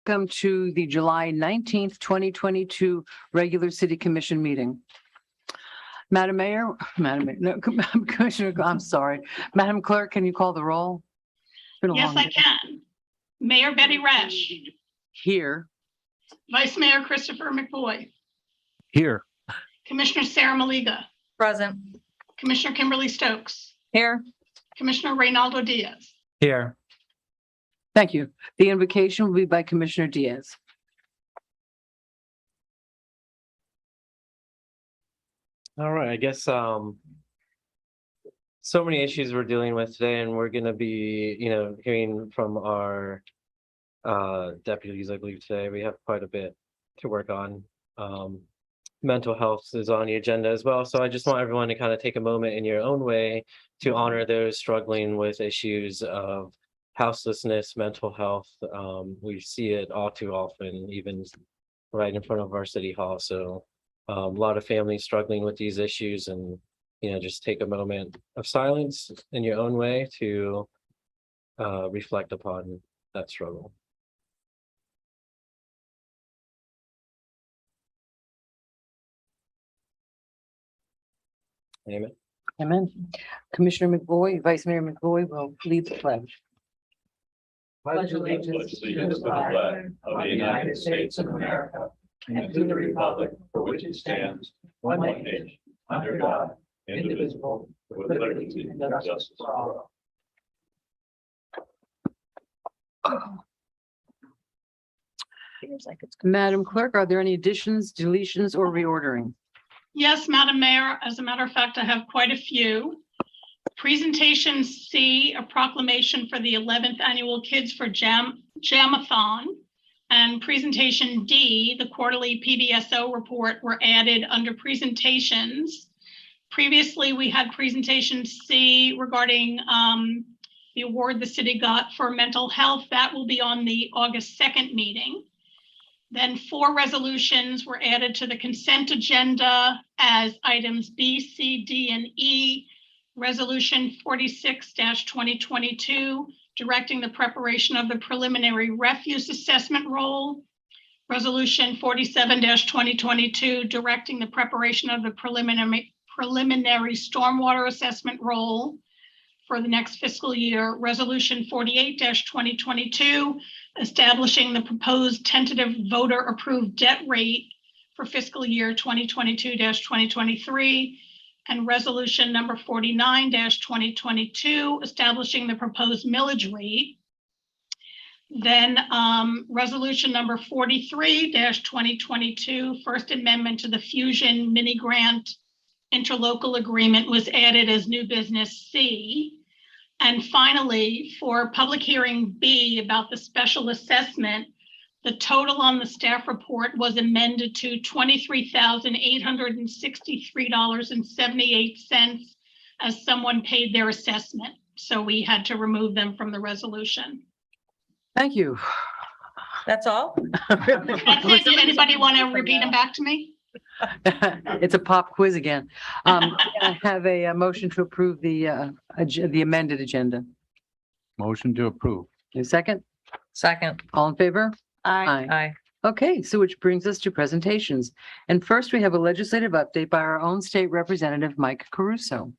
welcome to the July 19th, 2022 regular City Commission meeting. Madam Mayor, Commissioner, I'm sorry. Madam Clerk, can you call the roll? Yes, I can. Mayor Betty Resch. Here. Vice Mayor Christopher McVoy. Here. Commissioner Sarah Maliga. Present. Commissioner Kimberly Stokes. Here. Commissioner Reynaldo Diaz. Here. Thank you. The invocation will be by Commissioner Diaz. All right, I guess so many issues we're dealing with today, and we're going to be, hearing from our deputies, I believe today. We have quite a bit to work on. Mental health is on the agenda as well. So I just want everyone to kind of take a moment in your own way to honor those struggling with issues of houselessness, mental health. We see it all too often, even right in front of our city hall. So a lot of families struggling with these issues, and just take a moment of silence in your own way to reflect upon that struggle. Amen. Amen. Commissioner McVoy, Vice Mayor McVoy will lead the pledge. Pledge allegiance to the flag of the United States of America and to the republic for which it stands, one nation, under God, indivisible, with liberty and justice for all. Madam Clerk, are there any additions, deletions, or reordering? Yes, Madam Mayor. As a matter of fact, I have quite a few. Presentation C, a proclamation for the 11th annual Kids for Jamathon, and presentation D, the quarterly PBSO report, were added under presentations. Previously, we had presentation C regarding the award the city got for mental health. That will be on the August 2nd meeting. Then 4 resolutions were added to the consent agenda as items B, C, D, and E. Resolution 46-2022, directing the preparation of the preliminary refuse assessment roll. Resolution 47-2022, directing the preparation of the preliminary stormwater assessment roll for the next fiscal year. Resolution 48-2022, establishing the proposed tentative voter approved debt rate for fiscal year 2022-2023. And resolution number 49-2022, establishing the proposed millage rate. Then resolution number 43-2022, First Amendment to the Fusion Mini Grant Interlocal Agreement, was added as new business C. And finally, for public hearing B about the special assessment, the total on the staff report was amended to $23,863.78 as someone paid their assessment. So we had to remove them from the resolution. Thank you. That's all? That's it. Did anybody want to repeat them back to me? It's a pop quiz again. I have a motion to approve the amended agenda. Motion to approve. A second? Second. All in favor? Aye. Aye. Okay, so which brings us to presentations. And first, we have a legislative update by our own state representative, Mike Caruso.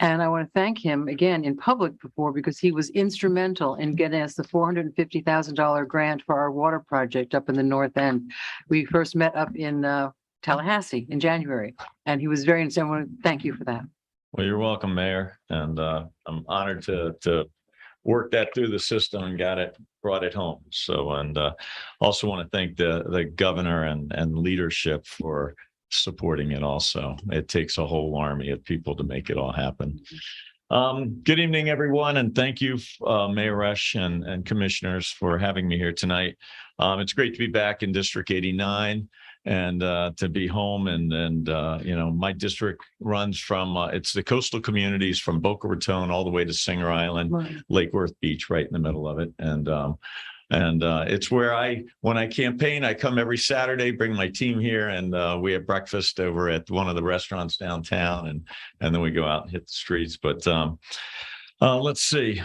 And I want to thank him again in public before, because he was instrumental in getting us the $450,000 grant for our water project up in the North End. We first met up in Tallahassee in January, and he was very instrumental. I want to thank you for that. Well, you're welcome, Mayor. And I'm honored to work that through the system and brought it home. So, and also want to thank the governor and leadership for supporting it also. It takes a whole army of people to make it all happen. Good evening, everyone, and thank you, Mayor Resch and commissioners, for having me here tonight. It's great to be back in District 89 and to be home. And my district runs from, it's the coastal communities from Boca Raton all the way to Singer Island, Right. Lake Worth Beach, right in the middle of it. And it's where when I campaign, I come every Saturday, bring my team here, and we have breakfast over at one of the restaurants downtown, and then we go out and hit the streets. But Let's see.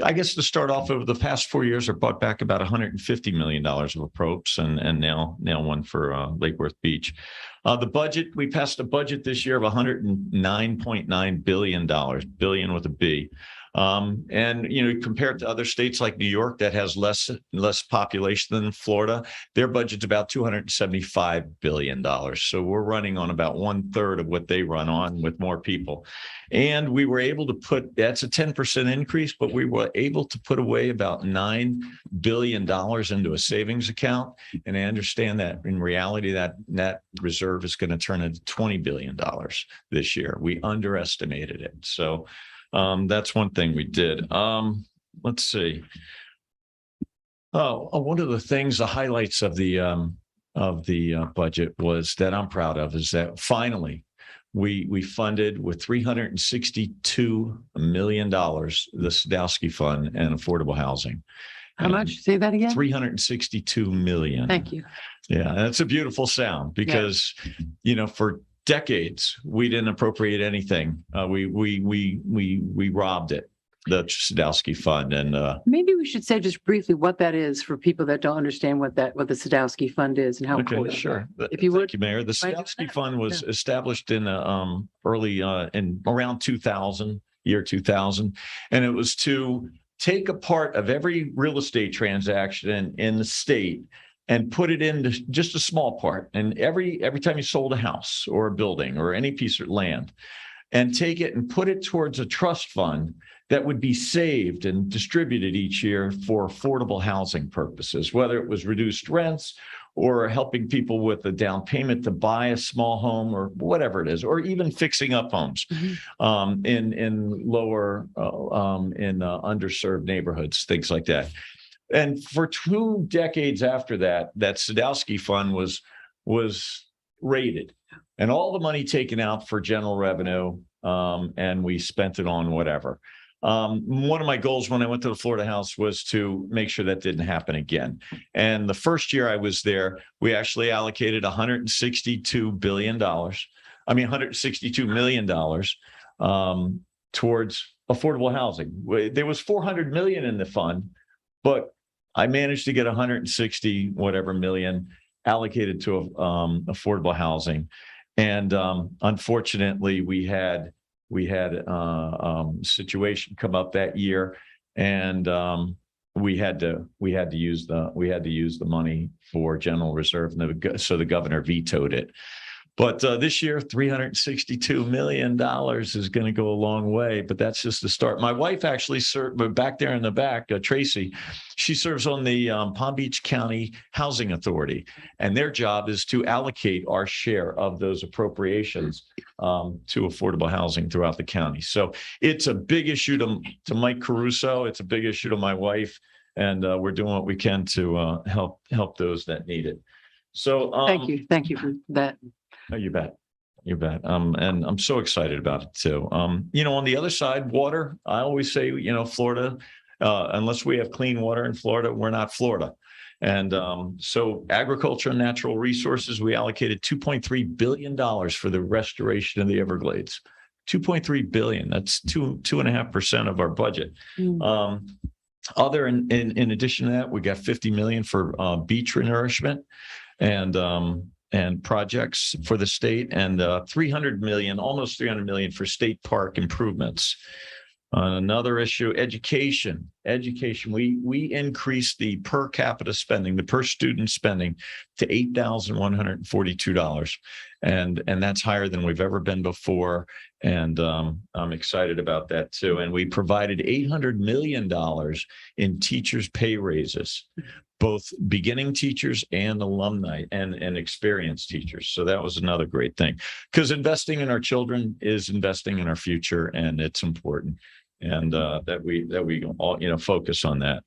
I guess to start off, over the past 4 years, I bought back about $150 million of approps, and now one for Lake Worth Beach. The budget, we passed a budget this year of $109.9 billion, billion with a B. And compared to other states like New York that has less population than Florida, their budget's about $275 billion. So we're running on about 1/3 of what they run on with more people. And we were able to that's a 10% increase, but we were able to put away about $9 billion into a savings account. And I understand that in reality, that net reserve is going to turn into $20 billion this year. We underestimated it. So that's one thing we did. Let's see. One of the things, the highlights of the budget was that I'm proud of is that finally we funded with $362 million the Sadowski Fund and affordable housing. How much? Say that again? 362 million. Thank you. Yeah, that's a beautiful sound because for decades we didn't appropriate anything. We robbed it, the Sadowski Fund, and maybe we should say just briefly what that is for people that don't understand what the Sadowski Fund is and how important. Sure. If you would, thank you, Mayor. The Sadowski Fund was established in early in around 2000, year 2000, and it was to take a part of every real estate transaction in the state and put it into just a small part. And every time you sold a house or a building or any piece of land, and take it and put it towards a trust fund that would be saved and distributed each year for affordable housing purposes, whether it was reduced rents or helping people with a down payment to buy a small home or whatever it is, or even fixing up homes in lower, underserved neighborhoods, things like that. And for 2 decades after that, that Sadowski Fund was raided, and all the money taken out for general revenue, and we spent it on whatever. One of my goals when I went to the Florida House was to make sure that didn't happen again. And the first year I was there, we actually allocated $162 million towards affordable housing. There was 400 million in the fund, but I managed to get 160 whatever million allocated to affordable housing. And unfortunately, we had a situation come up that year, and we had to use the money for general reserve, so the governor vetoed it. But this year, $362 million is going to go a long way, but that's just the start. My wife actually served back there in the back, Tracy. She serves on the Palm Beach County Housing Authority, and their job is to allocate our share of those appropriations to affordable housing throughout the county. So it's a big issue to Mike Caruso. It's a big issue to my wife, and we're doing what we can to help those that need it. So thank you for that. Oh, you bet. And I'm so excited about it too. On the other side, water, I always say, Florida, unless we have clean water in Florida, we're not Florida. And so agriculture and natural resources, we allocated $2.3 billion for the restoration of the Everglades. $2.3 billion. That's 2.5% of our budget. In addition to that, we got $50 million for beach renourishment and projects for the state, and almost 300 million for state park improvements. Another issue, education. We increased the per capita spending, the per student spending, to $8,142, and that's higher than we've ever been before. And I'm excited about that too. And we provided $800 million in teachers' pay raises, both beginning teachers and alumni and experienced teachers. So that was another great thing, because investing in our children is investing in our future, and it's important. And that we all focus on that.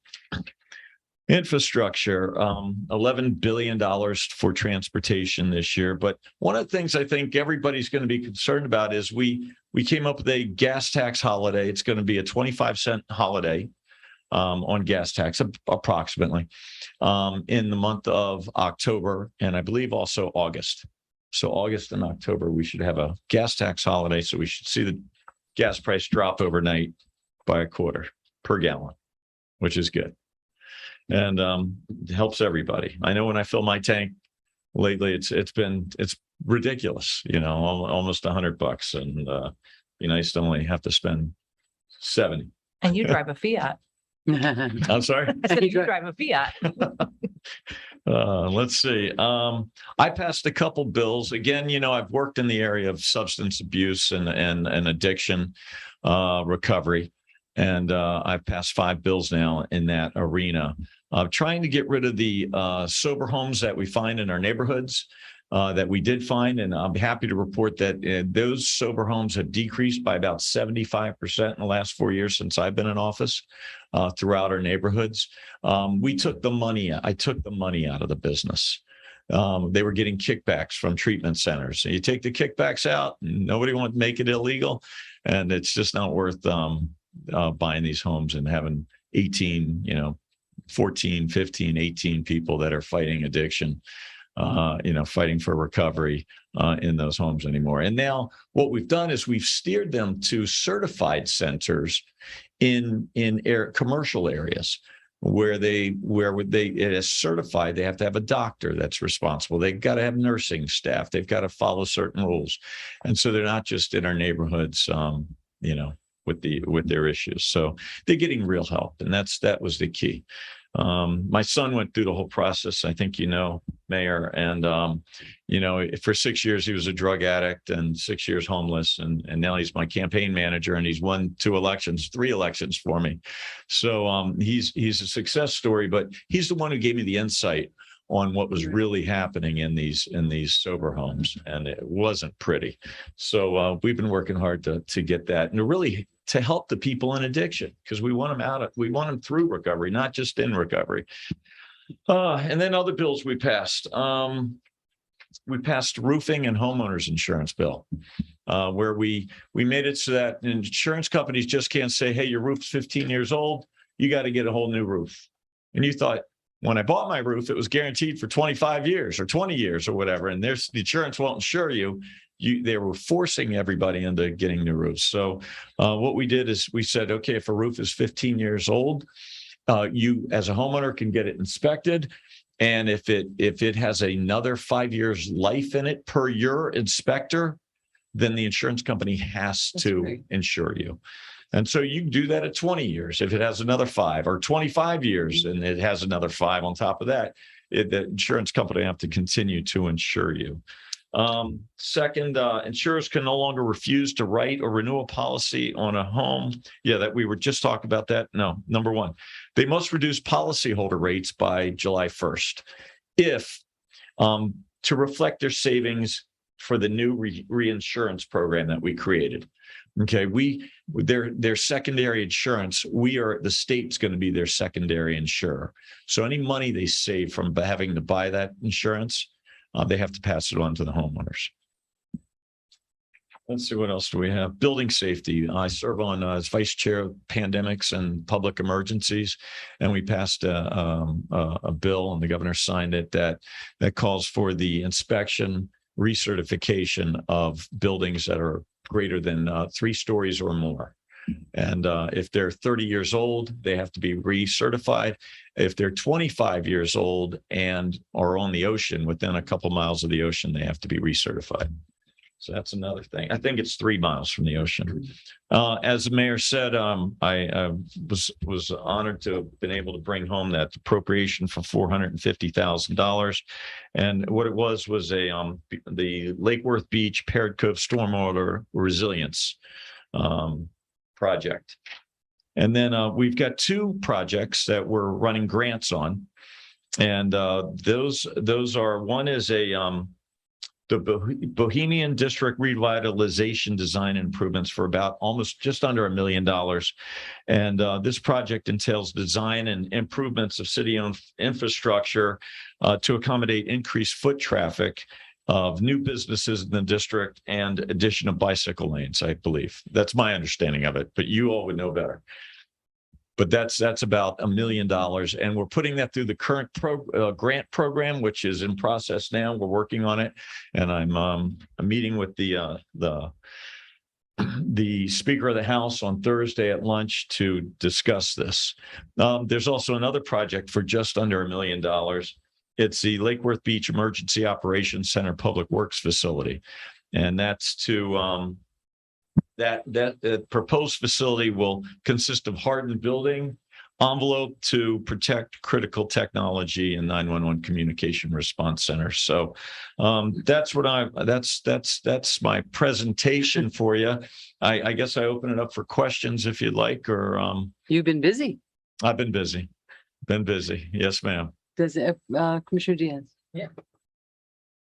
Infrastructure, $11 billion for transportation this year. But one of the things I think everybody's going to be concerned about is we came up with a gas tax holiday. It's going to be a 25-cent holiday on gas tax, approximately, in the month of October, and I believe also August. So August and October, we should have a gas tax holiday. So we should see the gas price drop overnight. by a quarter per gallon, which is good. And it helps everybody. I know when I fill my tank lately, it's ridiculous, almost $100, and be nice to only have to spend 70. And you drive a Fiat. I'm sorry. I said you drive a Fiat. Let's see. I passed a couple bills. Again, I've worked in the area of substance abuse and addiction recovery. And I've passed 5 bills now in that arena, trying to get rid of the sober homes that we find in our neighborhoods that we did find. And I'm happy to report that those sober homes have decreased by about 75% in the last 4 years since I've been in office throughout our neighborhoods. I took the money out of the business. They were getting kickbacks from treatment centers. So you take the kickbacks out, nobody wants to make it illegal. And it's just not worth buying these homes and having 18, 14, 15, 18 people that are fighting addiction, fighting for recovery in those homes anymore. And now what we've done is we've steered them to certified centers in commercial areas where it is certified. They have to have a doctor that's responsible. They've got to have nursing staff. They've got to follow certain rules. And so they're not just in our neighborhoods, with their issues. So they're getting real help. And that was the key. My son went through the whole process. I think, Mayor, and, for 6 years, he was a drug addict and 6 years homeless. And now he's my campaign manager, and he's won 3 elections for me. So he's a success story, but he's the one who gave me the insight on what was really happening in these sober homes. And it wasn't pretty. So we've been working hard to get that, and to help the people in addiction, because we want them through recovery, not just in recovery. And then other bills we passed. We passed roofing and homeowners insurance bill, where we made it so that insurance companies just can't say, hey, your roof's 15 years old, you got to get a whole new roof. And you thought, when I bought my roof, it was guaranteed for 25 years or 20 years or whatever, and the insurance won't insure you. They were forcing everybody into getting new roofs. So what we did is we said, okay, if a roof is 15 years old, you as a homeowner can get it inspected. And if it has another 5 years life in it per your inspector, then the insurance company has to insure you. And so you can do that at 20 years. If it has another 5, or 25 years and it has another 5 on top of that, the insurance company have to continue to insure you. Second, insurers can no longer refuse to write or renew a policy on a home. Yeah, that we were just talking about that. No, number 1, they must reduce policyholder rates by July 1st if to reflect their savings for the new reinsurance program that we created. Okay, their secondary insurance, the state's going to be their secondary insurer. So any money they save from having to buy that insurance, they have to pass it on to the homeowners. Let's see, what else do we have? Building safety. I serve on as vice chair of pandemics and public emergencies, and we passed a bill, and the governor signed it, that calls for the inspection, recertification of buildings that are greater than 3 stories or more. And if they're 30 years old, they have to be recertified. If they're 25 years old and are on the ocean, within a couple miles of the ocean, they have to be recertified. So that's another thing. I think it's 3 miles from the ocean. As the mayor said, I was honored to have been able to bring home that appropriation for $450,000. And what it was the Lake Worth Beach Parrot Cove Stormwater Resilience project. And then we've got 2 projects that we're running grants on. And those are, one is the Bohemian District Revitalization Design Improvements for about just under $1 million. And this project entails design and improvements of city-owned infrastructure to accommodate increased foot traffic of new businesses in the district and addition of bicycle lanes, I believe. That's my understanding of it, but you all would know better. But that's about $1 million, and we're putting that through the current grant program, which is in process now. We're working on it, and I'm meeting with the the Speaker of the House on Thursday at lunch to discuss this. There's also another project for just under $1 million. It's the Lake Worth Beach Emergency Operations Center Public Works Facility. And that's to that proposed facility will consist of hardened building envelope to protect critical technology and 911 communication response centers. So that's what that's my presentation for you. I guess I open it up for questions if you'd like, or You've been busy. I've been busy. Yes, ma'am. Does Commissioner Diaz?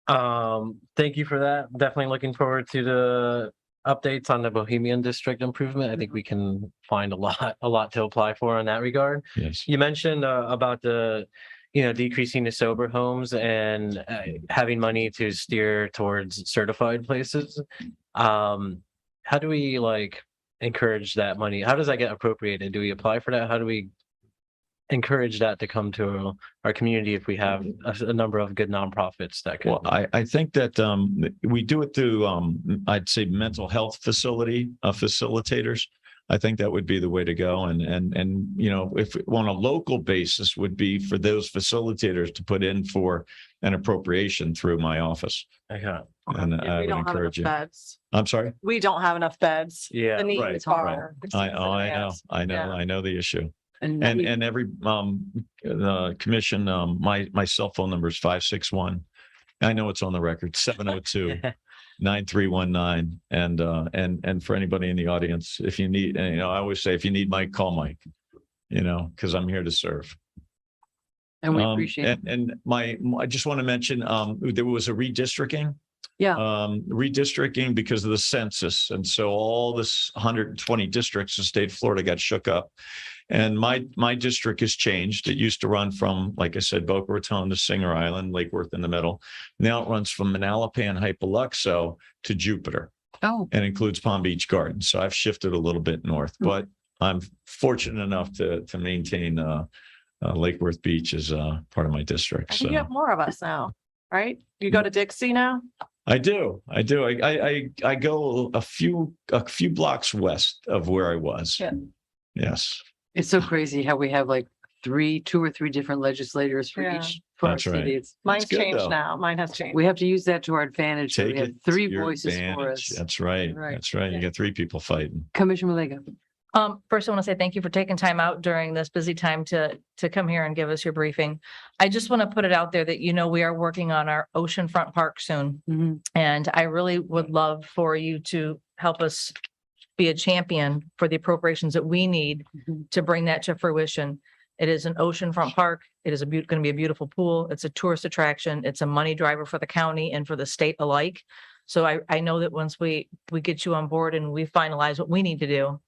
Thank you for that. Definitely looking forward to the updates on the Bohemian District improvement. I think we can find a lot to apply for in that regard. Yes. You mentioned about the, decreasing the sober homes and having money to steer towards certified places. How do we encourage that money? How does that get appropriated? Do we apply for that? How do we encourage that to come to our community if we have a number of good nonprofits that can? Well, I think that we do it through, I'd say, mental health facilitators. I think that would be the way to go. And if on a local basis would be for those facilitators to put in for an appropriation through my office. Okay. And I would encourage you. Beds. I'm sorry. We don't have enough beds. Yeah. The need Right, is far. I know the issue. And And every the commission, my cell phone number is 561. I know it's on the record, 702-9319. And for anybody in the audience, if you need, I always say, if you need Mike, call Mike, because I'm here to serve. we appreciate it. And I just want to mention, there was a redistricting. Yeah. Redistricting because of the census. And so all this 120 districts in the state of Florida got shook up. And my district has changed. It used to run from, like I said, Boca Raton to Singer Island, Lake Worth in the middle. Now it runs from Manalapan, Hypoluxo to Jupiter. Oh, And includes Palm Beach Gardens. So I've shifted a little bit north, but I'm fortunate enough to maintain Lake Worth Beach as part of my district. I So think you have more of us now, right? You go to Dixie now? I do. I go a few blocks west of where I was. Yeah. Yes. it's so crazy how we have two or three different legislators for Yeah. each for our That's right. city. Mine's good, changed though. now. Mine has changed. We have to use that to our advantage. So Take we have it three to your voices for advantage. us. That's right. Right. That's right. You got three people fighting. Commissioner Malega. First, I want to say thank you for taking time out during this busy time to come here and give us your briefing. I just want to put it out there that, we are working on our oceanfront park soon. Mhm. And I really would love for you to help us be a champion for the appropriations that we need Mhm. to bring that to fruition. It is an oceanfront park. It is going to be a beautiful pool. It's a tourist attraction. It's a money driver for the county and for the state alike. So I know that once we get you on board and we finalize what we need to do,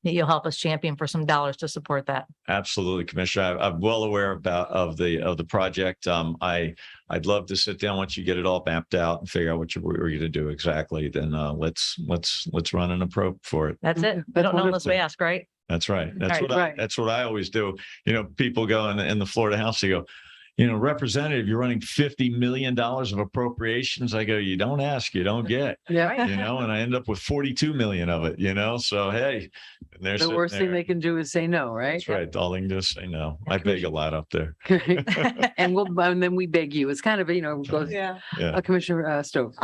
that you'll help us champion for some dollars to support that. Absolutely, Commissioner. I'm well aware of the project. I'd love to sit down once you get it all mapped out and figure out what we're going to do exactly. Then let's run an approach for it. That's it. We That's don't know unless we wonderful. ask, right? That's right. Right, That's what I always do. People go in the Florida House, they go, Representative, you're running $50 million of appropriations. I go, you don't ask, you don't get, Yeah. and I end up with 42 million of it, So, hey, there's The worst thing they can do is say no, right? That's right. All they can do is say no. I beg a lot up there. And then we beg you. It's kind of, goes, Yeah. Yeah. Commissioner Stokes.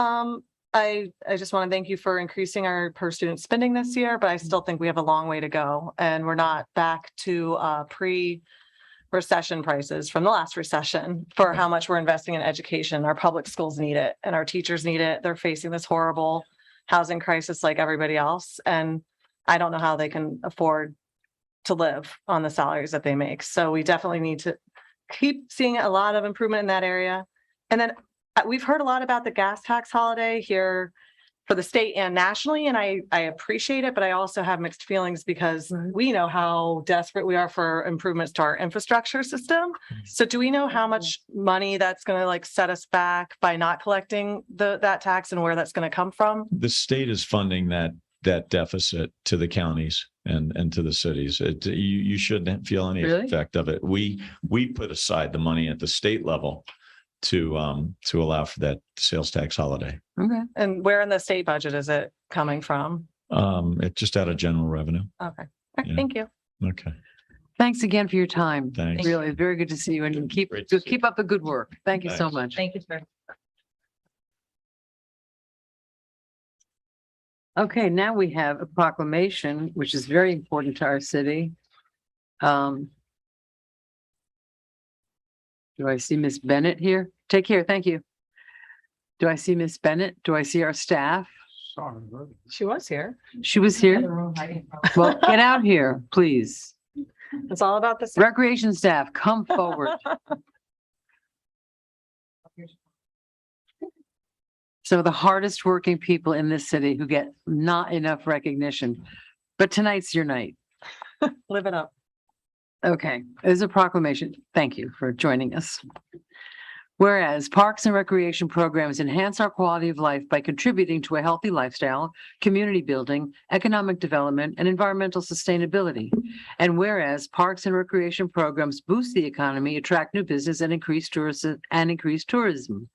I just want to thank you for increasing our per student spending this year, but I still think we have a long way to go. And we're not back to pre-recession prices from the last recession for how much we're investing in education. Our public schools need it and our teachers need it. They're facing this horrible housing crisis like everybody else. And I don't know how they can afford to live on the salaries that they make. So we definitely need to keep seeing a lot of improvement in that area. And then we've heard a lot about the gas tax holiday here for the state and nationally, and I appreciate it, but I also have mixed feelings because we know how desperate we are for improvements to our infrastructure system. So do we know how much money that's going to set us back by not collecting that tax and where that's going to come from? The state is funding that deficit to the counties and to the cities. You shouldn't feel any Really? effect of it. We put aside the money at the state level to allow for that sales tax holiday. Okay. And where in the state budget is it coming from? It's just out of general revenue. Okay. All right, Yeah. thank you. Okay, Thanks again for your time. thanks. Really, very good to see you and Great to see keep up the good work. Thank you so Thanks. much. Thank you, sir. Okay, now we have a proclamation, which is very important to our city. Do I see Miss Bennett here? Take care. Thank you. Do I see Miss Bennett? Do I see our staff? She was here. She was here. Well, get out here, please. It's all about the. Recreation staff, come forward. So the hardest working people in this city who get not enough recognition. But tonight's your night. Live it up. Okay, there's a proclamation. Thank you for joining us. Whereas parks and recreation programs enhance our quality of life by contributing to a healthy lifestyle, community building, economic development, and environmental sustainability. And whereas parks and recreation programs boost the economy, attract new business, and increase tourism.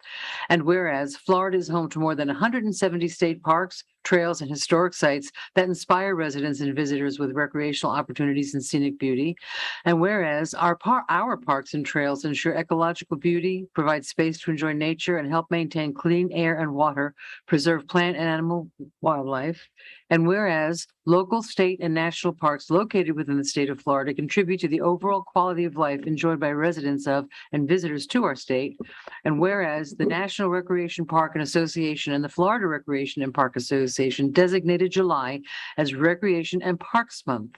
And whereas Florida is home to more than 170 state parks, trails, and historic sites that inspire residents and visitors with recreational opportunities and scenic beauty. And whereas our parks and trails ensure ecological beauty, provide space to enjoy nature, and help maintain clean air and water, preserve plant and animal wildlife. And whereas local, state, and national parks located within the state of Florida contribute to the overall quality of life enjoyed by residents of and visitors to our state. And whereas the National Recreation Park and Association and the Florida Recreation and Park Association designated July as Recreation and Parks Month.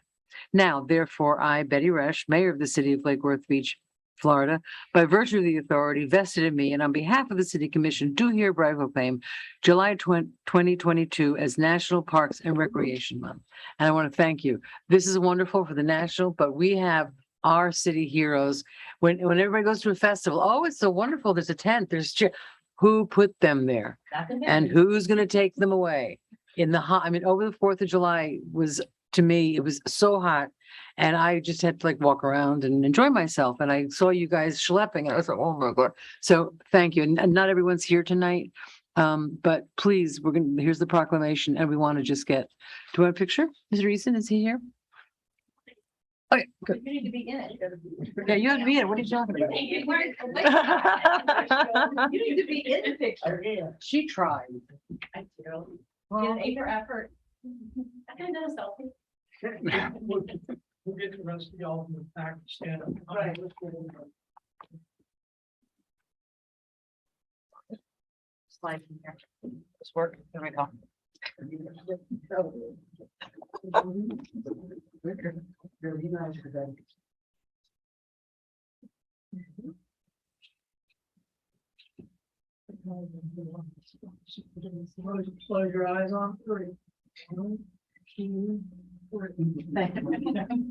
Now, therefore, I, Betty Resch, Mayor of the City of Lake Worth Beach, Florida, by virtue of the authority vested in me and on behalf of the City Commission, do hereby proclaim July 2022 as National Parks and Recreation Month. And I want to thank you. This is wonderful for the national, but we have our city heroes. When everybody goes to a festival, oh, it's so wonderful. There's a tent, who put them there? And who's going to take them away in the hot? I mean, over the 4th of July was, to me, it was so hot. And I just had to walk around and enjoy myself. And I saw you guys schlepping. And I was like, oh my God. So thank you. And not everyone's here tonight. But please, here's the proclamation and we want to just get, do you want a picture? Is Reason, is he here? Okay, good. You need to be in it. Yeah, you have to be in it. What are you talking about? You need to be in the picture. She tried. I do. Get an A for effort. I kind of selfie. We'll get the rest of y'all in the back, stand up. Right. Slide from here. This work. There we go. Close your eyes on 3.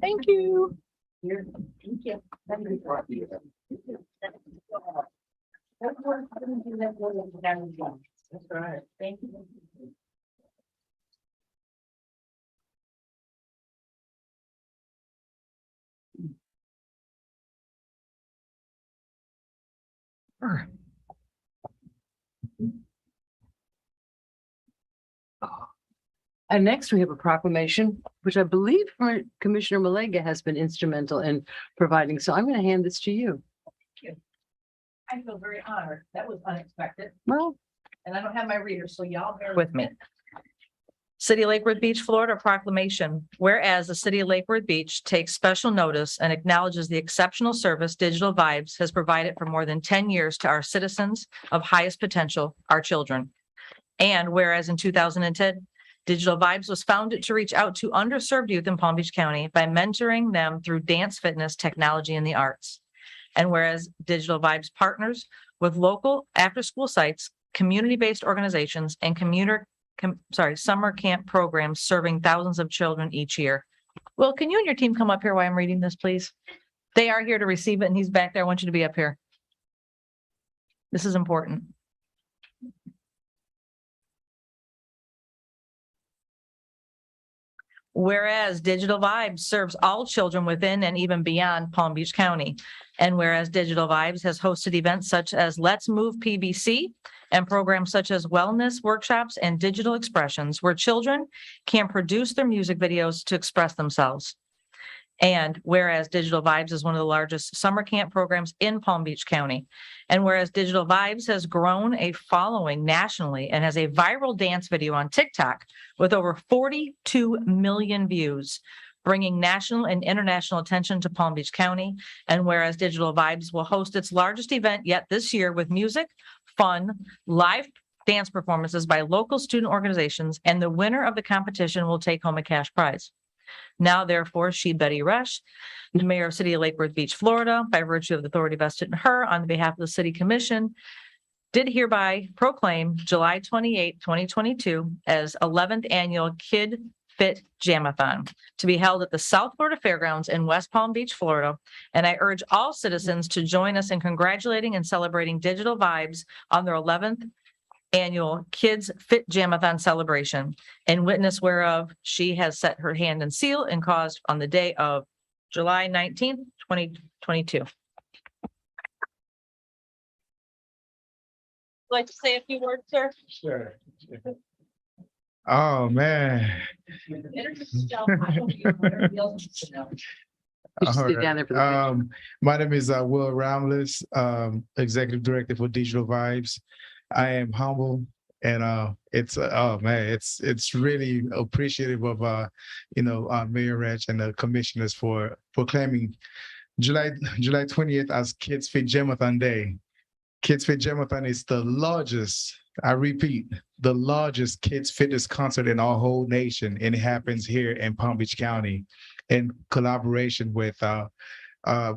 Thank you. That's right. Thank you. And next we have a proclamation, which I believe Commissioner Malega has been instrumental in providing. So I'm going to hand this to you. I feel very honored. That was unexpected. Well, And I don't have my reader, so y'all bear with me. City of Lake Worth Beach, Florida proclamation. Whereas the City of Lake Worth Beach takes special notice and acknowledges the exceptional service Digital Vibes has provided for more than 10 years to our citizens of highest potential, our children. And whereas in 2010, Digital Vibes was founded to reach out to underserved youth in Palm Beach County by mentoring them through dance, fitness, technology, and the arts. And whereas Digital Vibes partners with local after-school sites, community-based organizations, and summer camp programs serving thousands of children each year. Will, can you and your team come up here while I'm reading this, please? They are here to receive it, and he's back there. I want you to be up here. This is important. Whereas Digital Vibes serves all children within and even beyond Palm Beach County. And whereas Digital Vibes has hosted events such as Let's Move PBC and programs such as wellness workshops and digital expressions where children can produce their music videos to express themselves. And whereas Digital Vibes is one of the largest summer camp programs in Palm Beach County, and whereas Digital Vibes has grown a following nationally and has a viral dance video on TikTok with over 42 million views, bringing national and international attention to Palm Beach County. And whereas Digital Vibes will host its largest event yet this year with music, fun, live dance performances by local student organizations, and the winner of the competition will take home a cash prize. Now, therefore, she, Betty Resch, the mayor of City of Lake Worth Beach, Florida, by virtue of the authority vested in her on behalf of the city commission, did hereby proclaim July 28, 2022 as 11th annual Kid Fit Jamathon to be held at the South Florida Fairgrounds in West Palm Beach, Florida. And I urge all citizens to join us in congratulating and celebrating Digital Vibes on their 11th annual Kids Fit Jamathon celebration, in witness whereof she has set her hand and seal and caused on the day of July 19th, 2022. Like to say a few words, sir? Sure. Oh, man. You should sit down there for the picture. My name is Will Ramlis, Executive Director for Digital Vibes. I am humble and it's oh man, it's really appreciative of Mayor Resch and the commissioners for proclaiming July 20th as Kids Fit Jamathon Day. Kids Fit Jamathon is the largest, I repeat, the largest kids fitness concert in our whole nation, and it happens here in Palm Beach County in collaboration with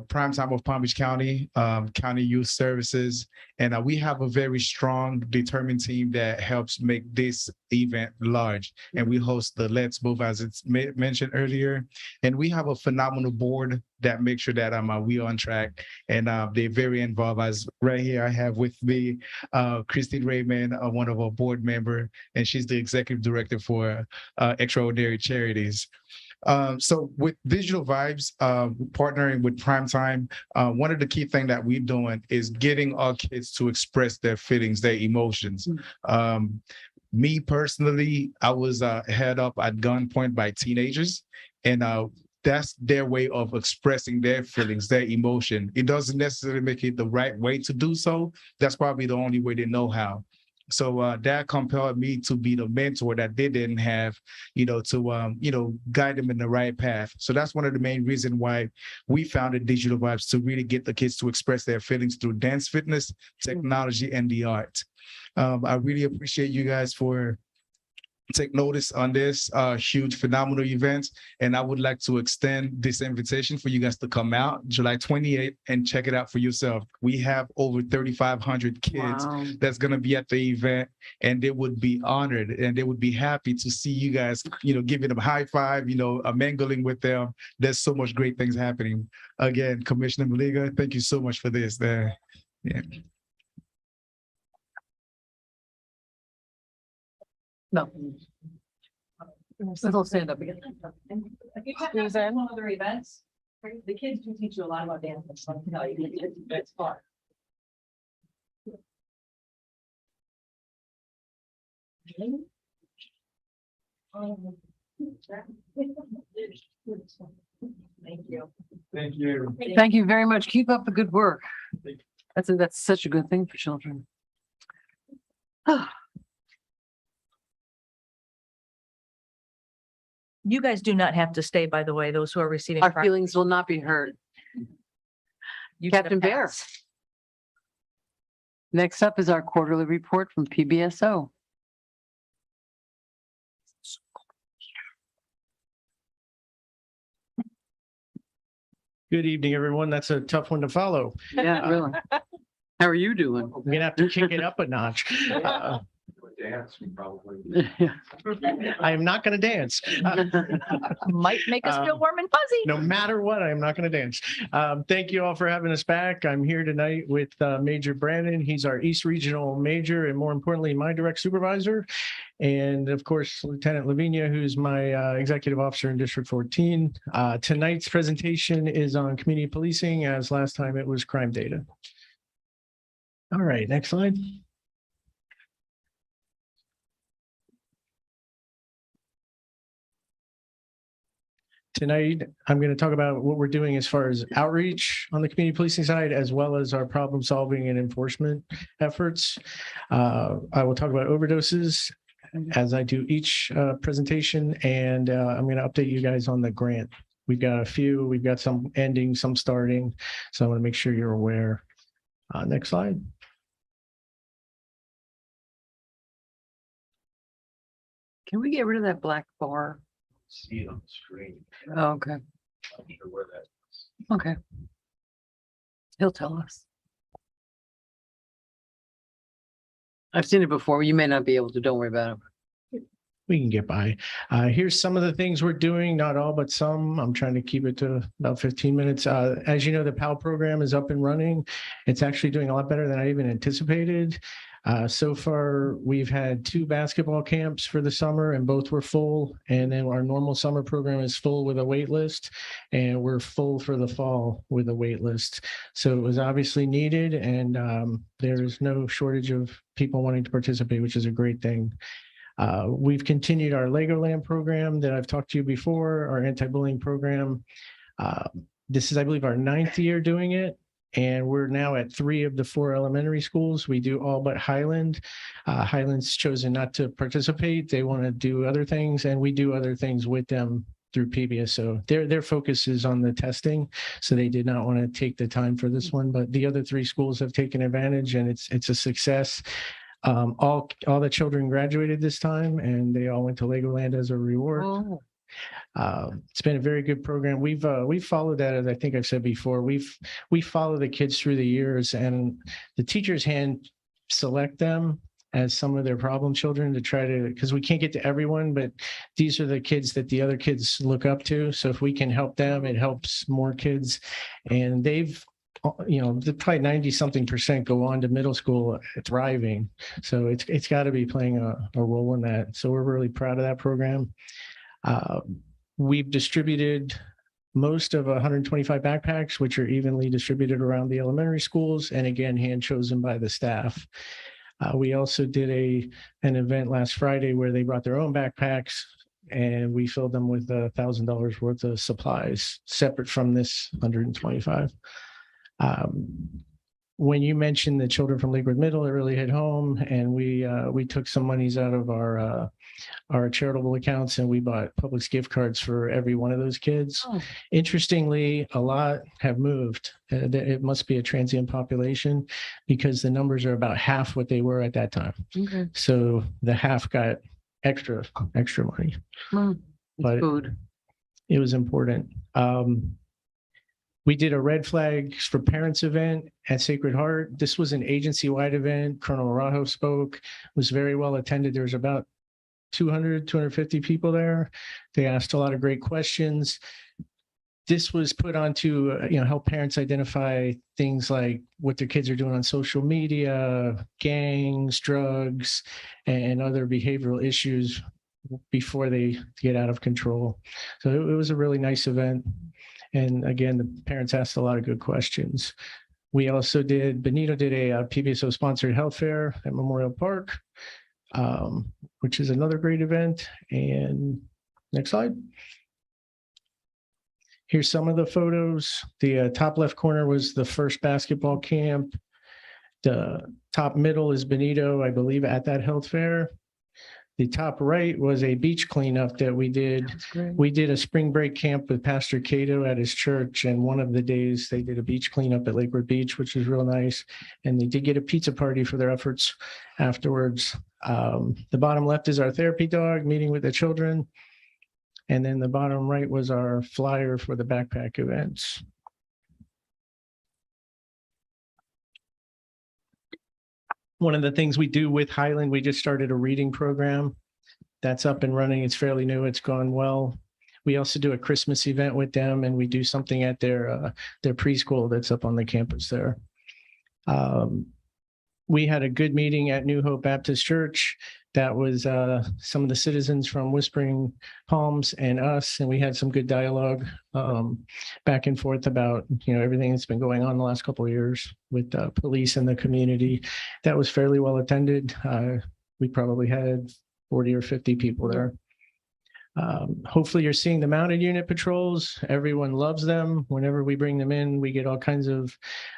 Prime Time of Palm Beach County, County Youth Services, and we have a very strong, determined team that helps make this event large. And we host the Let's Move, as it's mentioned earlier, and we have a phenomenal board that makes sure that we are on track, and they're very involved. As right here, I have with me Christine Raymond, one of our board member, and she's the executive director for Extraordinary Charities. So with Digital Vibes, partnering with Primetime, one of the key things that we're doing is getting our kids to express their feelings, their emotions. Me personally, I was held up at gunpoint by teenagers, and that's their way of expressing their feelings, their emotion. It doesn't necessarily make it the right way to do so. That's probably the only way they know how. So that compelled me to be the mentor that they didn't have, to guide them in the right path. So that's one of the main reasons why we founded Digital Vibes, to really get the kids to express their feelings through dance, fitness, technology, and the art. I really appreciate you guys for take notice on this huge, phenomenal event. And I would like to extend this invitation for you guys to come out July 28th and check it out for yourself. We have over 3,500 kids that's going to be at the event, and they would be honored and they would be happy to see you guys, giving them a high five, mingling with them. There's so much great things happening. Again, Commissioner Maliga, thank you so much for this. Yeah. No. We'll stand up again. Susan. Other events, the kids do teach you a lot about dance. I can tell you, it's fun. Thank you. Thank you. Thank you very much. Keep up the good work. That's such a good thing for children. You guys do not have to stay, by the way, those who are receiving. Our feelings will not be hurt. You get a Captain Bear. pass. Next up is our quarterly report from PBSO. Good evening, everyone. That's a tough one to follow. Yeah, really. How are you doing? I'm gonna have to kick it up a notch. Dance, probably. I am not gonna dance. Might make us feel warm and fuzzy. No matter what, I am not gonna dance. Thank you all for having us back. I'm here tonight with Major Brandon. He's our East Regional Major, and more importantly, my direct supervisor. And of course, Lieutenant Lavinia, who's my executive officer in District 14. Tonight's presentation is on community policing, as last time it was crime data. All right, next slide. Tonight, I'm going to talk about what we're doing as far as outreach on the community policing side, as well as our problem solving and enforcement efforts. I will talk about overdoses as I do each presentation, and I'm going to update you guys on the grant. We've got a few, we've got some ending, some starting, so I want to make sure you're aware. Next slide. Can we get rid of that black bar? See it on the screen. Oh, okay, I'm sure where that is. okay. He'll tell us. I've seen it before. You may not be able to, don't worry about it. We can get by. Here's some of the things we're doing, not all, but some. I'm trying to keep it to about 15 minutes. As you know, the PAL program is up and running. It's actually doing a lot better than I even anticipated. So far, we've had 2 basketball camps for the summer and both were full. And then our normal summer program is full with a wait list, and we're full for the fall with a wait list. So it was obviously needed, and there is no shortage of people wanting to participate, which is a great thing. We've continued our Legoland program that I've talked to you before, our anti-bullying program. This is, I believe, our 9th year doing it. And we're now at 3 of the 4 elementary schools. We do all but Highland. Highland's chosen not to participate. They want to do other things, and we do other things with them through PBSO. Their focus is on the testing, so they did not want to take the time for this one. But the other 3 schools have taken advantage, and it's a success. All the children graduated this time, and they all went to Legoland as a reward. Oh, It's been a very good program. We've followed that, as I think I've said before. We follow the kids through the years, and the teachers hand select them as some of their problem children to try to, because we can't get to everyone, but these are the kids that the other kids look up to. So if we can help them, it helps more kids. And they've, probably 90-something% go on to middle school thriving. So it's got to be playing a role in that. So we're really proud of that program. We've distributed most of 125 backpacks, which are evenly distributed around the elementary schools, and again, hand chosen by the staff. We also did an event last Friday where they brought their own backpacks, and we filled them with $1,000 worth of supplies, separate from this 125. When you mentioned the children from Lakewood Middle, it really hit home, and we took some monies out of our charitable accounts, and we bought Publix gift cards for every one of those kids. Oh. Interestingly, a lot have moved. It must be a transient population, because the numbers are about half what they were at that time. okay. So the half got extra money, Well, But- it's food. it was important. We did a Red Flags for Parents event at Sacred Heart. This was an agency-wide event. Colonel Arajo spoke, was very well attended. There was about 250 people there. They asked a lot of great questions. This was put on to, help parents identify things like what their kids are doing on social media, gangs, drugs, and other behavioral issues before they get out of control. So it was a really nice event. And again, the parents asked a lot of good questions. We also Benito did a PBSO sponsored health fair at Memorial Park, which is another great event. And next slide. Here's some of the photos. The top left corner was the first basketball camp. The top middle is Benito, I believe, at that health fair. The top right was a beach cleanup that we did. That's great. We did a spring break camp with Pastor Cato at his church, and one of the days they did a beach cleanup at Lakewood Beach, which was real nice. And they did get a pizza party for their efforts afterwards. The bottom left is our therapy dog meeting with the children. And then the bottom right was our flyer for the backpack events. One of the things we do with Highland, we just started a reading program. That's up and running. It's fairly new. It's gone well. We also do a Christmas event with them, and we do something at their preschool that's up on the campus there. We had a good meeting at New Hope Baptist Church. That was some of the citizens from Whispering Palms and us, and we had some good dialogue back and forth about everything that's been going on the last couple of years with police and the community. That was fairly well attended. We probably had 40 or 50 people there. Hopefully you're seeing the mounted unit patrols. Everyone loves them. Whenever we bring them in, we get all kinds of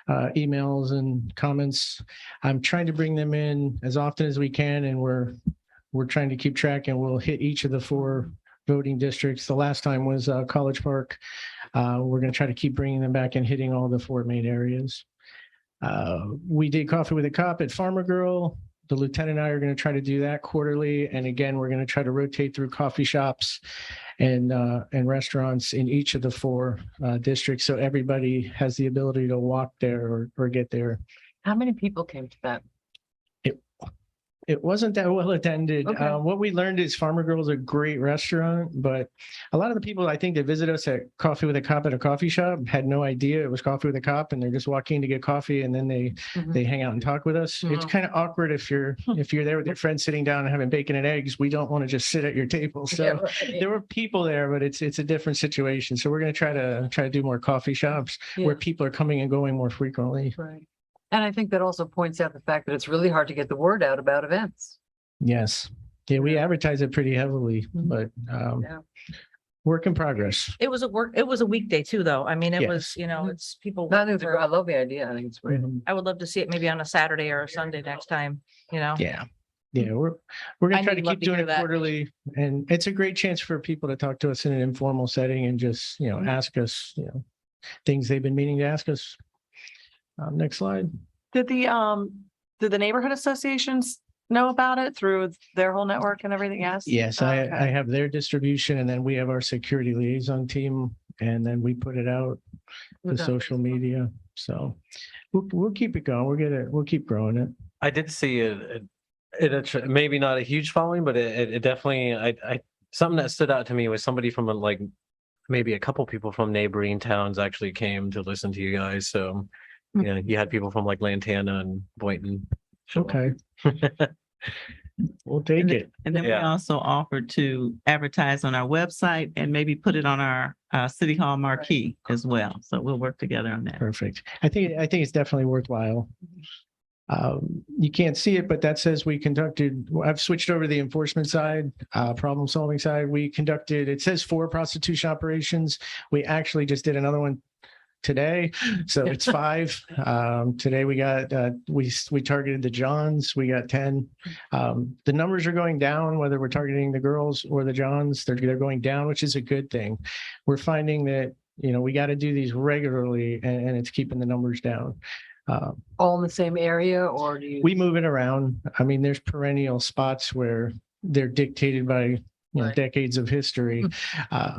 emails and comments. I'm trying to bring them in as often as we can, and we're trying to keep track, and we'll hit each of the 4 voting districts. The last time was College Park. We're going to try to keep bringing them back and hitting all the 4 main areas. We did Coffee with a Cop at Farmer Girl. The lieutenant and I are going to try to do that quarterly. And again, we're going to try to rotate through coffee shops and restaurants in each of the 4 districts. So everybody has the ability to walk there or get there. How many people came to that? It wasn't that well attended. Okay. What we learned is Farmer Girl is a great restaurant, but a lot of the people I think that visit us at Coffee with a Cop at a coffee shop had no idea it was Coffee with a Cop, and they're just walking to get coffee, and then they hang out and talk with us. It's kind of awkward if you're there with your friends sitting down and having bacon and eggs. We don't want to just sit at your table. So there were people there, but it's a different situation. So we're going to try to do more coffee shops where people are coming and going more frequently. Right. And I think that also points out the fact that it's really hard to get the word out about events. Yes. Yeah, we advertise it pretty heavily, but work in progress. It was a weekday too, though. I mean, it was, it's people. I love the idea. I think it's great. I would love to see it maybe on a Saturday or a Sunday next time, Yeah. Yeah, we're gonna try to keep doing it that. quarterly, and it's a great chance for people to talk to us in an informal setting and just, ask us, things they've been meaning to ask us. Next slide. Did the neighborhood associations know about it through their whole network and everything? Yes, I have their distribution, and then we have our security liaison team, and then we put it out to social media. So we'll keep it going. We'll keep growing it. I did see it maybe not a huge following, but it definitely, I something that stood out to me was somebody from maybe a couple people from neighboring towns actually came to listen to you guys. So, you had people from Lantana and Boynton. Okay. We'll take it. And then we also offered to advertise on our website and maybe put it on our City Hall marquee as well. So we'll work together on that. Perfect. I think it's definitely worthwhile. You can't see it, but that says I've switched over to the enforcement side, problem solving side. It says 4 prostitution operations. We actually just did another one today, so it's 5. Today we got we targeted the Johns. We got 10. The numbers are going down, whether we're targeting the girls or the Johns. They're going down, which is a good thing. We're finding that we got to do these regularly, and it's keeping the numbers down. All in the same area, or do you? We move it around. I mean, there's perennial spots where they're dictated by decades of history.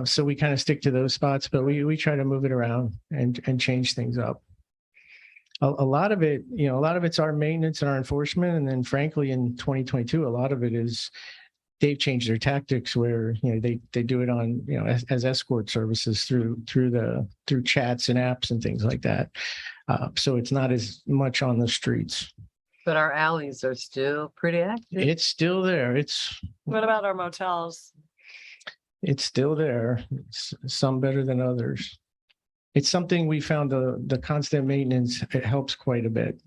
So we kind of stick to those spots, but we try to move it around and change things up. A lot of it, a lot of it's our maintenance and our enforcement. And then frankly, in 2022, a lot of it is they've changed their tactics where, they do it on, as escort services through chats and apps and things like that. So it's not as much on the streets. But our alleys are still pretty active. It's still there. What about our motels? It's still there. Some better than others. It's something we found the constant maintenance, it helps quite a bit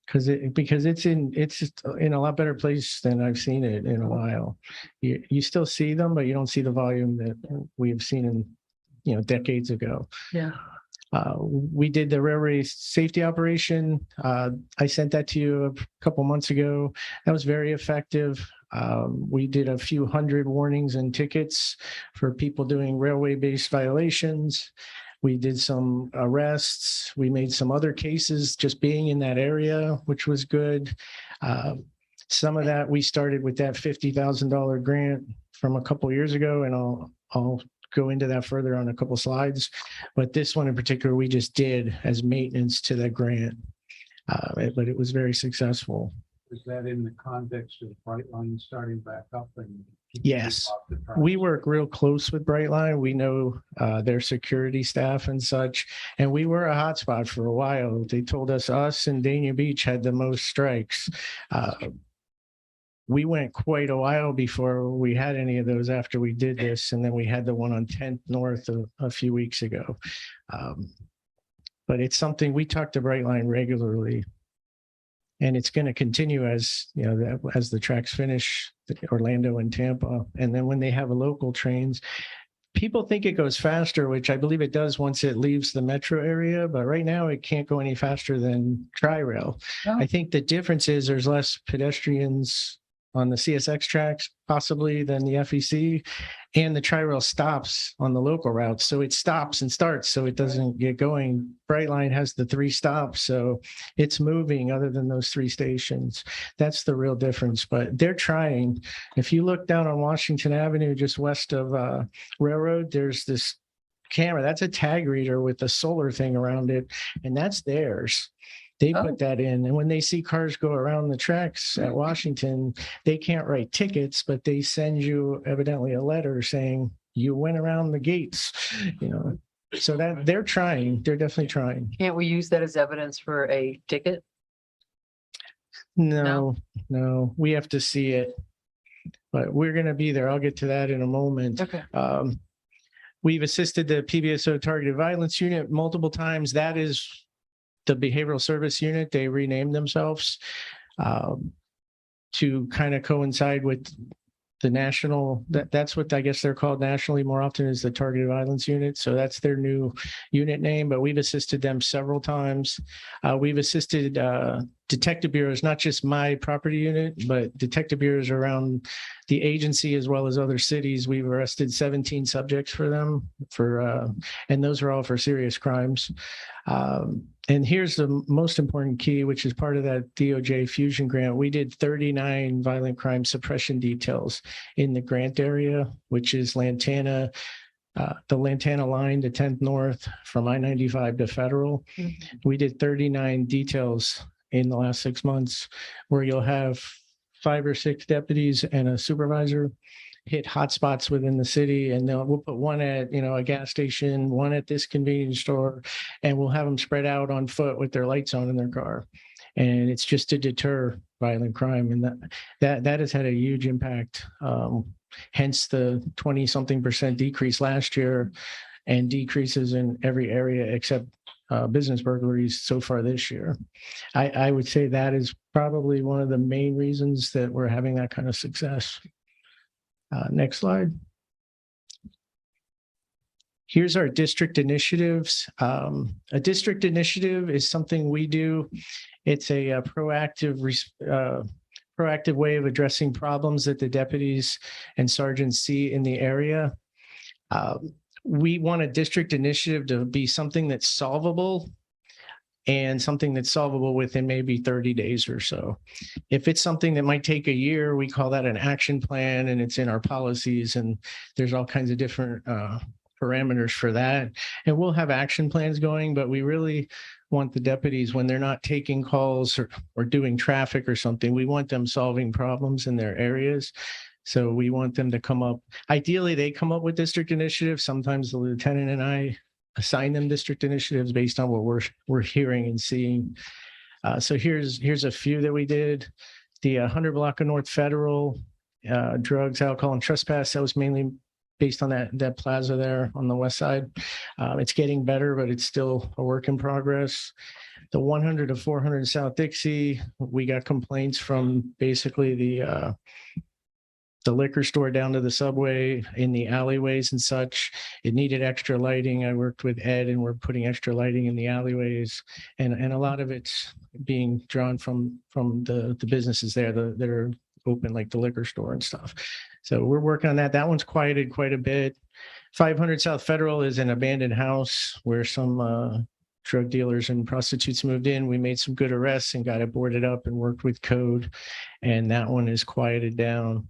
because it's in a lot better place than I've seen it in a while. You still see them, but you don't see the volume that we have seen in decades ago. Yeah. We did the railway safety operation. I sent that to you a couple months ago. That was very effective. We did a few hundred warnings and tickets for people doing railway-based violations. We did some arrests. We made some other cases just being in that area, which was good. Some of that we started with that $50,000 grant from a couple years ago, and I'll go into that further on a couple slides. But this one in particular, we just did as maintenance to that grant, but it was very successful. Is that in the context of Brightline starting back up? Yes, we work real close with Brightline. We know their security staff and such, and we were a hotspot for a while. They told us and Dania Beach had the most strikes. We went quite a while before we had any of those after we did this, and then we had the one on 10th North a few weeks ago. But it's something we talk to Brightline regularly. And it's going to continue as, you know, as the tracks finish, Orlando and Tampa. And then when they have local trains, people think it goes faster, which I believe it does once it leaves the metro area, but right now it can't go any faster than Tri-Rail. Oh. I think the difference is there's less pedestrians on the CSX tracks possibly than the FEC, and the Tri-Rail stops on the local routes. So it stops and starts, so it doesn't get going. Brightline has the 3 stops, so it's moving other than those 3 stations. That's the real difference, but they're trying. If you look down on Washington Avenue, just west of Railroad, there's this camera. That's a tag reader with a solar thing around it, and that's theirs. They Oh. put that in. And when they see cars go around the tracks at Washington, they can't write tickets, but they send you evidently a letter saying you went around the gates, you know. So that they're trying. They're definitely trying. Can't we use that as evidence for a ticket? No, we have to see it. But we're going to be there. I'll get to that in a moment. Okay. We've assisted the PBSO targeted violence unit multiple times. That is the behavioral service unit. They renamed themselves to kind of coincide with the national, that's what I guess they're called nationally more often, is the targeted violence unit. So that's their new unit name, but we've assisted them several times. We've assisted detective bureaus, not just my property unit, but detective bureaus around the agency as well as other cities. We've arrested 17 subjects for them and those are all for serious crimes. And here's the most important key, which is part of that DOJ Fusion grant. We did 39 violent crime suppression details in the grant area, which is Lantana, the Lantana line to 10th North from I-95 to Federal. Mm-hmm. We did 39 details in the last 6 months, where you'll have 5 or 6 deputies and a supervisor hit hotspots within the city, and we'll put one at, you know, a gas station, one at this convenience store, and we'll have them spread out on foot with their lights on in their car. And it's just to deter violent crime, and that has had a huge impact. Hence the 20-something% decrease last year, and decreases in every area except business burglaries so far this year. I would say that is probably one of the main reasons that we're having that kind of success. Next slide. Here's our district initiatives. A district initiative is something we do. It's a proactive way of addressing problems that the deputies and sergeants see in the area. We want a district initiative to be something that's solvable, and something that's solvable within maybe 30 days or so. If it's something that might take a year, we call that an action plan, and it's in our policies, and there's all kinds of different parameters for that. And we'll have action plans going, but we really want the deputies, when they're not taking calls or doing traffic or something, we want them solving problems in their areas. So we want them to come up, ideally they come up with district initiatives. Sometimes the lieutenant and I assign them district initiatives based on what we're hearing and seeing. So here's a few that we did. The 100 block of North Federal, drugs, alcohol, and trespass. That was mainly based on that plaza there on the west side. It's getting better, but it's still a work in progress. The 100 to 400 South Dixie, we got complaints from basically the liquor store down to the subway in the alleyways and such. It needed extra lighting. I worked with Ed, and we're putting extra lighting in the alleyways, and a lot of it's being drawn from the businesses there that are open, like the liquor store and stuff. So we're working on that. That one's quieted quite a bit. 500 South Federal is an abandoned house where some drug dealers and prostitutes moved in. We made some good arrests and got it boarded up and worked with code, and that one is quieted down.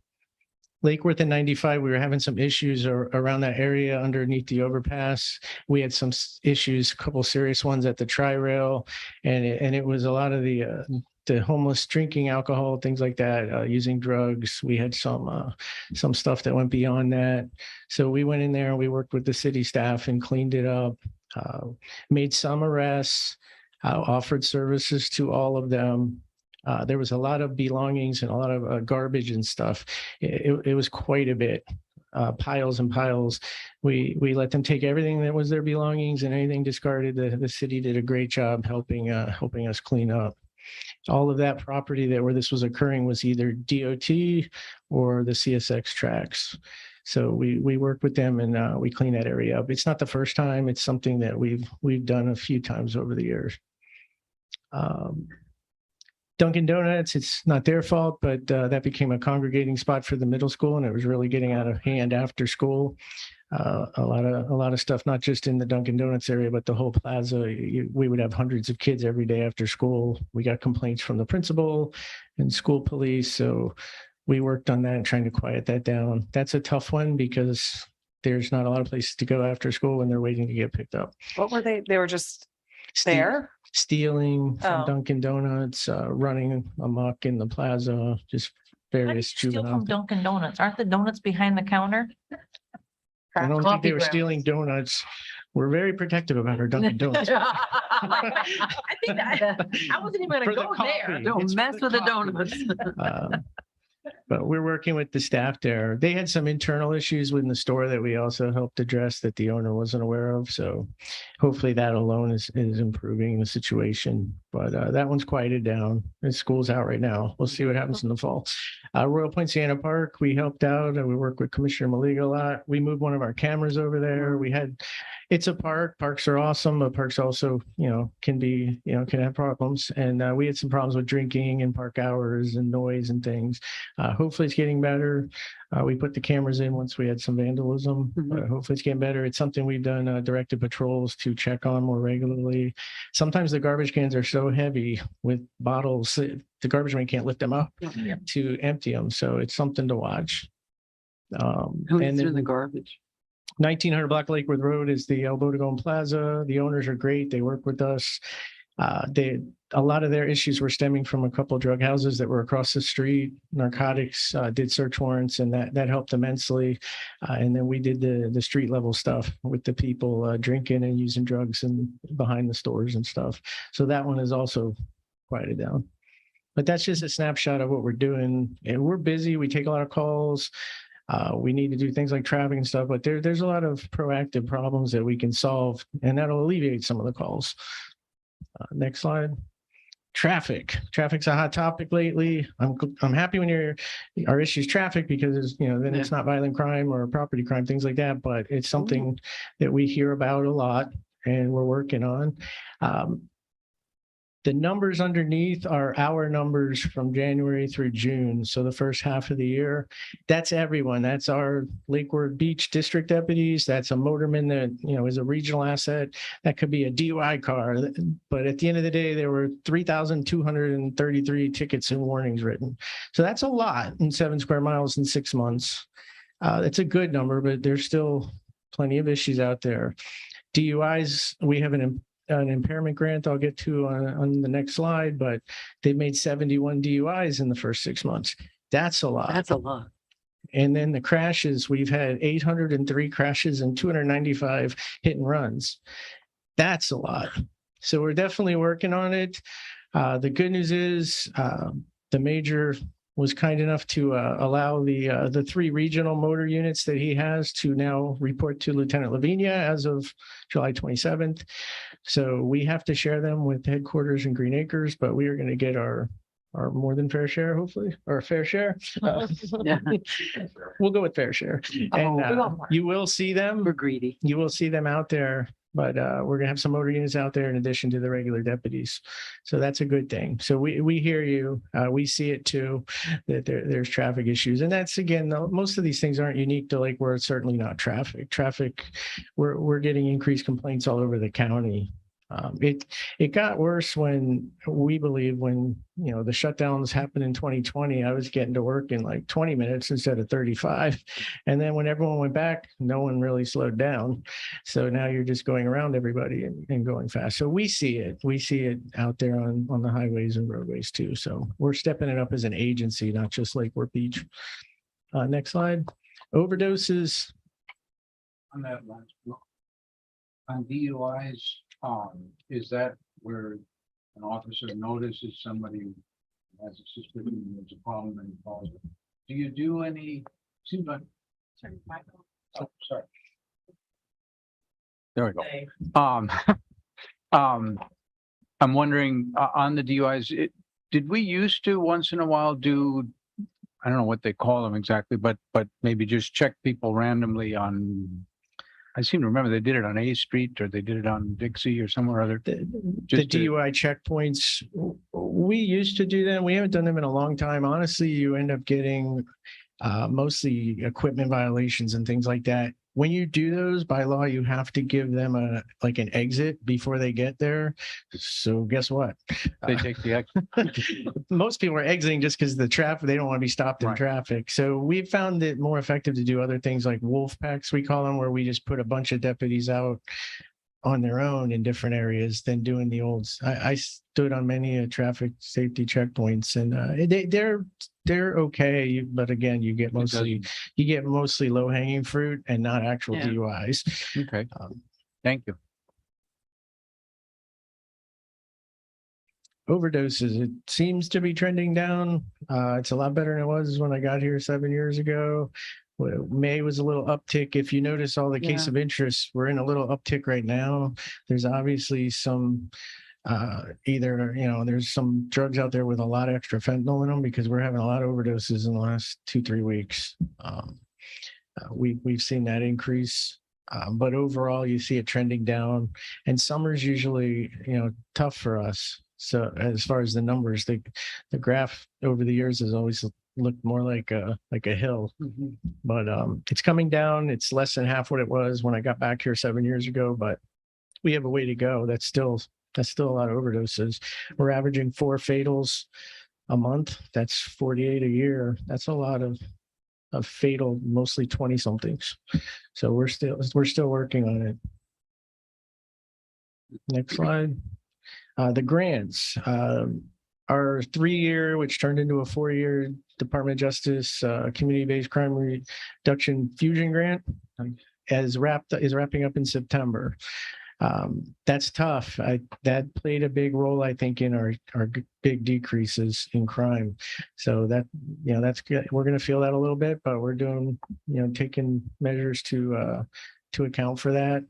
Lake Worth and 95, we were having some issues around that area underneath the overpass. We had some issues, a couple serious ones at the Tri-Rail, and it was a lot of the homeless drinking alcohol, things like that, using drugs. We had some stuff that went beyond that. So we went in there and we worked with the city staff and cleaned it up, made some arrests, offered services to all of them. There was a lot of belongings and a lot of garbage and stuff. It was quite a bit, piles and piles. We let them take everything that was their belongings, and anything discarded. The city did a great job helping us clean up. All of that property that where this was occurring was either DOT or the CSX tracks. So we work with them and we clean that area up. It's not the first time. It's something that we've done a few times over the years. Dunkin' Donuts, it's not their fault, but that became a congregating spot for the middle school, and it was really getting out of hand after school. A lot of stuff, not just in the Dunkin' Donuts area, but the whole plaza. We would have hundreds of kids every day after school. We got complaints from the principal and school police, so we worked on that and trying to quiet that down. That's a tough one because there's not a lot of places to go after school when they're waiting to get picked up. What were they? They were just Ste- there? Stealing from Oh. Dunkin' Donuts, running amok in the plaza, just How do you various steal juvenile. from Dunkin' Donuts? Aren't the donuts behind the counter? I don't think Coffee they were grounds. stealing donuts. We're very protective about our Dunkin' Donuts. I think I wasn't even For gonna the go there. coffee. Don't It's for mess with the coffee. donuts. But we're working with the staff there. They had some internal issues within the store that we also helped address that the owner wasn't aware of. So hopefully that alone is improving the situation. But that one's quieted down. The school's out right now. We'll see what happens in the fall. Royal Point Sienna Park, we helped out and we worked with Commissioner Maliga a lot. We moved one of our cameras over there. It's a park. Parks are awesome, but parks also, can have problems. And we had some problems with drinking and park hours and noise and things. Hopefully it's getting better. We put the cameras in once we had some vandalism. Hopefully it's getting better. It's something we've done directed patrols to check on more regularly. Sometimes the garbage cans are so heavy with bottles, the garbage man can't lift them up to empty them. So it's something to watch. Who's And in the then garbage? 1900 Black Lakewood Road is the El Bodegón Plaza. The owners are great. They work with us. A lot of their issues were stemming from a couple of drug houses that were across the street. Narcotics did search warrants, and that helped immensely. And then we did the street level stuff with the people drinking and using drugs and behind the stores and stuff. So that one is also quieted down. But that's just a snapshot of what we're doing. And we're busy. We take a lot of calls. We need to do things like traffic and stuff, but there's a lot of proactive problems that we can solve, and that'll alleviate some of the calls. Next slide. Traffic's a hot topic lately. I'm happy when our issue is traffic because then it's not violent crime or property crime, things like that. But it's something that we hear about a lot, and we're working on. The numbers underneath are our numbers from January through June. So the first half of the year, that's everyone. That's our Lakewood Beach district deputies. That's a motorman that, is a regional asset. That could be a DUI car. But at the end of the day, there were 3,233 tickets and warnings written. So that's a lot in 7 square miles in 6 months. It's a good number, but there's still plenty of issues out there. DUIs, we have an impairment grant I'll get to on the next slide, but they made 71 DUIs in the first 6 months. That's a lot. That's a lot. And then the crashes, we've had 803 crashes and 295 hit and runs. That's a lot. So we're definitely working on it. The good news is the major was kind enough to allow the 3 regional motor units that he has to now report to Lieutenant Lavinia as of July 27th. So we have to share them with headquarters in Green Acres, but we are going to get our more than fair share, hopefully, or fair share. We'll go with fair share. And you will see them. We're greedy. You will see them out there. But we're going to have some motor units out there in addition to the regular deputies. So that's a good thing. So we hear you. We see it too, that there's traffic issues. And that's, again, most of these things aren't unique to Lakewood. It's certainly not traffic. We're getting increased complaints all over the county. It got worse when the shutdowns happened in 2020. I was getting to work in like 20 minutes instead of 35. And then when everyone went back, no one really slowed down. So now you're just going around everybody and going fast. So we see it. We see it out there on the highways and roadways too. So we're stepping it up as an agency, not just Lakewood Beach. Next slide. Overdoses. On that last one. On DUIs, is that where an officer notices somebody who has a suspicion there's a problem and calls it? Do you do any, seems like. Oh, sorry. There we go. I'm wondering on the DUIs, did we used to once in a while do, I don't know what they call them exactly, but maybe just check people randomly on, I seem to remember they did it on A Street or they did it on Dixie or somewhere other. The Just to- DUI checkpoints, we used to do them. We haven't done them in a long time. Honestly, you end up getting mostly equipment violations and things like that. When you do those, by law, you have to give them an exit before they get there. So guess what? They take the exit. Most people are exiting just because the traffic, they don't want to be stopped in Right. traffic. So we've found it more effective to do other things like wolf packs, we call them, where we just put a bunch of deputies out on their own in different areas than doing the olds. I stood on many traffic safety checkpoints, and they're okay, but again, you get mostly low hanging fruit and not actual Yeah. DUIs. Okay, thank you. Overdoses, it seems to be trending down. It's a lot better than it was when I got here 7 years ago. May was a little uptick. If you notice all the case Yeah. of interest, we're in a little uptick right now. There's obviously some either, there's some drugs out there with a lot of extra fentanyl in them because we're having a lot of overdoses in the last 2-3 weeks. We've seen that increase. But overall, you see it trending down, and summer's usually, tough for us. So as far as the numbers, the graph over the years has always looked more like a hill, Mhm. but it's coming down. It's less than half what it was when I got back here 7 years ago, but we have a way to go. That's still a lot of overdoses. We're averaging 4 fatals a month. That's 48 a year. That's a lot of fatal, mostly 20 somethings. So we're still working on it. Next slide. The grants, our 3-year, which turned into a 4-year Department of Justice community-based crime reduction fusion grant, is wrapping up in September. That's tough. That played a big role, I think, in our big decreases in crime. So that's good. We're going to feel that a little bit, but we're doing, taking measures to account for that.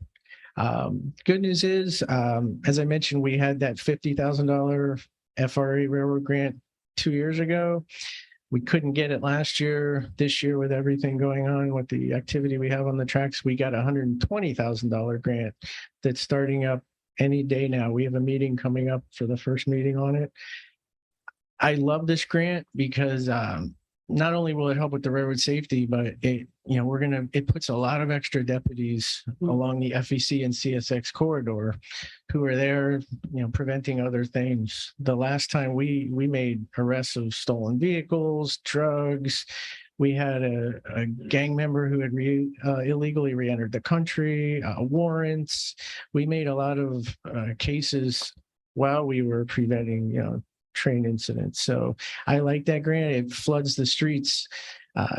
Good news is, as I mentioned, we had that $50,000 FRA railroad grant 2 years ago. We couldn't get it last year. This year, with everything going on with the activity we have on the tracks, we got a $120,000 grant that's starting up any day now. We have a meeting coming up for the first meeting on it. I love this grant because not only will it help with the railroad safety, but it puts a lot of extra deputies along the FEC and CSX corridor who are there, preventing other things. The last time we made arrests of stolen vehicles, drugs. We had a gang member who had illegally re-entered the country, warrants. We made a lot of cases while we were preventing, train incidents. So I like that grant. It floods the streets.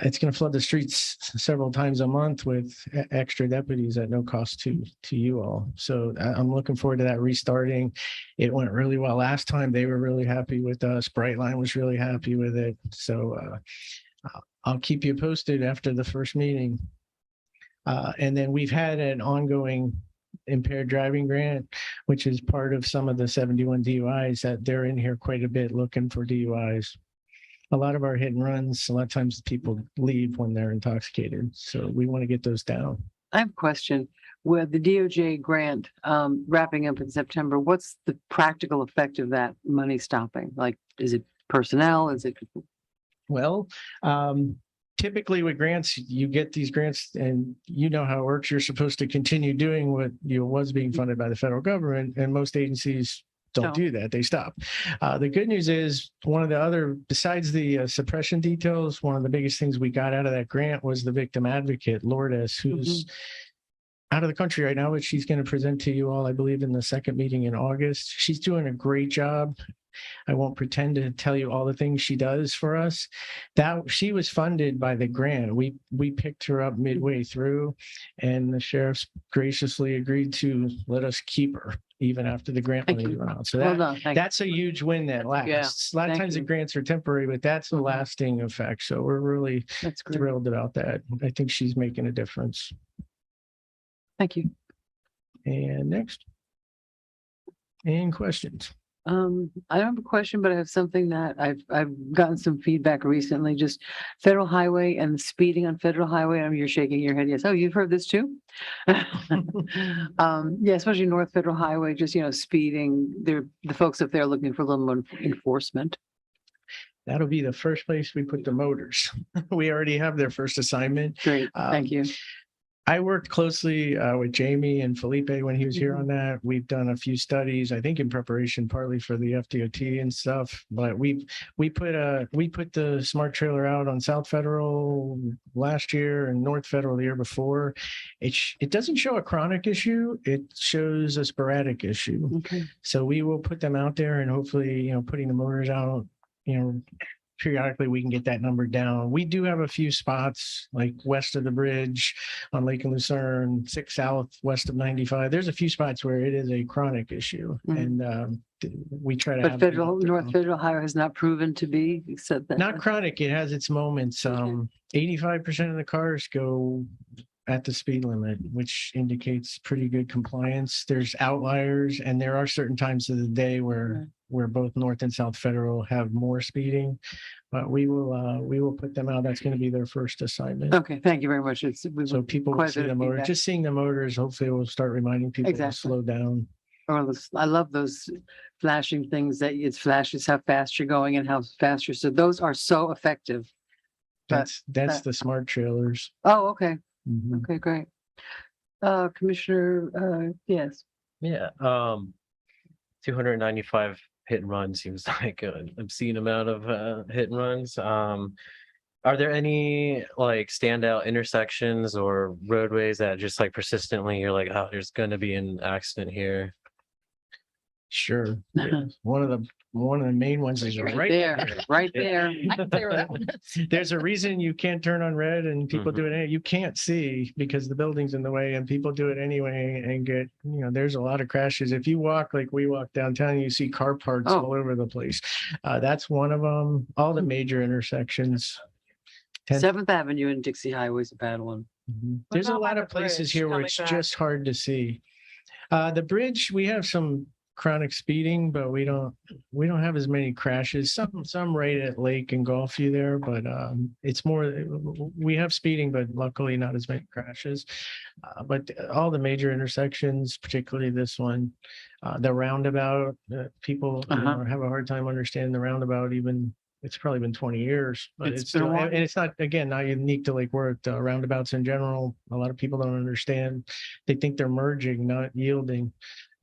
It's going to flood the streets several times a month with extra deputies at no cost to you all. So I'm looking forward to that restarting. It went really well last time. They were really happy with us. Brightline was really happy with it. So I'll keep you posted after the first meeting. And then we've had an ongoing impaired driving grant, which is part of some of the 71 DUIs that they're in here quite a bit looking for DUIs. A lot of our hit and runs, a lot of times people leave when they're intoxicated. So we want to get those down. I have a question. With the DOJ grant wrapping up in September, what's the practical effect of that money stopping? Like, is it personnel? Is it? Well, typically with grants, you get these grants and you know how it works. You're supposed to continue doing what was being funded by the federal government, and most agencies don't do that. They stop. The good news is besides the suppression details, one of the biggest things we got out of that grant was the victim advocate, Lourdes, who's out of the country right now, but she's going to present to you all, I believe, in the second meeting in August. She's doing a great job. I won't pretend to tell you all the things she does for us. That she was funded by the grant. We picked her up midway through, and the sheriff's graciously agreed to let us keep her even after the grant money run out. So that's a huge win that lasts. A lot of times the grants are temporary, but that's a lasting effect. So we're really thrilled about that. I think she's making a difference. Thank you. And next. Any questions? I don't have a question, but I have something that I've gotten some feedback recently, just federal highway and speeding on federal highway. You're shaking your head. Yes. Oh, you've heard this too? Yeah, especially North Federal Highway, just, speeding. The folks up there looking for a little more enforcement. That'll be the first place we put the motors. We already have their first assignment. Great. Thank you. I worked closely with Jamie and Felipe when he was here on that. We've done a few studies, I think in preparation partly for the FDOT and stuff. But we put the smart trailer out on South Federal last year and North Federal the year before. It doesn't show a chronic issue. It shows a sporadic issue. Okay. So we will put them out there and hopefully, putting the motors out, periodically we can get that number down. We do have a few spots like west of the bridge on Lake and Lucerne, 6 South, west of 95. There's a few spots where it is a chronic issue, and we try to. But North Federal Highway has not proven to be, except that. Not chronic. It has its moments. 85% of the cars go at the speed limit, which indicates pretty good compliance. There's outliers, and there are certain times of the day where both North and South Federal have more speeding, but we will put them out. That's going to be their first assignment. Okay, thank you very much. So people will see the motor. Just seeing the motors, hopefully will start reminding people to slow down. I love those flashing things that it flashes how fast you're going and how fast you're. So those are so effective. That's the smart trailers. Oh, okay. Mhm. Okay, great. Commissioner, yes. Yeah, 295 hit and run seems like an obscene amount of hit and runs. Are there any like standout intersections or roadways that just like persistently you're like, oh, there's gonna be an accident here? Sure. Yeah. One of the main ones is right there, right there. There's a reason you can't turn on red and people do it. You can't see because the building's in the way and people do it anyway and get, there's a lot of crashes. If you walk like we walk downtown, you see car parts all over the place. That's one of them. All the major intersections. 7th Avenue and Dixie Highway is a bad one. There's a lot of places here where it's just hard to see. The bridge, we have some chronic speeding, but we don't have as many crashes. Some right at Lake and Gulfview there, but it's more, we have speeding, but luckily not as many crashes. But all the major intersections, particularly this one, the roundabout, people have a hard time understanding the roundabout. Even it's probably been 20 years, but it's still, and it's not unique to Lake Worth. Roundabouts in general, a lot of people don't understand. They think they're merging, not yielding.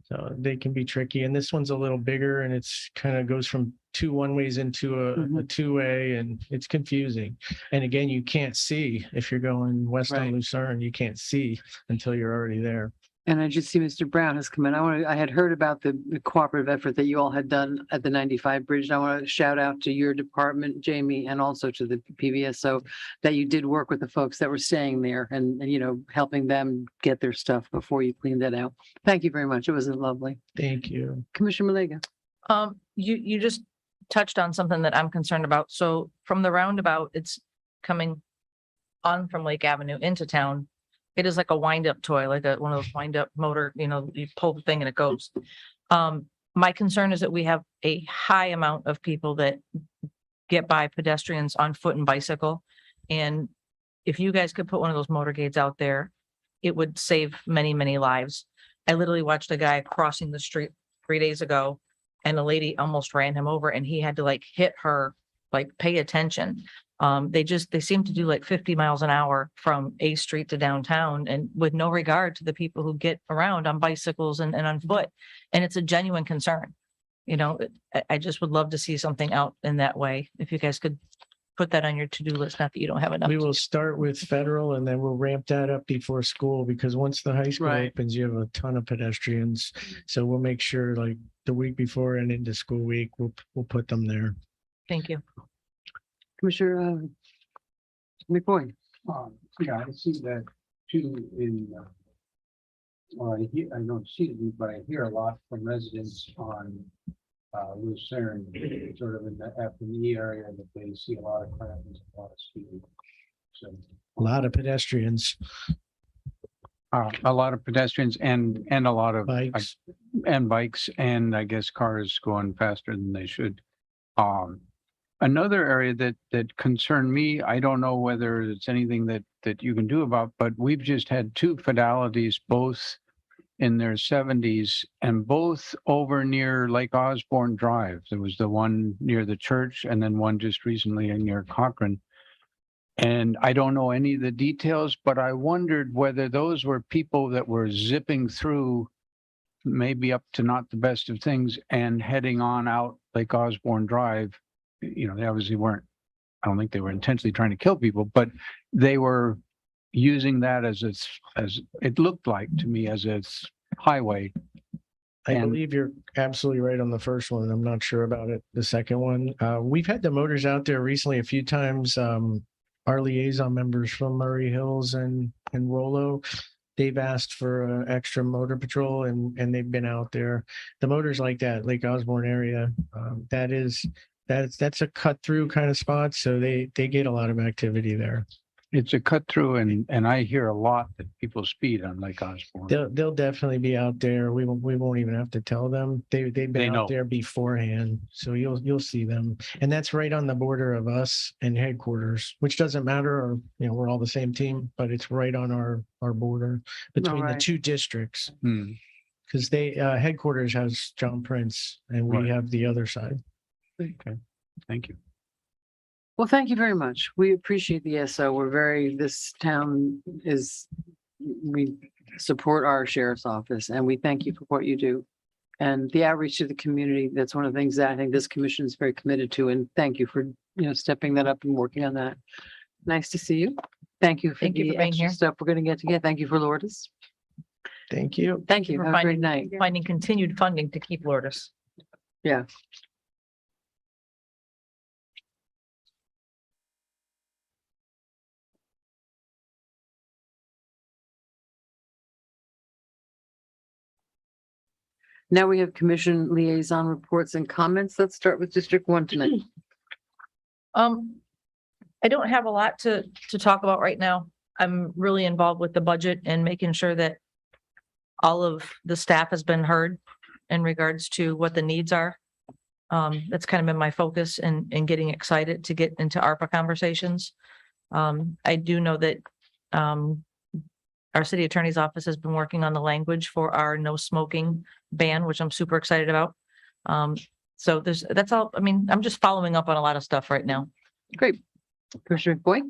So they can be tricky. And this one's a little bigger and it's kind of goes from 2 one-ways into a 2-way, and it's confusing. And again, you can't see if you're going west on Lucerne, you can't see until you're already there. And I just see Mr. Brown has come in. I had heard about the cooperative effort that you all had done at the 95 bridge. And I want to shout out to your department, Jamie, and also to the PBSO that you did work with the folks that were staying there and helping them get their stuff before you cleaned that out. Thank you very much. It was lovely. Thank you. Commissioner Malega. You just touched on something that I'm concerned about. So from the roundabout, it's coming on from Lake Avenue into town. It is like a wind-up toy, like one of those wind-up motor, you pull the thing and it goes. My concern is that we have a high amount of people that get by pedestrians on foot and bicycle. And if you guys could put one of those motorcades out there, it would save many, many lives. I literally watched a guy crossing the street 3 days ago and a lady almost ran him over and he had to hit her, pay attention. They seem to do 50 miles an hour from A Street to downtown and with no regard to the people who get around on bicycles and on foot. And it's a genuine concern. I just would love to see something out in that way. If you guys could put that on your to-do list, not that you don't have enough. We will start with federal and then we'll ramp that up before school, because once the high school opens, you have a ton of pedestrians. So we'll make sure the week before and into school week, we'll put them there. Thank you. Commissioner McBoy. Yeah, I see that too I don't see it, but I hear a lot from residents on Lucerne, sort of in the F&E area, that they see a lot of crashes, a lot of speed. So a lot of pedestrians. a lot of pedestrians and a lot of Bikes. and bikes, and I guess cars going faster than they should. Another area that concerned me, I don't know whether it's anything that you can do about, but we've just had two fatalities, both in their 70s, and both over near Lake Osborne Drive. There was the one near the church and then one just recently near Cochrane. And I don't know any of the details, but I wondered whether those were people that were zipping through, maybe up to not the best of things, and heading on out Lake Osborne Drive. You know, they obviously weren't, I don't think they were intentionally trying to kill people, but they were using that as it looked like to me, as a highway. I And- believe you're absolutely right on the first one. I'm not sure about it. The second one, we've had the motors out there recently a few times. Our liaison members from Murray Hills and Rollo, they've asked for extra motor patrol and they've been out there. The motors like that, Lake Osborne area, that's a cut through kind of spot. So they get a lot of activity there. It's a cut through, and I hear a lot that people speed on Lake Osborne. They'll definitely be out there. We won't even have to tell them. They've They been know. out there beforehand, so you'll see them. And that's right on the border of us and headquarters, which doesn't matter, or we're all the same team, but it's right on our border between the right. two districts. Hmm. Because they headquarters has John Prince and we Right. have the other side. Okay, thank you. Well, thank you very much. We appreciate the SO. This town we support our sheriff's office and we thank you for what you do. And the outreach to the community, that's one of the things that I think this commission is very committed to. And thank you for, stepping that up and working on that. Nice to see you. Thank you for Thank you the for being extra here. stuff we're going to get. Thank you for Lourdes. Thank you. Thank you. for Have a great finding- night. Finding continued funding to keep Lourdes. Yeah. Now we have commission liaison reports and comments. Let's start with District 1 tonight. I don't have a lot to talk about right now. I'm really involved with the budget and making sure that all of the staff has been heard in regards to what the needs are. That's kind of been my focus and getting excited to get into ARPA conversations. I do know that our city attorney's office has been working on the language for our no smoking ban, which I'm super excited about. So that's all. I mean, I'm just following up on a lot of stuff right now. Great. Commissioner Boyd?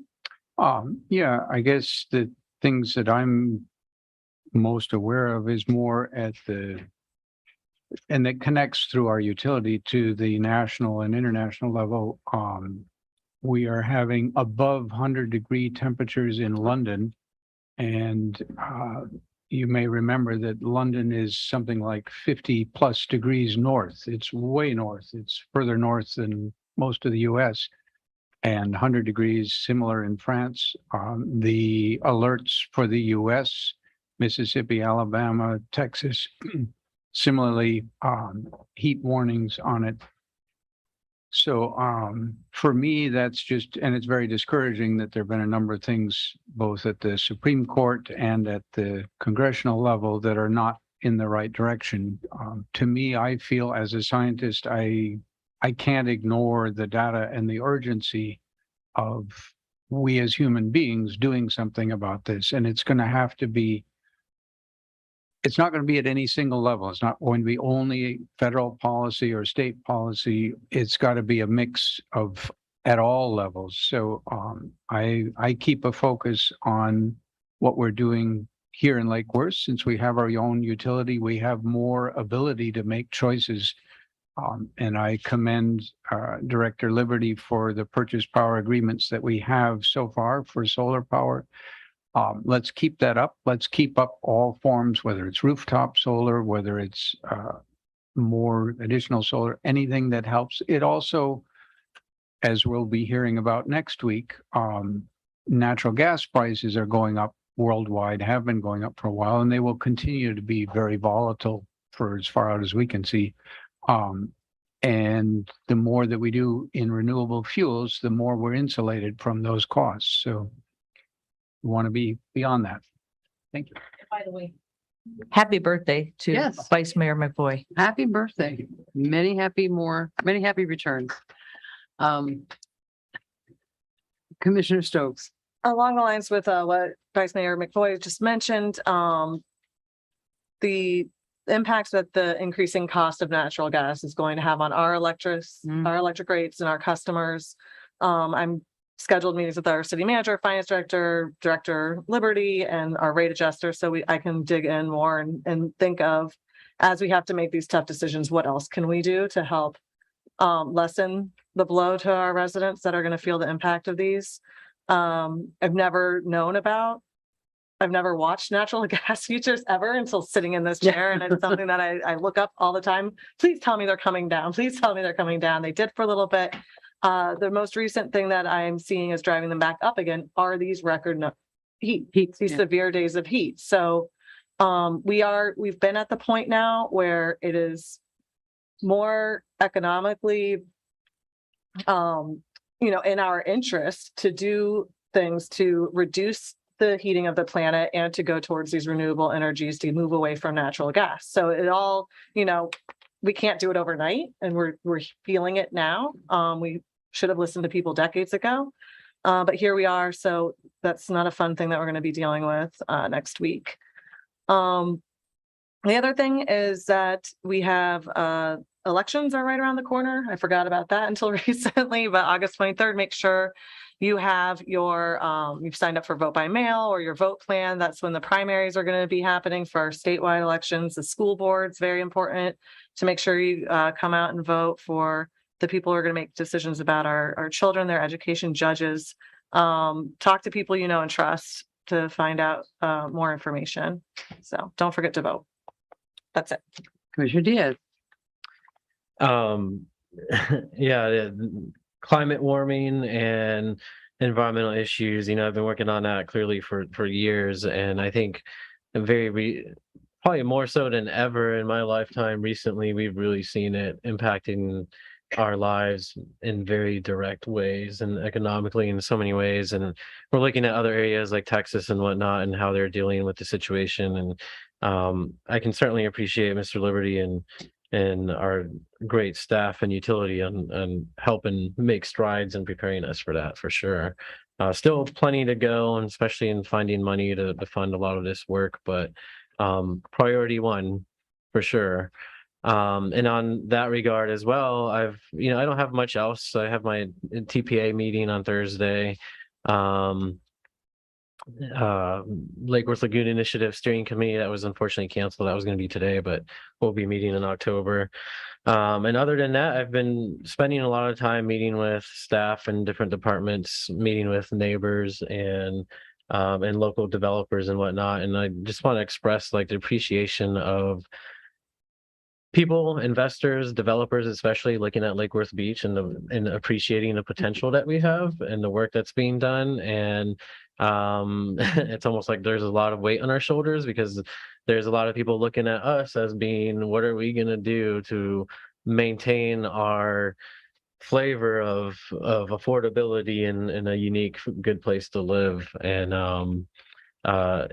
Yeah, I guess the things that I'm most aware of is more and that connects through our utility to the national and international level. We are having above 100-degree temperatures in London. And you may remember that London is something like 50+ degrees north. It's way north. It's further north than most of the US. And 100 degrees similar in France. The alerts for the US, Mississippi, Alabama, Texas, similarly, heat warnings on it. So for me, that's just, and it's very discouraging that there have been a number of things, both at the Supreme Court and at the congressional level, that are not in the right direction. To me, I feel as a scientist, I can't ignore the data and the urgency of we as human beings doing something about this. And it's going to have to be, it's not going to be at any single level. It's not going to be only federal policy or state policy. It's got to be a mix of at all levels. So I keep a focus on what we're doing here in Lake Worth. Since we have our own utility, we have more ability to make choices. And I commend Director Liberty for the purchase power agreements that we have so far for solar power. Let's keep that up. Let's keep up all forms, whether it's rooftop solar, whether it's more additional solar, anything that helps. It also, as we'll be hearing about next week, natural gas prices are going up worldwide, have been going up for a while, and they will continue to be very volatile for as far out as we can see. And the more that we do in renewable fuels, the more we're insulated from those costs. So we want to be beyond that. Thank you. By the way. Happy birthday to Yes. Vice Mayor McBoy. Happy birthday. Many happy returns. Commissioner Stokes. Along the lines with what Vice Mayor McFoy just mentioned, the impacts that the increasing cost of natural gas is going to have on our electric rates and our customers. I'm scheduled meetings with our city manager, finance director, director Liberty, and our rate adjuster, so I can dig in more and think of, as we have to make these tough decisions, what else can we do to help lessen the blow to our residents that are going to feel the impact of these. I've never watched natural gas futures ever until sitting in this chair. And it's something that I look up all the time. Please tell me they're coming down. Please tell me they're coming down. They did for a little bit. The most recent thing that I'm seeing is driving them back up again are these these severe days of heat. So we've been at the point now where it is more economically in our interest to do things to reduce the heating of the planet and to go towards these renewable energies to move away from natural gas. So it all, we can't do it overnight, and we're feeling it now. We should have listened to people decades ago, but here we are. So that's not a fun thing that we're going to be dealing with next week. The other thing is that we have elections are right around the corner. I forgot about that until recently, but August 23rd, make sure you have you've signed up for vote by mail or your vote plan. That's when the primaries are going to be happening for our statewide elections. The school board's very important to make sure you come out and vote for the people who are going to make decisions about our children, their education, judges. Talk to people you know and trust to find out more information. So don't forget to vote. That's it. Commissioner Diaz. Yeah, climate warming and environmental issues, I've been working on that clearly for years, and I think probably more so than ever in my lifetime recently, we've really seen it impacting our lives in very direct ways and economically in so many ways. And we're looking at other areas like Texas and whatnot and how they're dealing with the situation. And I can certainly appreciate Mr. Liberty and our great staff and utility and helping make strides and preparing us for that, for sure. Still plenty to go, and especially in finding money to fund a lot of this work, but priority one for sure. And on that regard as well, I don't have much else. I have my TPA meeting on Thursday. Lake Worth Lagoon Initiative Steering Committee that was unfortunately canceled. That was going to be today, but we'll be meeting in October. And other than that, I've been spending a lot of time meeting with staff in different departments, meeting with neighbors and local developers and whatnot. And I just want to express the appreciation of people, investors, developers, especially looking at Lake Worth Beach and appreciating the potential that we have and the work that's being done. And it's almost like there's a lot of weight on our shoulders because there's a lot of people looking at us as being, what are we going to do to maintain our flavor of affordability in a unique, good place to live. And I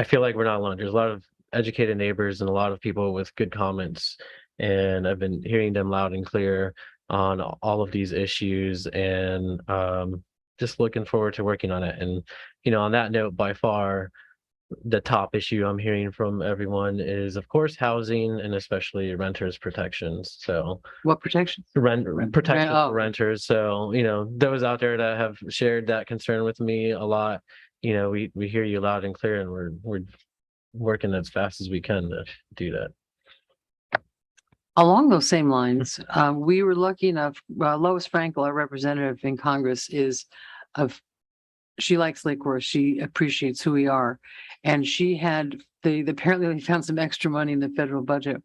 feel like we're not alone. There's a lot of educated neighbors and a lot of people with good comments, and I've been hearing them loud and clear on all of these issues, and just looking forward to working on it. And on that note, by far the top issue I'm hearing from everyone is, of course, housing and especially renters protections. So what protection? Protection for renters. So those out there that have shared that concern with me a lot, we hear you loud and clear, and we're working as fast as we can to do that. Along those same lines, we were lucky enough, Lois Frankel, our representative in Congress, she likes Lake Worth. She appreciates who we are. And they apparently found some extra money in the federal budget,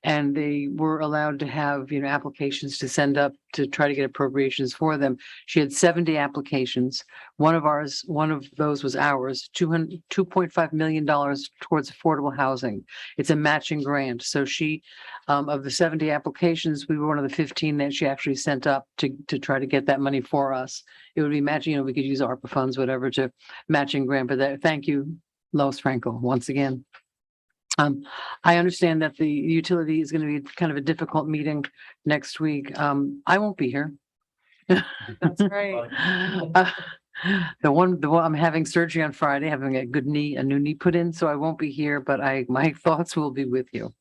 and they were allowed to have, applications to send up to try to get appropriations for them. She had 70 applications. One of those was ours, $2.5 million towards affordable housing. It's a matching grant. So she, of the 70 applications, we were one of the 15 that she actually sent up to try to get that money for us. It would be matching, we could use ARPA funds, whatever, to matching grant, but thank you, Lois Frankel, once again. I understand that the utility is going to be kind of a difficult meeting next week. I won't be here. That's right. The one, I'm having surgery on Friday, having a new knee put in, so I won't be here, but my thoughts will be with you.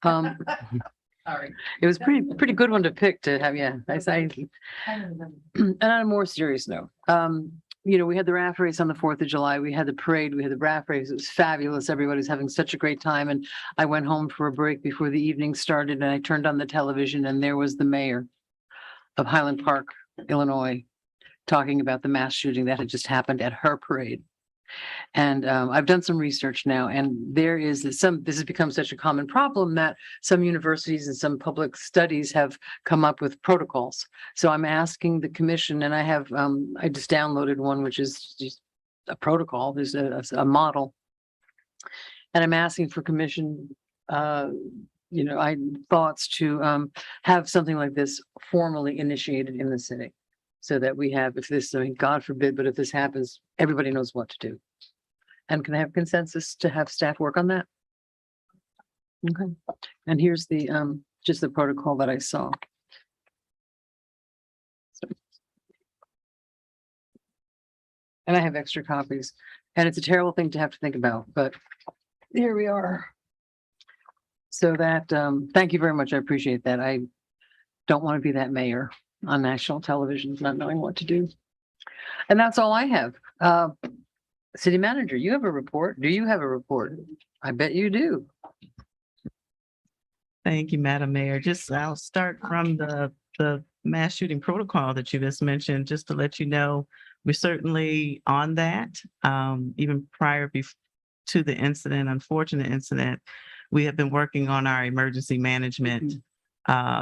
Sorry. It was pretty good one to pick to have, yeah. And on a more serious note, we had the raft race on the 4th of July. We had the parade, we had the raft race. It was fabulous. Everybody's having such a great time. And I went home for a break before the evening started and I turned on the television and there was the mayor of Highland Park, Illinois, talking about the mass shooting that had just happened at her parade. And I've done some research now, and this has become such a common problem that some universities and some public studies have come up with protocols. So I'm asking the commission, and I just downloaded one, which is just a protocol. There's a model. And I'm asking for commission, thoughts to have something like this formally initiated in the city. So that we have, God forbid, but if this happens, everybody knows what to do. And can I have consensus to have staff work on that? Okay. And here's the, just the protocol that I saw. And I have extra copies. And it's a terrible thing to have to think about, but here we are. So that, thank you very much. I appreciate that. I don't want to be that mayor on national television, not knowing what to do. And that's all I have. City manager, you have a report. Do you have a report? I bet you do. Thank you, Madam Mayor. I'll start from the mass shooting protocol that you just mentioned, just to let you know, we're certainly on that. Even prior to the unfortunate incident, we have been working on our emergency management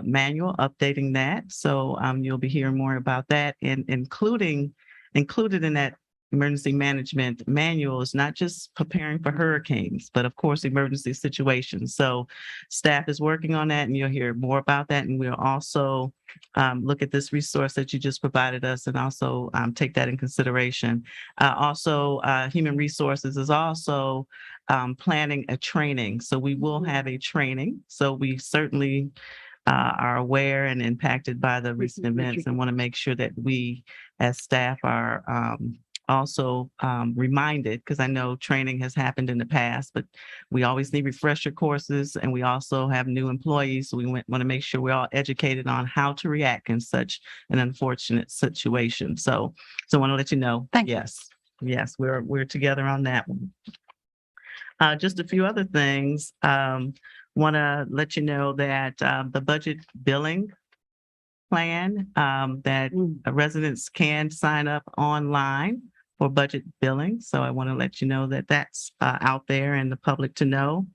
manual, updating that. So you'll be hearing more about that, and included in that emergency management manual is not just preparing for hurricanes, but of course, emergency situations. So staff is working on that, and you'll hear more about that. And we'll also look at this resource that you just provided us and also take that in consideration. Also, Human Resources is also planning a training. So we will have a training. So we certainly are aware and impacted by the recent events and want to make sure that we as staff are also reminded, because I know training has happened in the past, but we always need refresher courses, and we also have new employees. So we want to make sure we're all educated on how to react in such an unfortunate situation. So I want to let you know. Thank you. Yes, we're together on that one. Just a few other things. Want to let you know that the budget billing plan that residents can sign up online for budget billing. So I want to let you know that that's out there and the public to know.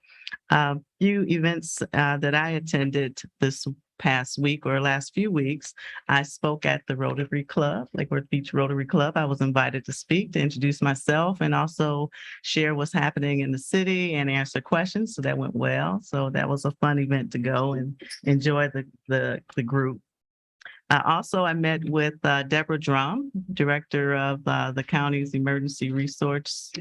Few events that I attended this past week or last few weeks, I spoke at the Rotary Club, Lake Worth Beach Rotary Club. I was invited to speak, to introduce myself and also share what's happening in the city and answer questions. So that went well. So that was a fun event to go and enjoy the group. Also, I met with Deborah Drum, director of the county's emergency resource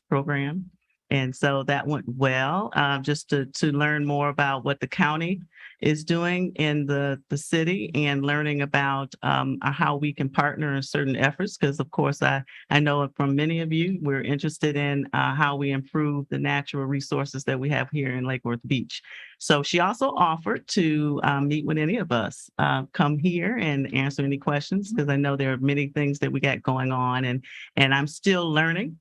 program. And so that went well, just to learn more about what the county is doing in the city and learning about how we can partner in certain efforts. Because of course, I know from many of you, we're interested in how we improve the natural resources that we have here in Lake Worth Beach. So she also offered to meet with any of us, come here and answer any questions, because I know there are many things that we got going on, and I'm still learning.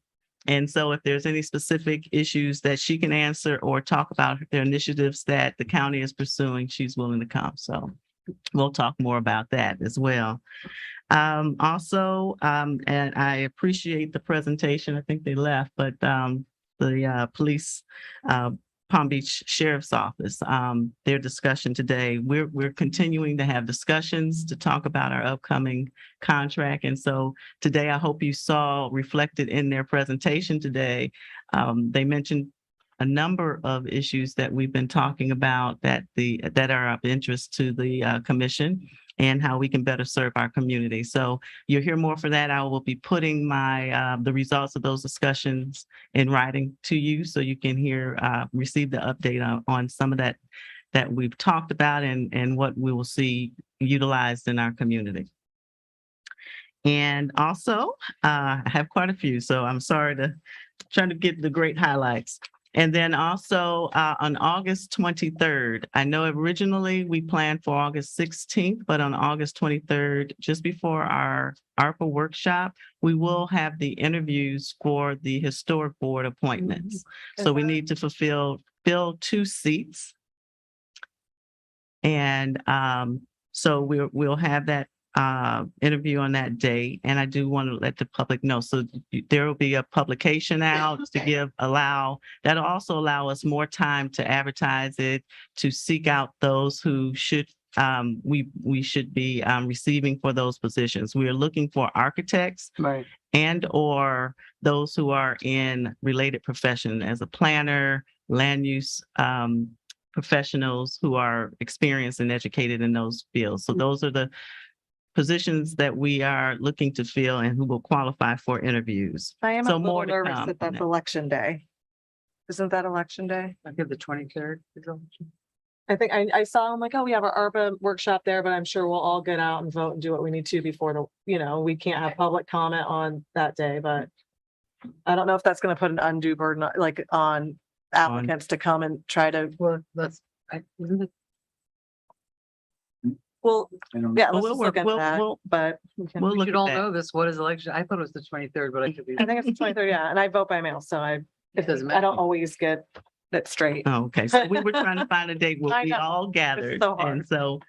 And so if there's any specific issues that she can answer or talk about their initiatives that the county is pursuing, she's willing to come. So we'll talk more about that as well. Also, and I appreciate the presentation. I think they left, but the police Palm Beach Sheriff's Office, their discussion today. We're continuing to have discussions to talk about our upcoming contract. And so today, I hope you saw reflected in their presentation today, they mentioned a number of issues that we've been talking about that are of interest to the commission. and how we can better serve our community. So you'll hear more for that. I will be putting the results of those discussions in writing to you so you can receive the update on some of that we've talked about and what we will see utilized in our community. And also, I have quite a few, so I'm sorry to try to get the great highlights. And then also on August 23rd, I know originally we planned for August 16th, but on August 23rd, just before our ARPA workshop, we will have the interviews for the historic board appointments. So we need to fill 2 seats. And so we'll have that interview on that day. And I do want to let the public know. So there will be a publication out that'll also allow us more time to advertise it, to seek out those who we should be receiving for those positions. We are looking for architects and or those who are in related profession as a planner, land use professionals who are experienced and educated in those fields. So those are the positions that we are looking to fill and who will qualify for interviews. I am So a little more to nervous come that on that's that. election day. Isn't that election day? I give the 23rd. I think I saw, I'm like, oh, we have our ARPA workshop there, but I'm sure we'll all get out and vote and do what we need to before we can't have public comment on that day, but I don't know if that's gonna put an undue burden on applicants to come and try to, Well, isn't it? well, yeah, let's We'll just look at that, but We'll We look should at all that. know this. What is election? I thought it was the 23rd, but I could be. I think it's the 23rd, yeah, and I vote by mail, so It doesn't I matter. don't always get it straight. Oh, okay, so we were trying to find a date where I we know. all gathered so hard. and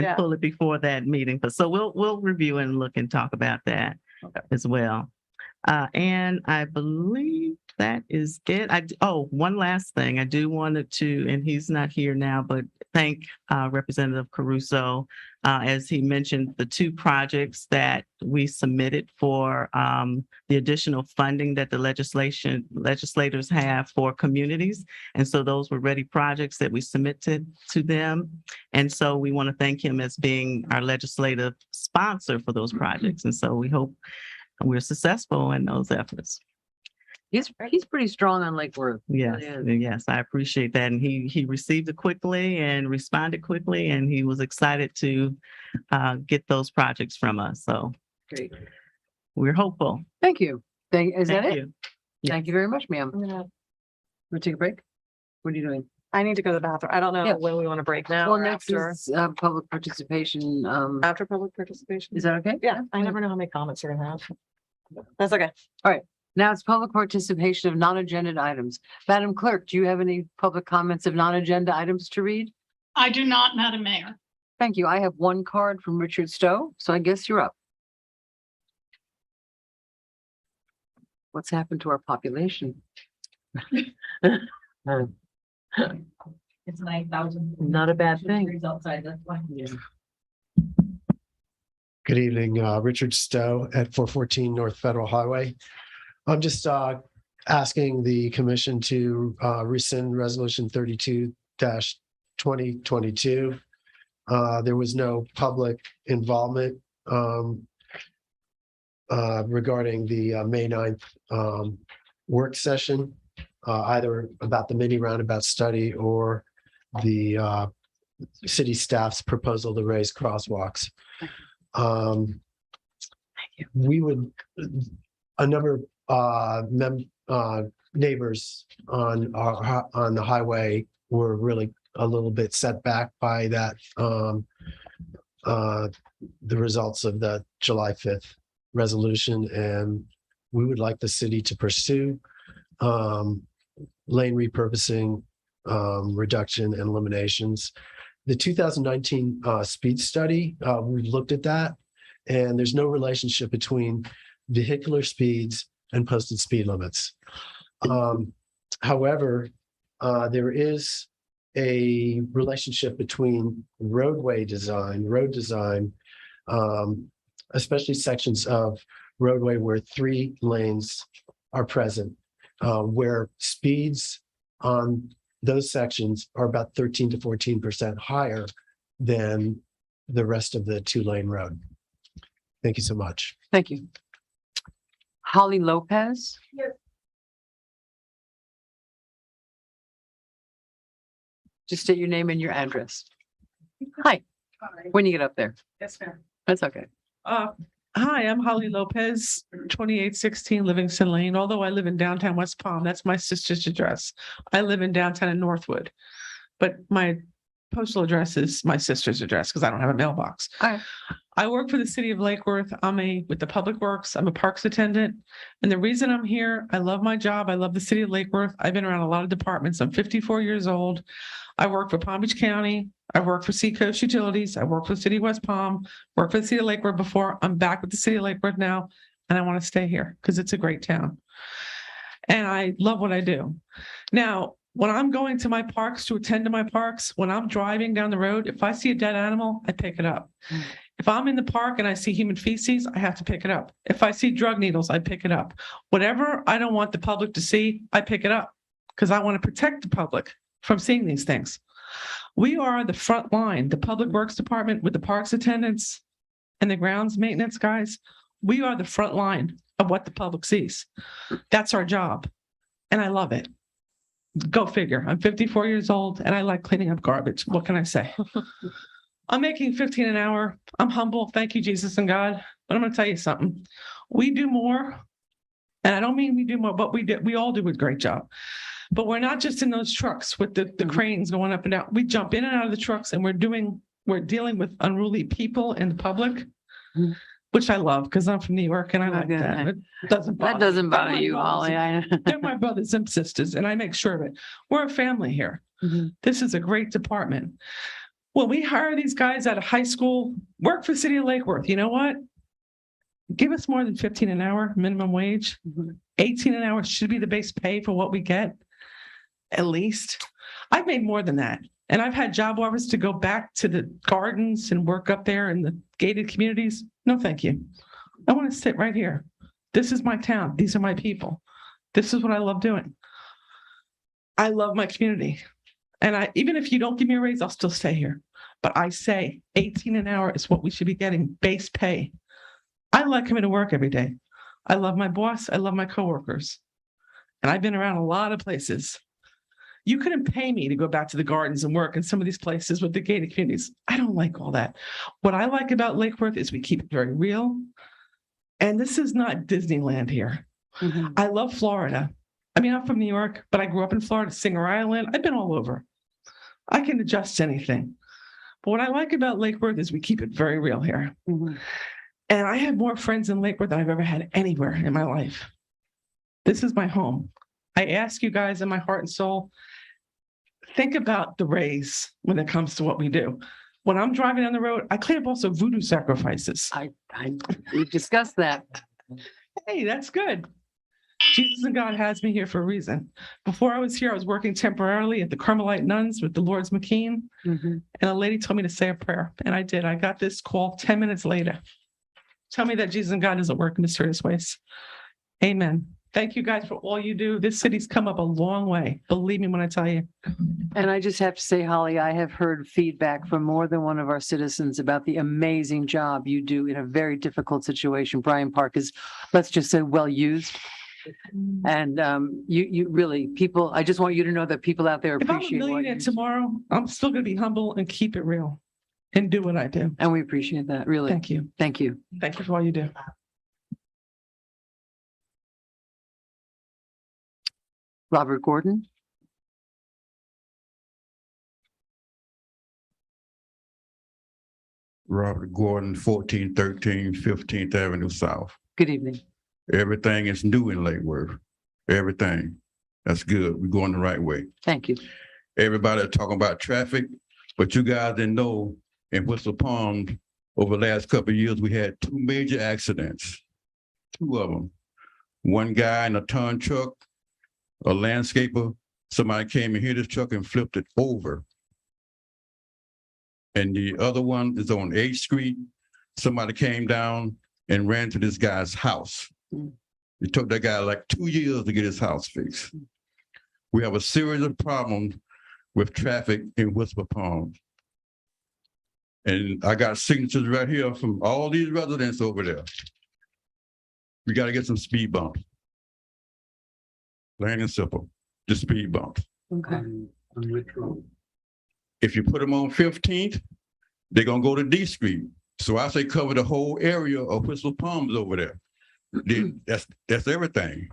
Yeah. pull it before that meeting. But so we'll review and look and talk about that as well. And I believe that is it. One last thing. I do wanted to, and he's not here now, but thank Representative Caruso, as he mentioned, the 2 projects that we submitted for the additional funding that the legislators have for communities. And so those were ready projects that we submitted to them. And so we want to thank him as being our legislative sponsor for those projects. And so we hope we're successful in those efforts. He's pretty strong on Lake Worth. Yes, yes, I appreciate that. And he received it quickly and responded quickly, and he was excited to get those projects from us. So Great. we're hopeful. Thank you. Is that Thank it? you. Thank you very much, ma'am. Yeah. We'll take a break. What are you doing? I need to go to the bathroom. I don't know Yeah. when we want to break now Well, or next after. is public participation. After public participation? Is that okay? Yeah, I never know how many comments you're gonna have. That's okay. Now it's public participation of non-agenda items. Madam Clerk, do you have any public comments of non-agenda items to read? I do not, Madam Mayor. Thank you. I have one card from Richard Stowe, so I guess you're up. What's happened to our population? It's 9,000. Not a bad thing. Outside, that's why. Good evening, Richard Stowe at 414 North Federal Highway. I'm just asking the commission to rescind resolution 32-2022. There was no public involvement regarding the May 9th work session, either about the mini roundabout study or the city staff's proposal to raise crosswalks. We would, a number of neighbors on the highway were really a little bit set back by that, the results of the July 5th resolution, and we would like the city to pursue lane repurposing, reduction and eliminations. The 2019 speed study, we've looked at that, and there's no relationship between vehicular speeds and posted speed limits. However, there is a relationship between road design, especially sections of roadway where 3 lanes are present, where speeds on those sections are about 13 to 14% higher than the rest of the 2-lane road. Thank you so much. Thank you. Holly Lopez? Just state your name and your address. Hi, when you get up there. Yes, ma'am. That's okay. Hi, I'm Holly Lopez, 2816 Livingston Lane. Although I live in downtown West Palm, that's my sister's address. I live in downtown in Northwood. But my postal address is my sister's address because I don't have a mailbox. All right. I work for the city of Lake Worth. With the Public Works. I'm a parks attendant. And the reason I'm here, I love my job. I love the city of Lake Worth. I've been around a lot of departments. I'm 54 years old. I work for Palm Beach County. I work for Seacoast Utilities. I work for the city of West Palm, worked for the city of Lake Worth before. I'm back with the city of Lake Worth now, and I want to stay here because it's a great town. And I love what I do. Now, when I'm going to my parks to attend to my parks, when I'm driving down the road, if I see a dead animal, I pick it up. If I'm in the park and I see human feces, I have to pick it up. If I see drug needles, I pick it up. Whatever I don't want the public to see, I pick it up because I want to protect the public from seeing these things. We are the front line, the Public Works Department with the parks attendants and the grounds maintenance guys. We are the front line of what the public sees. That's our job. And I love it. Go figure. I'm 54 years old and I like cleaning up garbage. What can I say? I'm making 15 an hour. I'm humble. Thank you, Jesus and God. But I'm going to tell you something. We do more. And I don't mean we do more, but we all do a great job. But we're not just in those trucks with the cranes going up and down. We jump in and out of the trucks and we're dealing with unruly people in the public, which I love because I'm from New York and I like that. It doesn't bother That doesn't me. bother you, Holly. They're my brothers and sisters, and I make sure of it. We're a family here. This is a great department. Well, we hire these guys out of high school, work for the city of Lake Worth. You know what? Give us more than 15 an hour minimum wage. 18 an hour should be the base pay for what we get. At least. I've made more than that. And I've had job offers to go back to the gardens and work up there in the gated communities. No, thank you. I want to sit right here. This is my town. These are my people. This is what I love doing. I love my community. And even if you don't give me a raise, I'll still stay here. But I say 18 an hour is what we should be getting, base pay. I like coming to work every day. I love my boss. I love my coworkers. And I've been around a lot of places. You couldn't pay me to go back to the gardens and work in some of these places with the gated communities. I don't like all that. What I like about Lake Worth is we keep it very real. And this is not Disneyland here. I love Florida. I mean, I'm from New York, but I grew up in Florida, Singer Island. I've been all over. I can adjust to anything. But what I like about Lake Worth is we keep it very real here. And I have more friends in Lake Worth than I've ever had anywhere in my life. This is my home. I ask you guys in my heart and soul, think about the raise when it comes to what we do. When I'm driving down the road, I clean up also voodoo sacrifices. We discussed that. Hey, that's good. Jesus and God has me here for a reason. Before I was here, I was working temporarily at the Carmelite Nuns with the Lord's McKean. And a lady told me to say a prayer. And I did. I got this call 10 minutes later. Tell me that Jesus and God doesn't work in mysterious ways. Amen. Thank you guys for all you do. This city's come up a long way. Believe me when I tell you. And I just have to say, Holly, I have heard feedback from more than one of our citizens about the amazing job you do in a very difficult situation. Bryant Park is, let's just say, well used. And you really, people, I just want you to know that people out there If I'm a appreciate what millionaire you do. tomorrow, I'm still going to be humble and keep it real and do what I do. And we appreciate that, really. Thank you. Thank you. Thank you for all you do. Robert Gordon. Robert Gordon, 1413 15th Avenue South. Good evening. Everything is new in Lake Worth. Everything. That's good. We're going the right way. Thank you. Everybody talking about traffic, but you guys didn't know in Whistle Pond over the last couple of years, we had 2 major accidents. 2 of them. One guy in a ton truck, a landscaper, somebody came and hit his truck and flipped it over. And the other one is on 8th Street. Somebody came down and ran to this guy's house. It took that guy like 2 years to get his house fixed. We have a series of problems with traffic in Whisper Pond. And I got signatures right here from all these residents over there. We gotta get some speed bumps. Plain and simple, just speed bumps. Okay. On which road? If you put them on 15th, they're gonna go to D Street. So I say cover the whole area of Whistle Palms over there. That's everything.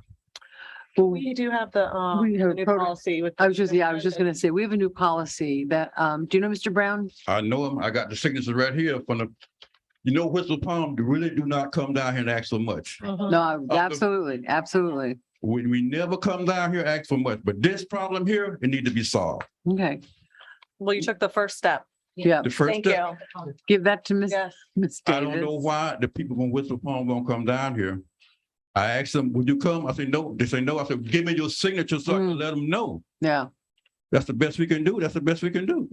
Well, We do have the We have a new program. policy with. I was just gonna say, we have a new policy that, do you know Mr. Brown? I know them. I got the signatures right here from the, Whistle Palm really do not come down here and ask for much. No, absolutely, absolutely. We never come down here and ask for much, but this problem here, it need to be solved. Okay, Well, you took the first step. yeah, The first Thank step, you. give that to Miss Yes. Miss I don't know Davis. why the people from Whistle Palm gonna come down here. I asked them, would you come? I said, no. They say, no. I said, give me your signature so I can let them know. Yeah, That's the best we can do. That's the best we can do.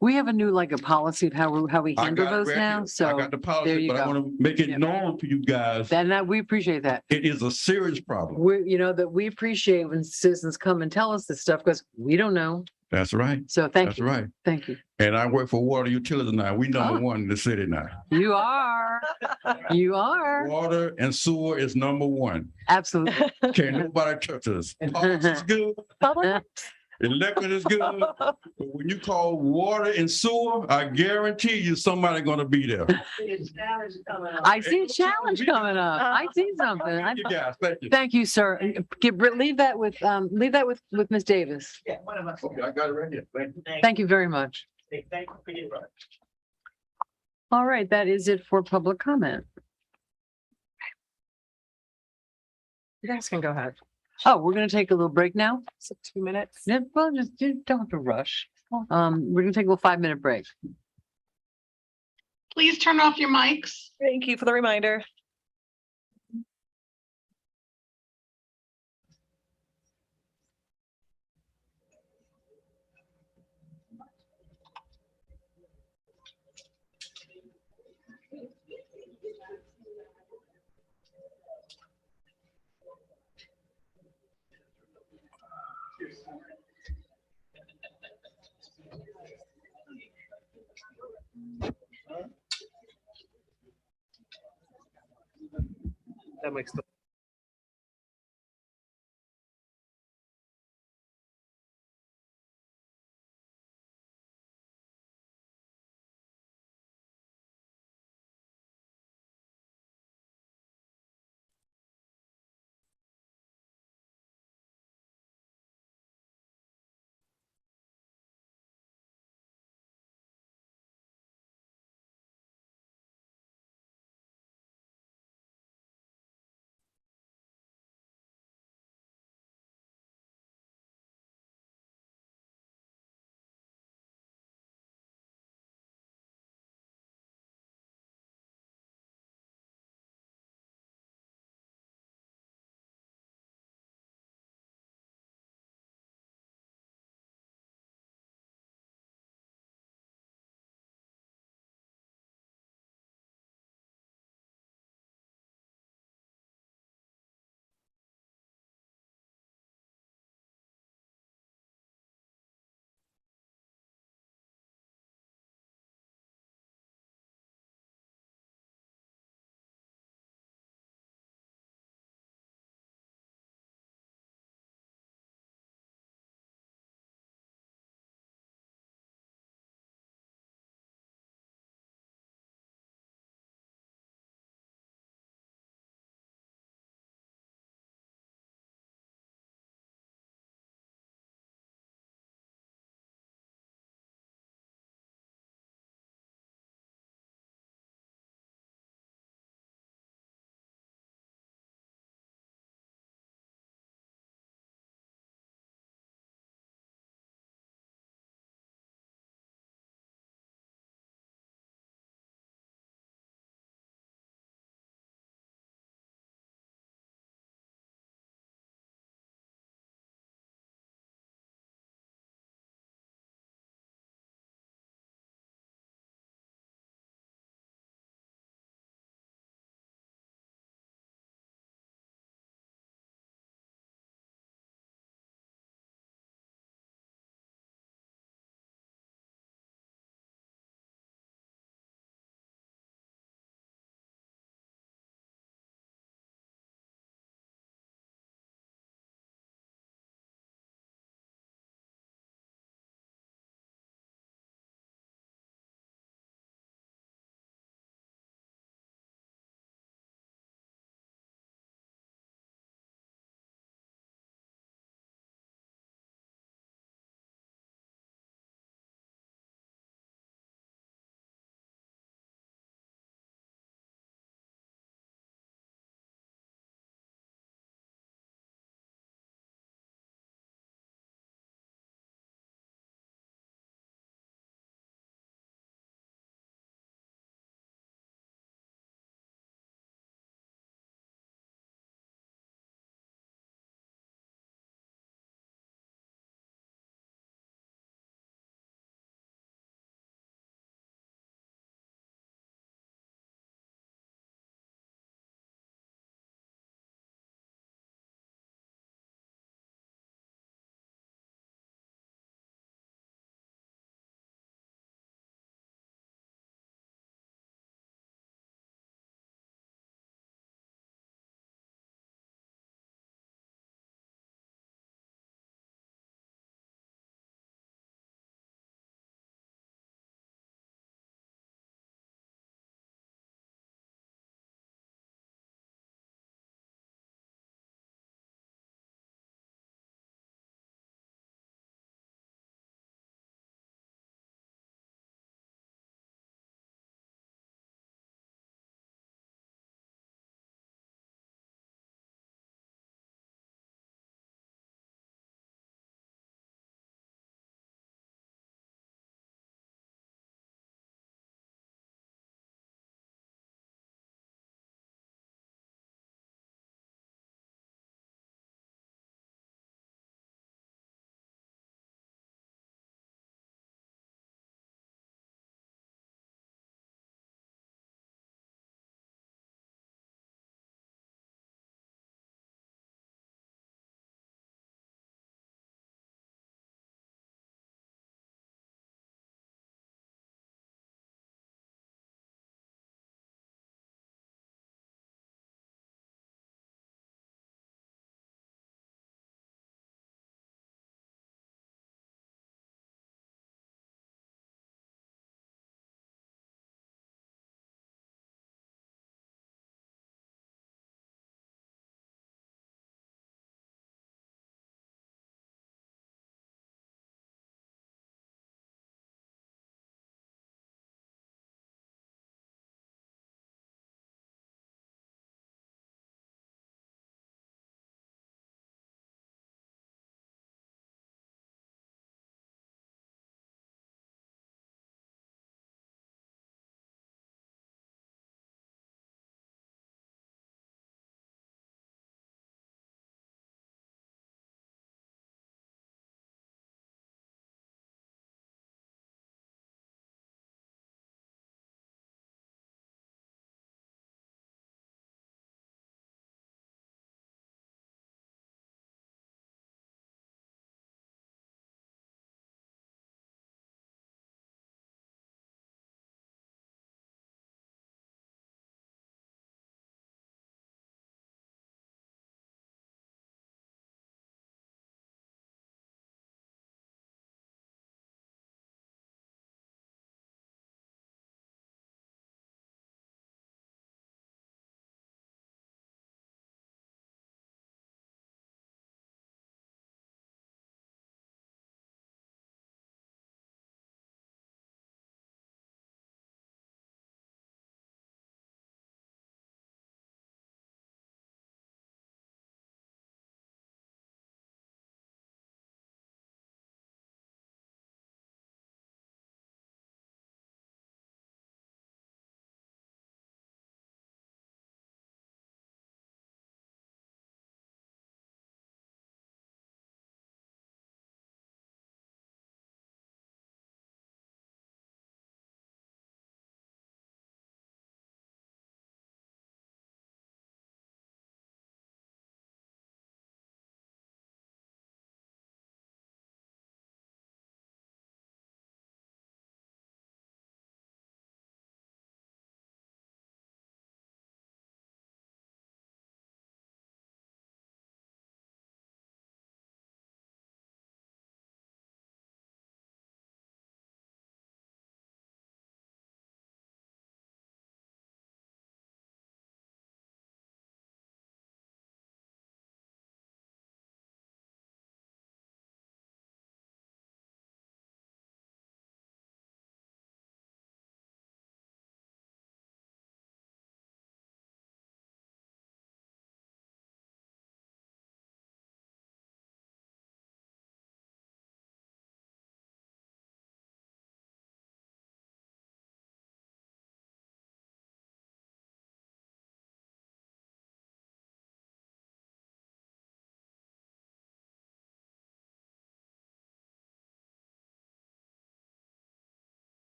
we have a new, like a policy of how we I handle got it those right now, here. I so, got the there policy, you but I go. want to make it Yeah. known to you guys. we appreciate that. It is a serious problem. That we appreciate when citizens come and tell us this stuff, because we don't know. That's right. So thank That's you, right. thank you. And I work for water utilities now. We number Ah. one in the city now. You are, you are, Water and sewer is number one. absolutely. Can't nobody touch us. Parks is good, Public. electric is good, but when you call water and sewer, I guarantee you somebody gonna be there. I see a challenge coming up. I see something. Thank you guys, thank you. Thank you, sir. Leave that with Ms. Davis. Yeah, one of us. Okay, I got it right here. Thank you. Thank you very much. Thank you for your work. All right, that is it for public comment. You guys can go ahead. Oh, we're gonna take a little break now? So 2 minutes. Yeah, well, you don't have to rush. We're gonna take a little 5-minute break. Please turn off your mics. Thank you for the reminder. That makes the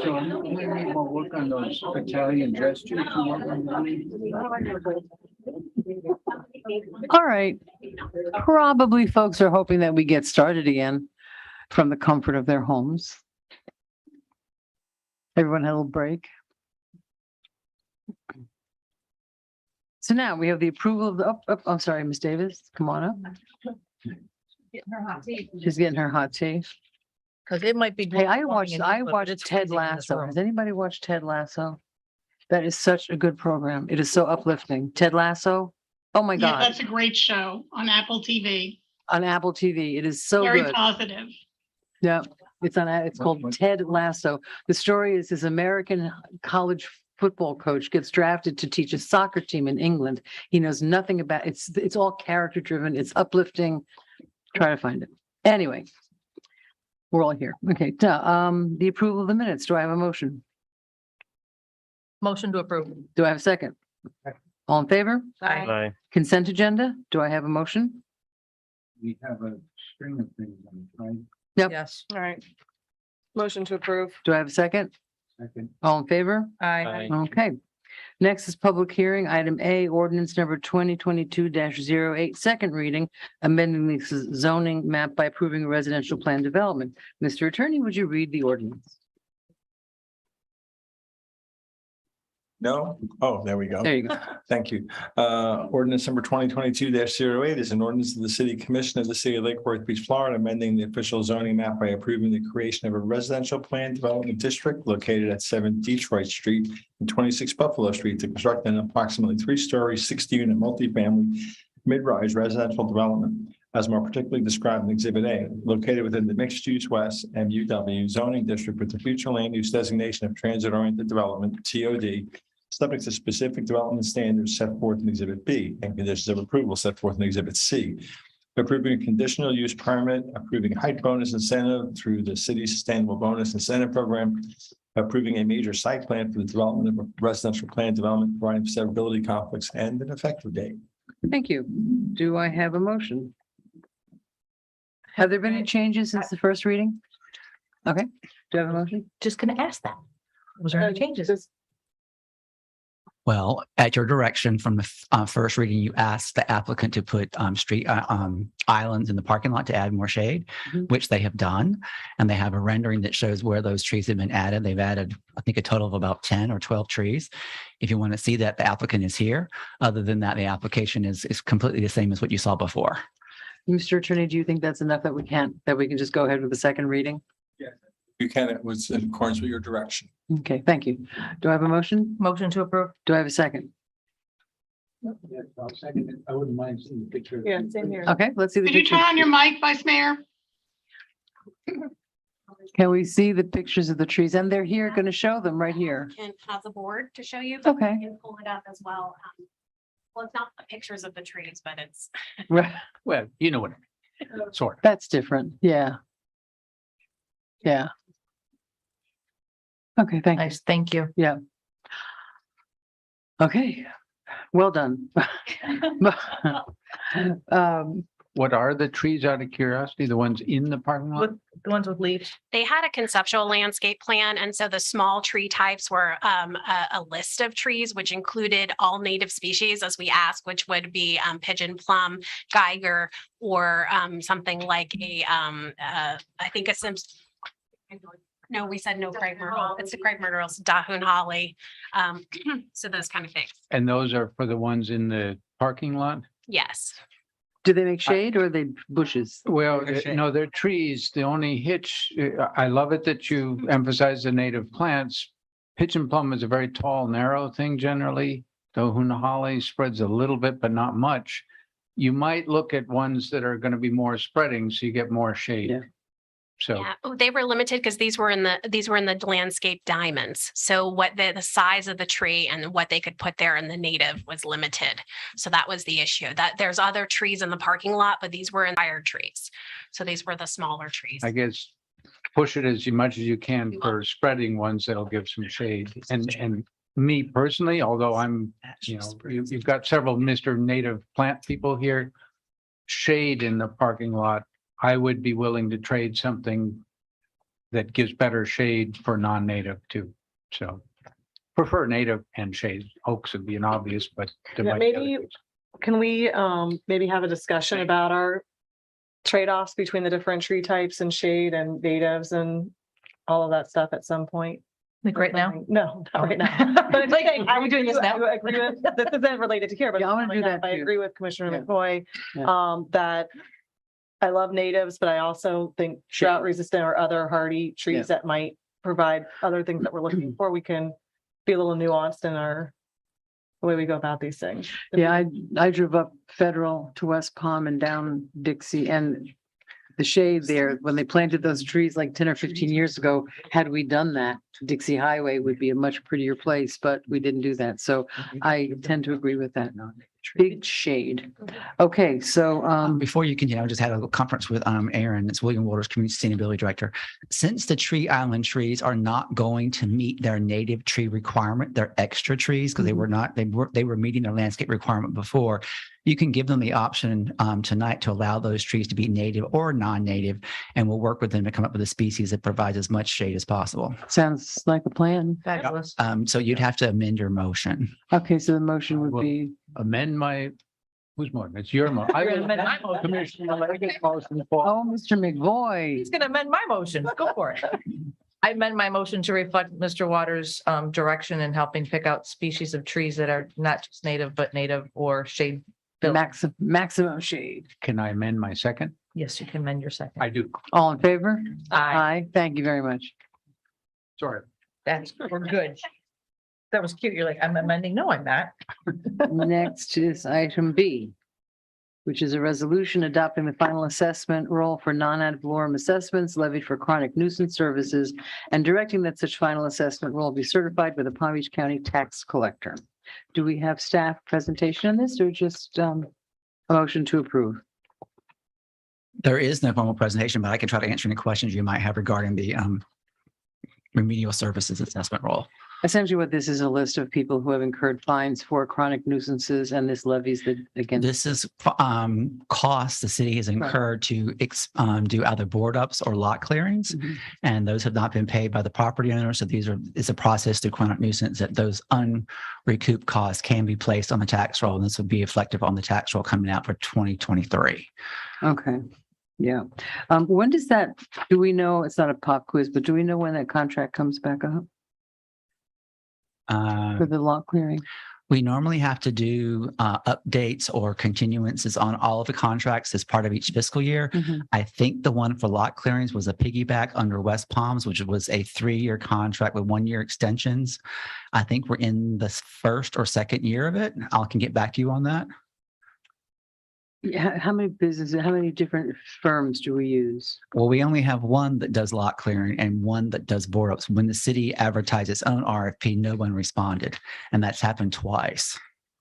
So I'm gonna work on those Italian gestures. All right. Probably folks are hoping that we get started again from the comfort of their homes. Everyone had a little break. So now we have the approval of the, I'm sorry, Ms. Davis, come on up. Getting her hot tea. She's getting her hot tea. Because it might be. Hey, I global warming watched in England, but it's Ted freezing in this Lasso. room. Has anybody watched Ted Lasso? That is such a good program. It is so uplifting. Ted Lasso. Oh my Yeah, God. that's a great show on Apple TV. On Apple TV. It is so Very good. positive. Yeah, it's called Ted Lasso. The story is this American college football coach gets drafted to teach a soccer team in England. He knows nothing about it's all character driven. It's uplifting. Try to find it. Anyway, we're all here. Okay, the approval of the minutes. Do I have a motion? Motion to approve. Do I have a second? All in favor? Aye. Aye. Consent agenda? Do I have a motion? We have a string of things on it, right? Yep. Yes. All right. Motion to approve. Do I have a second? Second. All in favor? Aye. Okay. Next is public hearing, item A, ordinance number 2022-08, second reading, amending the zoning map by approving a residential plan development. Mr. Attorney, would you read the ordinance? No? Oh, there we go. There you go. Thank you. Ordinance number 2022-08 is an ordinance of the City Commission of the City of Lake Worth Beach, Florida, amending the official zoning map by approving the creation of a residential plan development district located at 7 Detroit Street and 26 Buffalo Street to construct an approximately 3-story, 60-unit multifamily mid-rise residential development, as more particularly described in Exhibit A, located within the mixed-use West MUW zoning district with the future land use designation of transit-oriented development, TOD, subject to specific development standards set forth in Exhibit B and conditions of approval set forth in Exhibit C. Approving a conditional use permit, approving height bonus incentive through the city's sustainable bonus incentive program, approving a major site plan for the development of a residential plan development, providing for severability conflicts and an effective date. Thank you. Do I have a motion? Have there been any changes since the first reading? Okay, do I have a motion? Just gonna ask that. Was there any changes? Well, at your direction from the first reading, you asked the applicant to put street islands in the parking lot to add more shade, which they have done. And they have a rendering that shows where those trees have been added. They've added, I think, a total of about 10 or 12 trees. If you want to see that, the applicant is here. Other than that, the application is completely the same as what you saw before. Mr. Attorney, do you think that's enough that we can just go ahead with the second reading? You can, it was in accordance with your direction. Okay, thank you. Do I have a motion? Motion to approve. Do I have a second? Yes, I'll second it. I wouldn't mind seeing the picture. Yeah, same here. Okay, let's see the Could you picture. turn on your mic, Vice Mayor? Can we see the pictures of the trees? And they're here, going to show them right here. Can have the board to show you. But Okay. you can pull it up as well. Well, it's not the pictures of the trees, but it's. Right. Well, you know what, sort of. That's different. Yeah. Yeah. Okay, thank you. Nice, thank you. Yeah. Okay, well done. What are the trees out of curiosity? The ones in the parking lot? The ones with leaves. They had a conceptual landscape plan, and so the small tree types were a list of trees, which included all native species, as we asked, which would be pigeon plum, geiger, or something like I think a Sims. No, we said no crepe myrtle. It's a crepe myrtle, it's Dahoon holly. So those kind of things. And those are for the ones in the parking lot? Yes. Do they make shade or are they bushes? Well, no, they're trees. The only hitch, I love it that you emphasize the native plants. Pigeon plum is a very tall, narrow thing generally. Dahoon holly spreads a little bit, but not much. You might look at ones that are going to be more spreading, so you get more shade. Yeah. So, Yeah, they were limited because these were in the landscape diamonds. So what the size of the tree and what they could put there in the native was limited. So that was the issue. That there's other trees in the parking lot, but these were entire trees. So these were the smaller trees. I guess push it as much as you can for spreading ones that'll give some shade. And me personally, although I'm, you've got several Mr. Native plant people here, shade in the parking lot, I would be willing to trade something that gives better shade for non-native too. So prefer native and shade. Oaks would be an obvious, but there Yeah, might be other maybe, things. can we maybe have a discussion about our trade-offs between the different tree types and shade and natives and all of that stuff at some point? Like right now? No, not Oh. right now. But I'm Like, saying, are we doing this now? I agree with, this isn't related to here, but Yeah, I wanna do that I too. agree with Commissioner Yeah. McCoy, Yeah. that I love natives, but I also think drought resistant or other hardy trees Yeah. that might provide other things that we're looking for. We can be a little nuanced in our the way we go about these things. Yeah, I drove up Federal to West Palm and down Dixie, and the shade there, when they planted those trees like 10 or 15 years ago, had we done that, Dixie Highway would be a much prettier place, but we didn't do that. So I tend to agree with that. Big shade. Okay, so Before you continue, I just had a little conference with Aaron, it's William Waters, Community Sustainability Director. Since the tree island trees are not going to meet their native tree requirement, they're extra trees because they were meeting their landscape requirement before. You can give them the option tonight to allow those trees to be native or non-native, and we'll work with them to come up with a species that provides as much shade as possible. sounds like a plan. Fabulous. So you'd have to amend your motion. Okay, so the motion would be, Amend my, whose motion? It's your motion. I You're will gonna amend my amend motion. Commissioner Leggett's motion for. oh, Mr. McVoy. He's gonna amend my motion. Go for it. I amend my motion to reflect Mr. Waters' direction in helping pick out species of trees that are not just native, but native or shade. built. Maximum shade. Can I amend my second? Yes, you can amend your second. I do. All in favor? Aye. Thank you very much. Sorry. We're good. That was cute. You're like, I'm amending. No, I'm not. Next is item B, which is a resolution adopting the final assessment role for non-ad valorem assessments levied for chronic nuisance services and directing that such final assessment role be certified by the Palm Beach County Tax Collector. Do we have staff presentation on this or just a motion to approve? There is no formal presentation, but I can try to answer any questions you might have regarding the remedial services assessment role. Essentially, what this is a list of people who have incurred fines for chronic nuisances, and this levies the against. This is costs the city has incurred to do either board ups or lot clearings, and those have not been paid by the property owner. So it's a process through chronic nuisance that those unrecouped costs can be placed on the tax roll, and this would be effective on the tax roll coming out for 2023. Okay, yeah. When does that, do we know, it's not a pop quiz, but do we know when that contract comes back up for the lot clearing? We normally have to do updates or continuances on all of the contracts as part of each fiscal year. I think the one for lot clearings was a piggyback under West Palms, which was a 3-year contract with 1-year extensions. I think we're in the first or second year of it. I can get back to you on that. Yeah, how many businesses, how many different firms do we use? Well, we only have one that does lot clearing and one that does board ups. When the city advertised its own RFP, no one responded, and that's happened twice.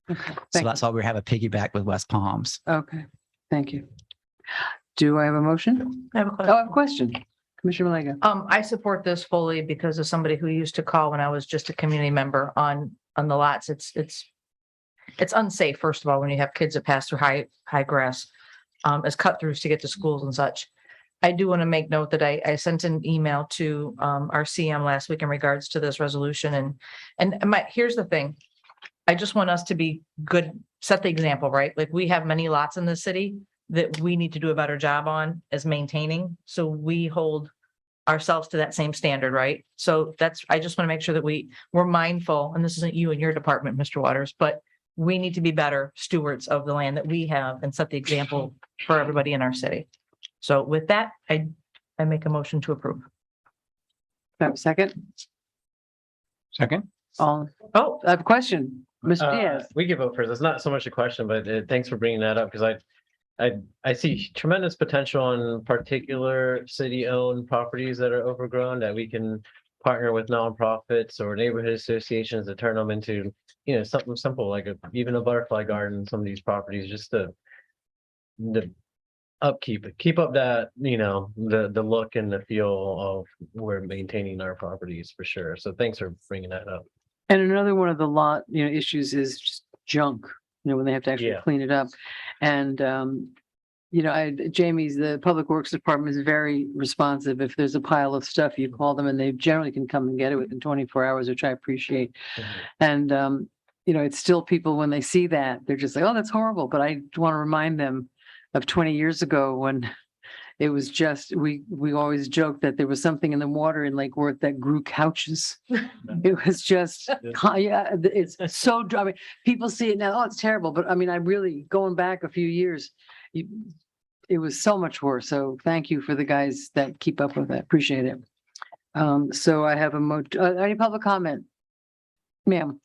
Okay, So thank that's why we have a piggyback with West Palms. Okay, thank you. Do I have a motion? I have a Oh, question. I have a question. Commissioner Malega. I support this fully because of somebody who used to call when I was just a community member on the lots. It's unsafe, first of all, when you have kids that pass through high grass as cut throughs to get to schools and such. I do want to make note that I sent an email to our CM last week in regards to this resolution. And here's the thing. I just want us to be good, set the example, right? Like we have many lots in the city that we need to do a better job on as maintaining. So we hold ourselves to that same standard, right? So I just want to make sure that we're mindful, and this isn't you and your department, Mr. Waters, but we need to be better stewards of the land that we have and set the example for everybody in our city. So with that, I make a motion to approve. Have a second? Second? Oh, I have a question. Mr. Diaz. We can vote first. It's not so much a question, but thanks for bringing that up because I see tremendous potential on particular city-owned properties that are overgrown that we can partner with nonprofits or neighborhood associations to turn them into, something simple like even a butterfly garden. Some of these properties, just the upkeep, keep up that the look and the feel of we're maintaining our properties for sure. So thanks for bringing that up. And another one of the lot, issues is just junk, when they have to actually clean it up. And You know, Jamie's, the Public Works Department is very responsive. If there's a pile of stuff, you call them and they generally can come and get it within 24 hours, which I appreciate. And, you know, it's still people, when they see that, they're just like, oh, that's horrible. But I want to remind them of 20 years ago when it was just, we always joked that there was something in the water in Lake Worth that grew couches. It was just, yeah, it's so, I mean, people see it now, oh, it's terrible. But I mean, I really, going back a few years, it was so much worse. So thank you for the guys that keep up with that. Appreciate it. So I have any public comment? Ma'am,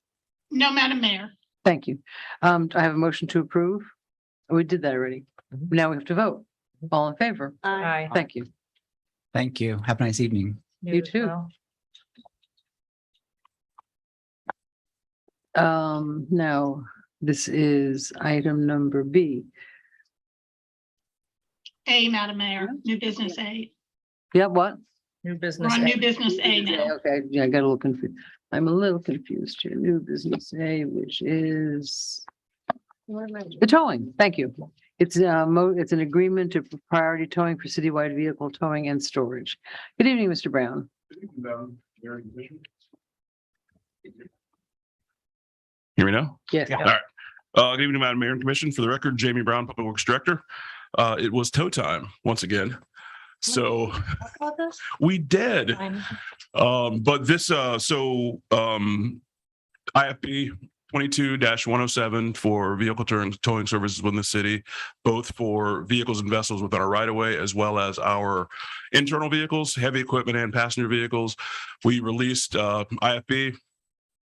No, Madam Mayor. thank you. I have a motion to approve. We did that already. Now we have to vote. All in favor? Aye. Thank you. Thank you. Have a nice evening. You as too. well. Now, this is item number B. A, Madam Mayor, new business A. Yeah, what? New We're business. on A. new business A now. Okay, yeah, I got a little confused. I'm a little confused here. New business A, which is the towing. Thank you. It's it's an agreement to priority towing for citywide vehicle towing and storage. Good evening, Mr. Brown. Hear me now? Yes. All right. Good evening, Madam Mayor and Commission. For the record, Jamie Brown, Public Works Director. It was tow time once again. So we did. But this, IFB 22-107 for vehicle towing services within the city, both for vehicles and vessels within our right of way, as well as our internal vehicles, heavy equipment and passenger vehicles. We released IFB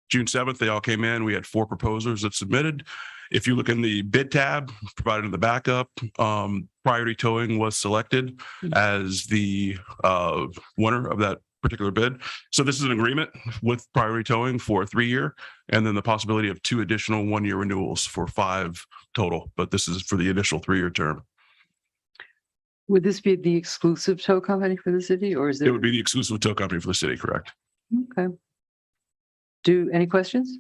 June 7th. They all came in. We had 4 proposals that submitted. If you look in the bid tab provided in the backup, priority towing was selected as the winner of that particular bid. So this is an agreement with priority towing for a 3-year, and then the possibility of 2 additional 1-year renewals for 5 total. But this is for the initial 3-year term. Would this be the exclusive tow company for the city, or is there? It would be the exclusive tow company for the city, correct? Okay. Any questions?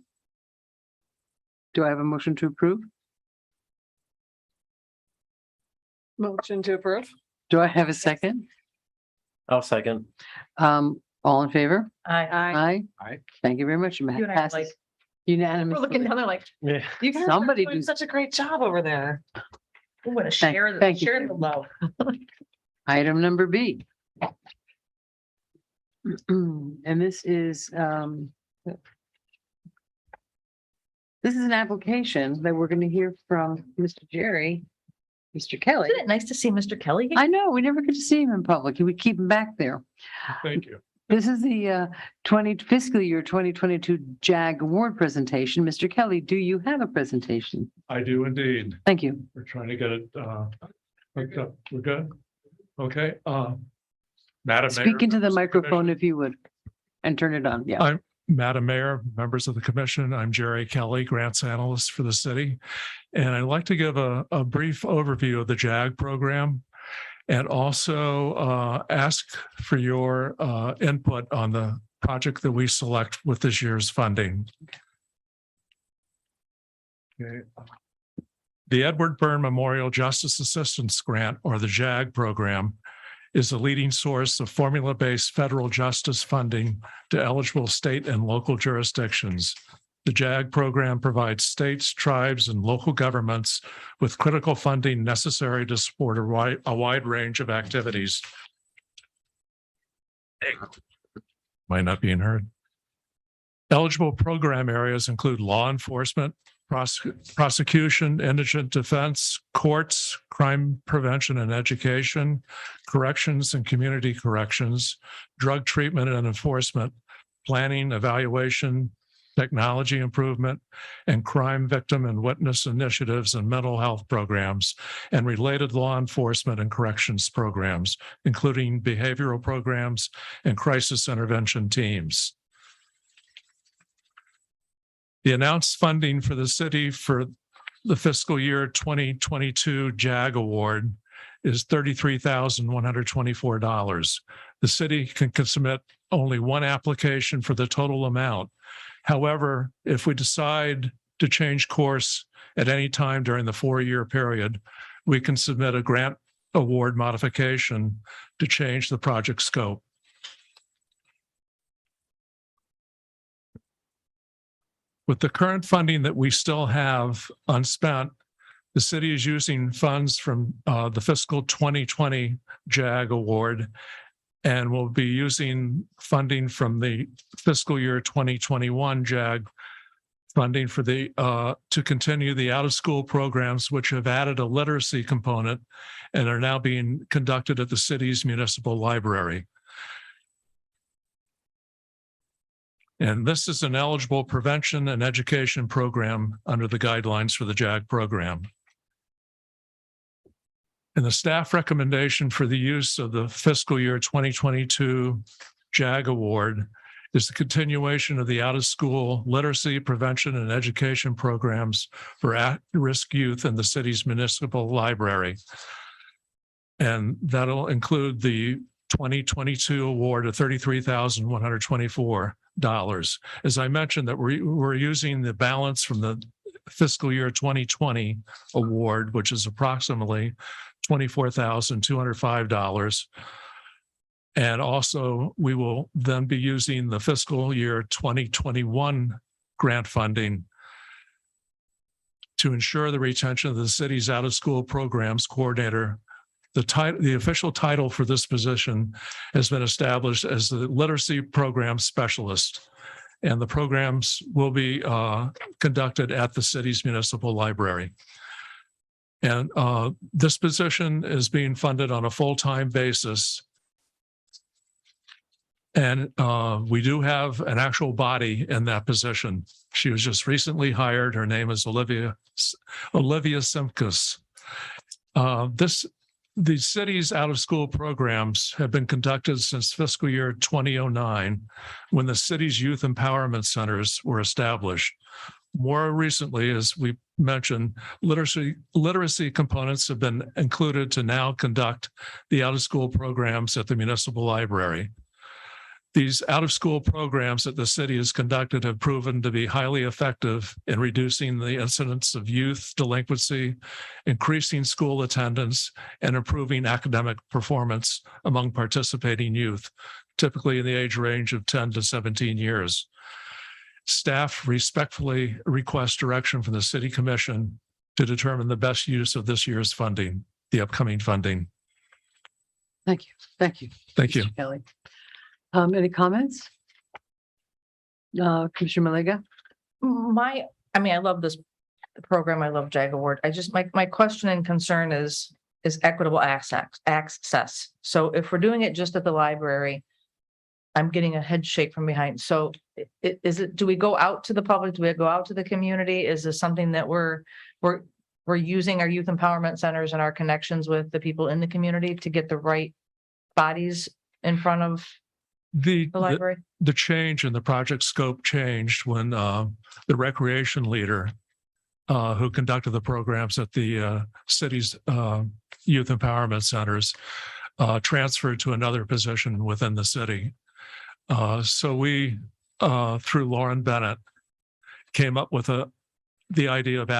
Do I have a motion to approve? Motion to approve. Do I have a second? I'll second. All in favor? Aye. Aye. Aye. Thank you very much. You and I Passes like- unanimously. We're looking down there like, Yeah. you guys are Somebody doing do- such a great job over there. We want to Thank- share the, thank you. share the love. Item number B. And this is an application that we're going to hear from Mr. Jerry, Mr. Kelly. Isn't it nice to see Mr. Kelly? I know, we never get to see him in public. We keep him back there. Thank you. This is the fiscal year 2022 JAG award presentation. Mr. Kelly, do you have a presentation? I do indeed. Thank you. We're trying to get it hooked up. We're good? Okay. Madam Mayor. Speak into the members of microphone if you would, and turn it on. Yeah. Madam Mayor, members of the commission, I'm Jerry Kelly, grants analyst for the city. And I'd like to give a brief overview of the JAG program and also ask for your input on the project that we select with this year's funding. Okay. The Edward Byrne Memorial Justice Assistance Grant, or the JAG program, is a leading source of formula-based federal justice funding to eligible state and local jurisdictions. The JAG program provides states, tribes, and local governments with critical funding necessary to support a wide range of activities. Might not be heard. Eligible program areas include law enforcement, prosecution, indigent defense, courts, crime prevention and education, corrections and community corrections, drug treatment and enforcement, planning, evaluation, technology improvement, and crime victim and witness initiatives and mental health programs, and related law enforcement and corrections programs, including behavioral programs and crisis intervention teams. The announced funding for the city for the fiscal year 2022 JAG award is $33,124. The city can submit only one application for the total amount. However, if we decide to change course at any time during the 4-year period, we can submit a grant award modification to change the project scope. With the current funding that we still have unspent, the city is using funds from the fiscal 2020 JAG award, and will be using funding from the fiscal year 2021 JAG funding for the to continue the out-of-school programs, which have added a literacy component and are now being conducted at the city's municipal library. And this is an eligible prevention and education program under the guidelines for the JAG program. And the staff recommendation for the use of the fiscal year 2022 JAG award is the continuation of the out-of-school literacy, prevention, and education programs for at-risk youth in the city's municipal library. And that'll include the 2022 award of $33,124. As I mentioned, that we're using the balance from the fiscal year 2020 award, which is approximately $24,205. And also, we will then be using the fiscal year 2021 grant funding to ensure the retention of the city's out-of-school programs coordinator. The official title for this position has been established as the Literacy Program Specialist, and the programs will be conducted at the city's municipal library. And this position is being funded on a full-time basis. And we do have an actual body in that position. She was just recently hired. Her name is Olivia Simkus. The city's out-of-school programs have been conducted since fiscal year 2009, when the city's youth empowerment centers were established. More recently, as we mentioned, literacy components have been included to now conduct the out-of-school programs at the municipal library. These out-of-school programs that the city has conducted have proven to be highly effective in reducing the incidence of youth delinquency, increasing school attendance, and improving academic performance among participating youth, typically in the age range of 10 to 17 years. Staff respectfully request direction from the City Commission to determine the best use of this year's funding, the upcoming funding. Thank you. Thank you. Thank you. Mr. Kelly. Any comments? Commissioner Malega? I love the program. I love JAG Award. My question and concern is equitable access. So if we're doing it just at the library, I'm getting a head shake from behind. So do we go out to the public? Do we go out to the community? Is this something that we're using our youth empowerment centers and our connections with the people in the community to get the right bodies in front of the library? The change in the project scope changed when the recreation leader who conducted the programs at the city's youth empowerment centers transferred to another position within the city. So we, through Lauren Bennett, came up with the idea of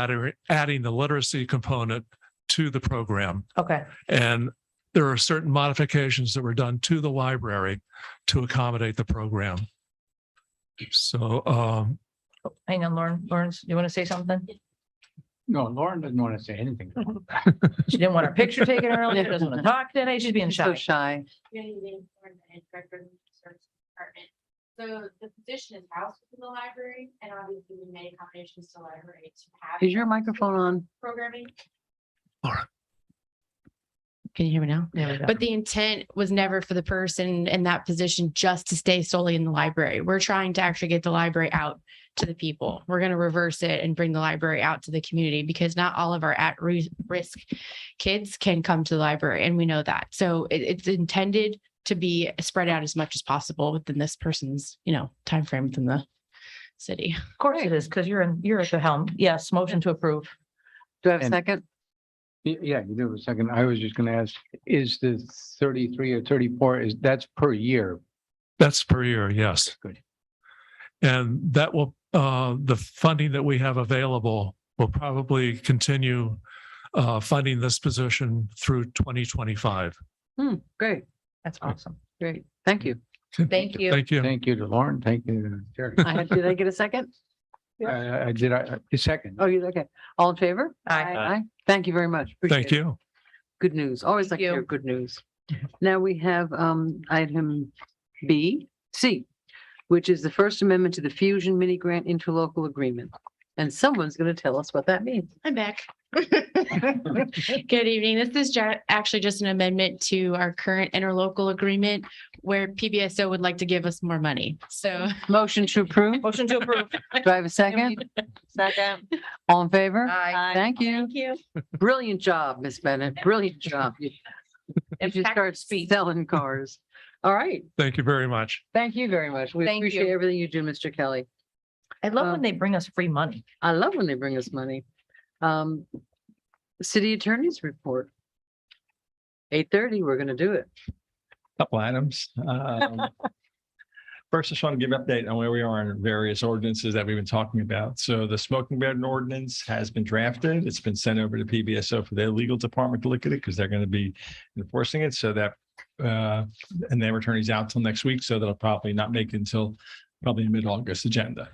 adding the literacy component to the program. Okay. And there are certain modifications that were done to the library to accommodate the program. So, hang on, Lawrence, you want to say something? No, Lauren doesn't want to say anything. She didn't want her picture taken earlier. She doesn't want to talk today. She's being So shy. shy. So the position is housed within the library, and obviously we made accommodations to the library to have. Is your microphone on? Programming. all right. Can you hear me now? There we go. But the intent was never for the person in that position just to stay solely in the library. We're trying to actually get the library out to the people. We're going to reverse it and bring the library out to the community, because not all of our at-risk kids can come to the library, and we know that. So it's intended to be spread out as much as possible within this person's, time frame within the city. Of course it is, because you're at the helm. Yes, motion to approve. Do I have a second? Yeah, you do have a second. I was just going to ask, is the 33 or 34, that's per year? That's per year, yes. Good. And that will, the funding that we have available will probably continue funding this position through 2025. Great, That's awesome. great. Thank you. Thank you. Thank you. Thank you to Lauren. Thank you to Jerry. Did I get a second? A second. Oh, you, okay. All in favor? Aye. Aye. Thank you very much. Thank Appreciate it. you. Good news. Always like Thank to hear you. good news. Now we have item C, which is the First Amendment to the Fusion Mini Grant Interlocal Agreement. And someone's going to tell us what that means. I'm back. Good evening. This is actually just an amendment to our current interlocal agreement where PBSO would like to give us more money. So Motion to approve. Motion to approve. Do I have a second? Second. All in favor? Aye. Thank you. thank you. Brilliant job, Miss Bennett. Brilliant job. You should start selling cars. All right. Thank you very much. Thank you very much. We Thank appreciate you. everything you do, Mr. Kelly. I love when they bring us free money. I love when they bring us money. City Attorney's Report. 8:30, we're gonna do it. Couple items. First, I just want to give an update on where we are in various ordinances that we've been talking about. So the smoking ban ordinance has been drafted. It's been sent over to PBSO for their legal department to look at it because they're going to be enforcing it. So that and their attorney's out till next week, so that'll probably not make it until probably mid-August agenda.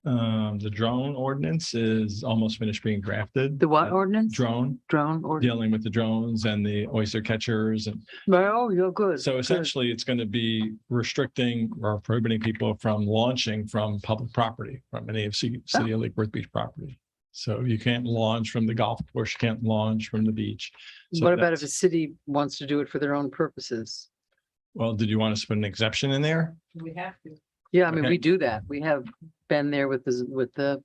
The drone ordinance is almost finished being drafted. The what ordinance? Drone, Ordinance. dealing with the drones and the oyster catchers and Oh, you're good. so good. essentially, it's going to be restricting or prohibiting people from launching from public property, from any of City of Lake Worth Beach property. So you can't launch from the golf course, you can't launch from the beach. So What about if that's- a city wants to do it for their own purposes? Well, did you want us to put an exception in there? We have to. Yeah, I mean, Okay. we do that. We have been there with the.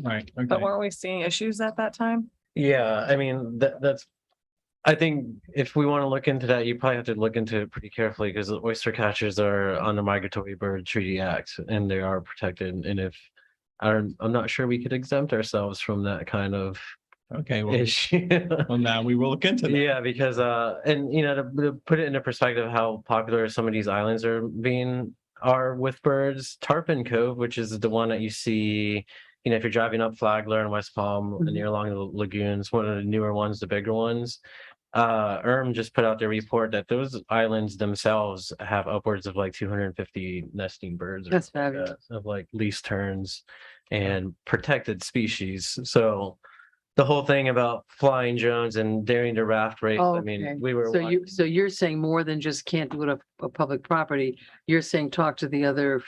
Right, But okay. weren't we seeing issues at that time? Yeah, I mean, that's, I think if we want to look into that, you probably have to look into it pretty carefully because the oyster catchers are on the Migratory Bird Treaty Act and they are protected. And if, I'm not sure we could exempt ourselves from that kind of Okay, well, issue. well, now we will look into that. Yeah, because and you know, to put it into perspective, how popular some of these islands are with birds. Tarpon Cove, which is the one that you see, you know, if you're driving up Flagler and West Palm and you're along the lagoons, one of the newer ones, the bigger ones. Just put out their report that those islands themselves have upwards of like 250 nesting birds. That's something like fabulous. that, of like least terns and protected species. So the whole thing about flying drones and daring to raft race, I Okay. mean, we were. So you're saying more than just can't do it on a public property. You're saying talk to the other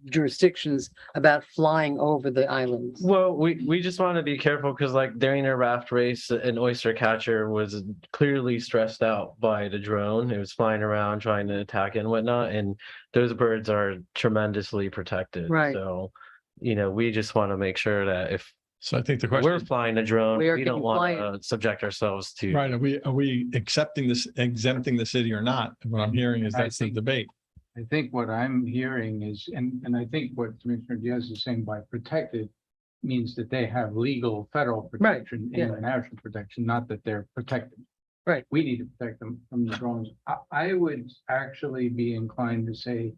jurisdictions about flying over the islands. Well, we just want to be careful because like during a raft race, an oyster catcher was clearly stressed out by the drone. It was flying around trying to attack it and whatnot. And those birds are tremendously protected. Right. So, you know, we just want to make sure that if So I think the we're question, flying a drone, We are we don't getting want flying. to subject ourselves to. right, are we accepting this, exempting the city or not? What I'm hearing is I that's the think- debate. I think what I'm hearing is, and I think what Commissioner Diaz is saying by protected means that they have legal federal protection, yeah. international protection, not that they're protected. Right. We need to protect them from the drones. I would actually be inclined to say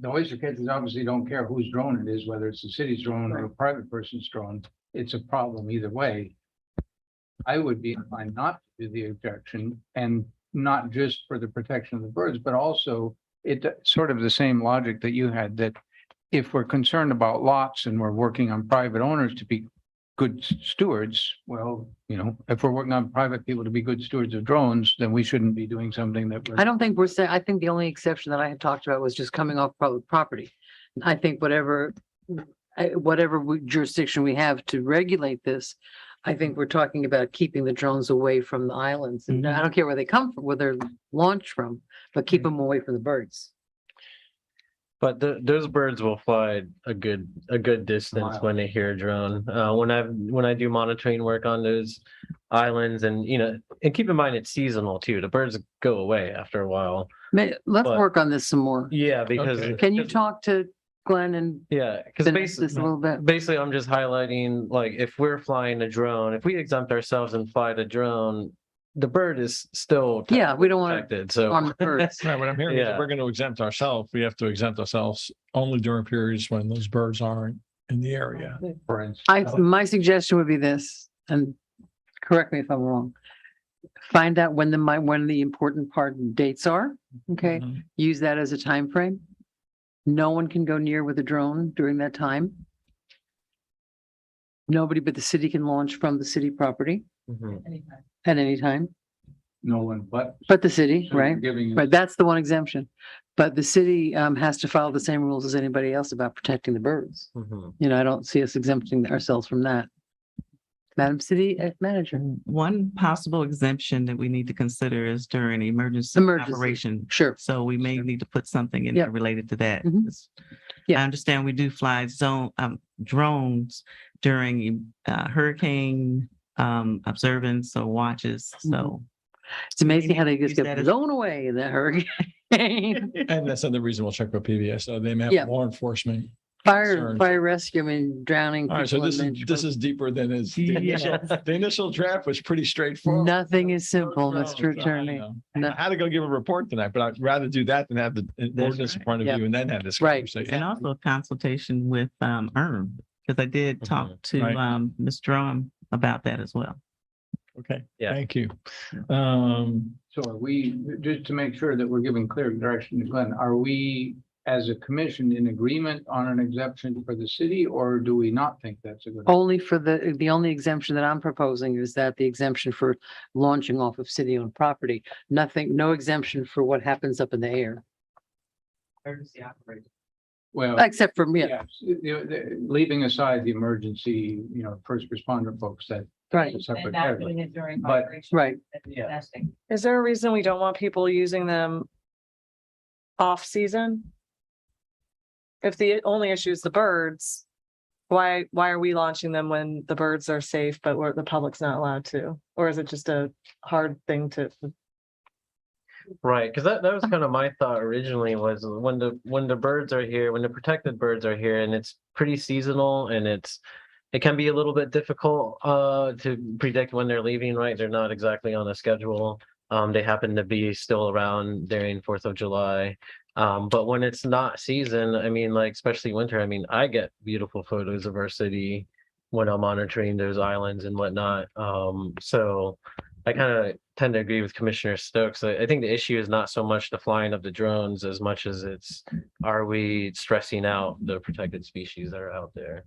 the oyster catchers obviously don't care whose drone it is, whether it's the city's drone or a private person's drone. It's a problem either way. I would be inclined not to do the objection, and not just for the protection of the birds, but also it sort of the same logic that you had, that if we're concerned about lots and we're working on private owners to be good stewards, well, you know, if we're working on private people to be good stewards of drones, then we shouldn't be doing something that I don't think we're saying, I think the only exception that I had talked about was just coming off public property. I think whatever jurisdiction we have to regulate this, I think we're talking about keeping the drones away from the islands. And I don't care where they come from, where they're launched from, but keep them away from the birds. But those birds will fly a good distance Mile. when they hear a drone. When I do monitoring work on those islands, and you know, and keep in mind it's seasonal too. The birds go away after a while. Let's But- work on this some more. Yeah, because Okay. Can you talk to Glenn and yeah, because finish this a little bit? basically, I'm just highlighting like if we're flying a drone, if we exempt ourselves and fly the drone, the bird is still Yeah, we don't want protected. to So harm the birds. Right, what I'm hearing is if Yeah. we're going to exempt ourselves, we have to exempt ourselves only during periods when those birds aren't in the area. For instance. My suggestion would be this, and correct me if I'm wrong. Find out when the important dates are, okay? Mhm. Use that as a time frame. No one can go near with a drone during that time. Nobody but the city can launch from the city property at any time, No one but. but the city, So you're right? giving Right, us- that's the one exemption. But the city has to follow the same rules as anybody else about protecting the birds. You know, I don't see us exempting ourselves from that. Madam City Manager. One possible exemption that we need to consider is during emergency Emergency. operation. Sure. So we may need to put something in Yep. there related to that. Mhm. 'Cause Yeah. I understand we do fly drones during hurricane observance or watches, so. It's amazing how they just Use get that as- blown away in that hurricane. And that's another reason we'll check with PBSO. They may have Yeah. law enforcement. Fire concerns. rescue, I mean, drowning. All right, so people this in is, the- this is deeper than is. The initial draft was pretty straightforward. Nothing is simple, Drones, Mr. I Attorney. know. No. I had to go give a report tonight, but I'd rather do that than have the ordinance in front of Yeah. you and then have this Right. conversation. And also consultation with because I did talk to Right. Ms. Drum about that as well. Okay, Yeah. thank you. So are we, just to make sure that we're giving clear direction to Glenn, are we as a commission in agreement on an exemption for the city, or do we not think that's a good? Only for the only exemption that I'm proposing is that the exemption for launching off of city-owned property. Nothing, no exemption for what happens up in the air, Well, except for me. yes, leaving aside the emergency, first responder folks, that. Right, that's a separate category. But, right. yeah, Is there a reason we don't want people using them off-season? If the only issue is the birds, why are we launching them when the birds are safe, but the public's not allowed to? Or is it just a hard thing to? Right, because that was kind of my thought originally, was when the birds are here, when the protected birds are here, and it's pretty seasonal, and it can be a little bit difficult to predict when they're leaving, right? They're not exactly on a schedule. They happen to be still around during 4th of July. But when it's not season, I mean, like, especially winter, I mean, I get beautiful photos of our city when I'm monitoring those islands and whatnot. So I kind of tend to agree with Commissioner Stokes. I think the issue is not so much the flying of the drones as much as are we stressing out the protected species that are out there?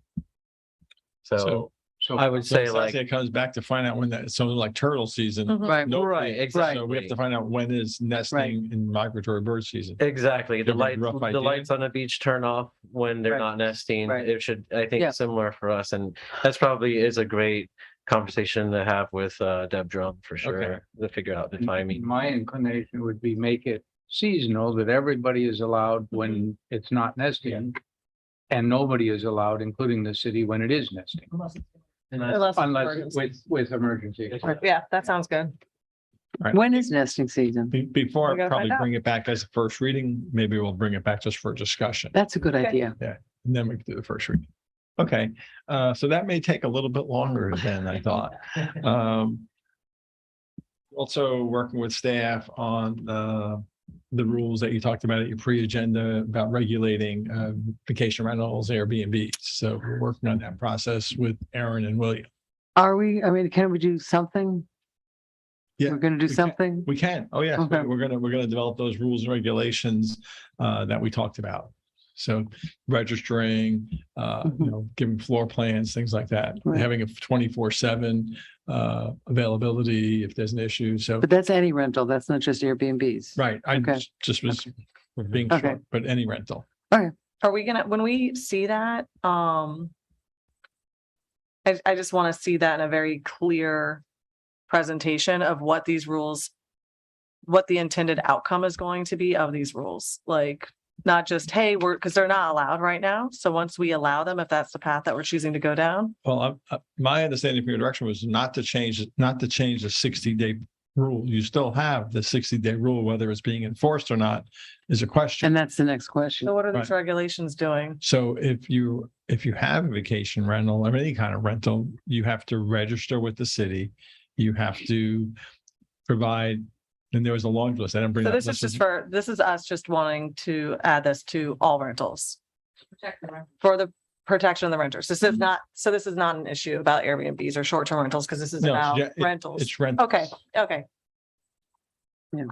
So I would say It comes back to find out when that, so like turtle season. Right, no- right, exactly. So we have to find out when is nesting and migratory bird season. exactly, the Give me a lights, rough the idea. lights on the beach turn off when they're Right. not nesting. Right. It should, I think, Yeah. similar for us, and that's probably is a great conversation to have with Deb Drum for sure, to figure out the timing. my inclination would be make it seasonal, that everybody is allowed when it's not nesting. And nobody is allowed, including the city, when it is nesting, Unless it's unless emergency. with emergency. Yeah, that sounds good. When is nesting season? Before We I gotta probably find out. bring it back as a first reading, maybe we'll bring it back just for discussion. That's a good idea. And then we can do the first reading. Okay, so that may take a little bit longer than I thought. Also working with staff on the rules that you talked about at your pre-agenda about regulating vacation rentals, Airbnbs. So we're working on that process with Aaron and William. Are we, I mean, can we do something? Yeah, We're gonna do we can. something? We can. Oh, yeah. Okay. We're gonna develop those rules and regulations that we talked about. So registering, giving floor plans, things like that, Right. having a 24/7 availability if there's an issue. So, But that's any rental. That's not just Airbnbs. right, I Okay. just was being Okay. short, but any rental. Are we gonna, when we see that, I just want to see that in a very clear presentation of what these rules, what the intended outcome is going to be of these rules, like not just, hey, because they're not allowed right now. So once we allow them, if that's the path that we're choosing to go down. Well, my understanding from your direction was not to change the 60-day rule. You still have the 60-day rule, whether it's being enforced or not is a question. And that's the next question. So what are these regulations doing? So if you have a vacation rental or any kind of rental, you have to register with the city. You have to provide, and there was a long list. I didn't bring So that this is list. just this is us just wanting to add this to all rentals. For the protection of the renters. This is not, so this is not an issue about Airbnbs or short-term rentals because this is No, about it's rentals. It's rent. Okay, okay. Yeah.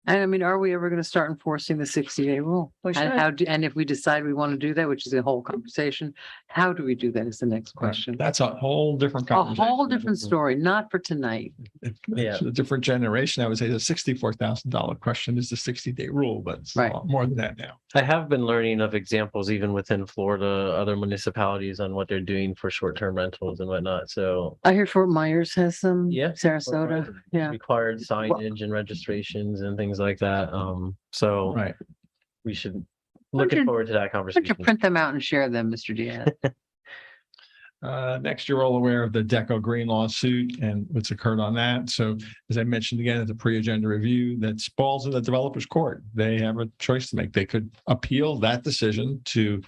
And I mean, are we ever going to start enforcing the 60-day rule? We And should. how do, and if we decide we want to do that, which is a whole conversation, how do we do that is the next question. That's a whole different A conversation. whole different story, not for tonight. It's a different generation. I would say the $64,000 question is the 60-day rule, but it's a Right. lot more than that now. I have been learning of examples even within Florida, other municipalities on what they're doing for short-term rentals and whatnot. So I hear Fort Myers has some, yeah, Sarasota, yeah. required signage and registrations and things like that. So Right. we should Why don't looking you- forward to that Why don't you conversation. print them out and share them, Mr. Diaz? Next, you're all aware of the Deco Green lawsuit and what's occurred on that. So as I mentioned again, at the pre-agenda review, that falls in the developer's court. They have a choice to make. They could appeal that decision to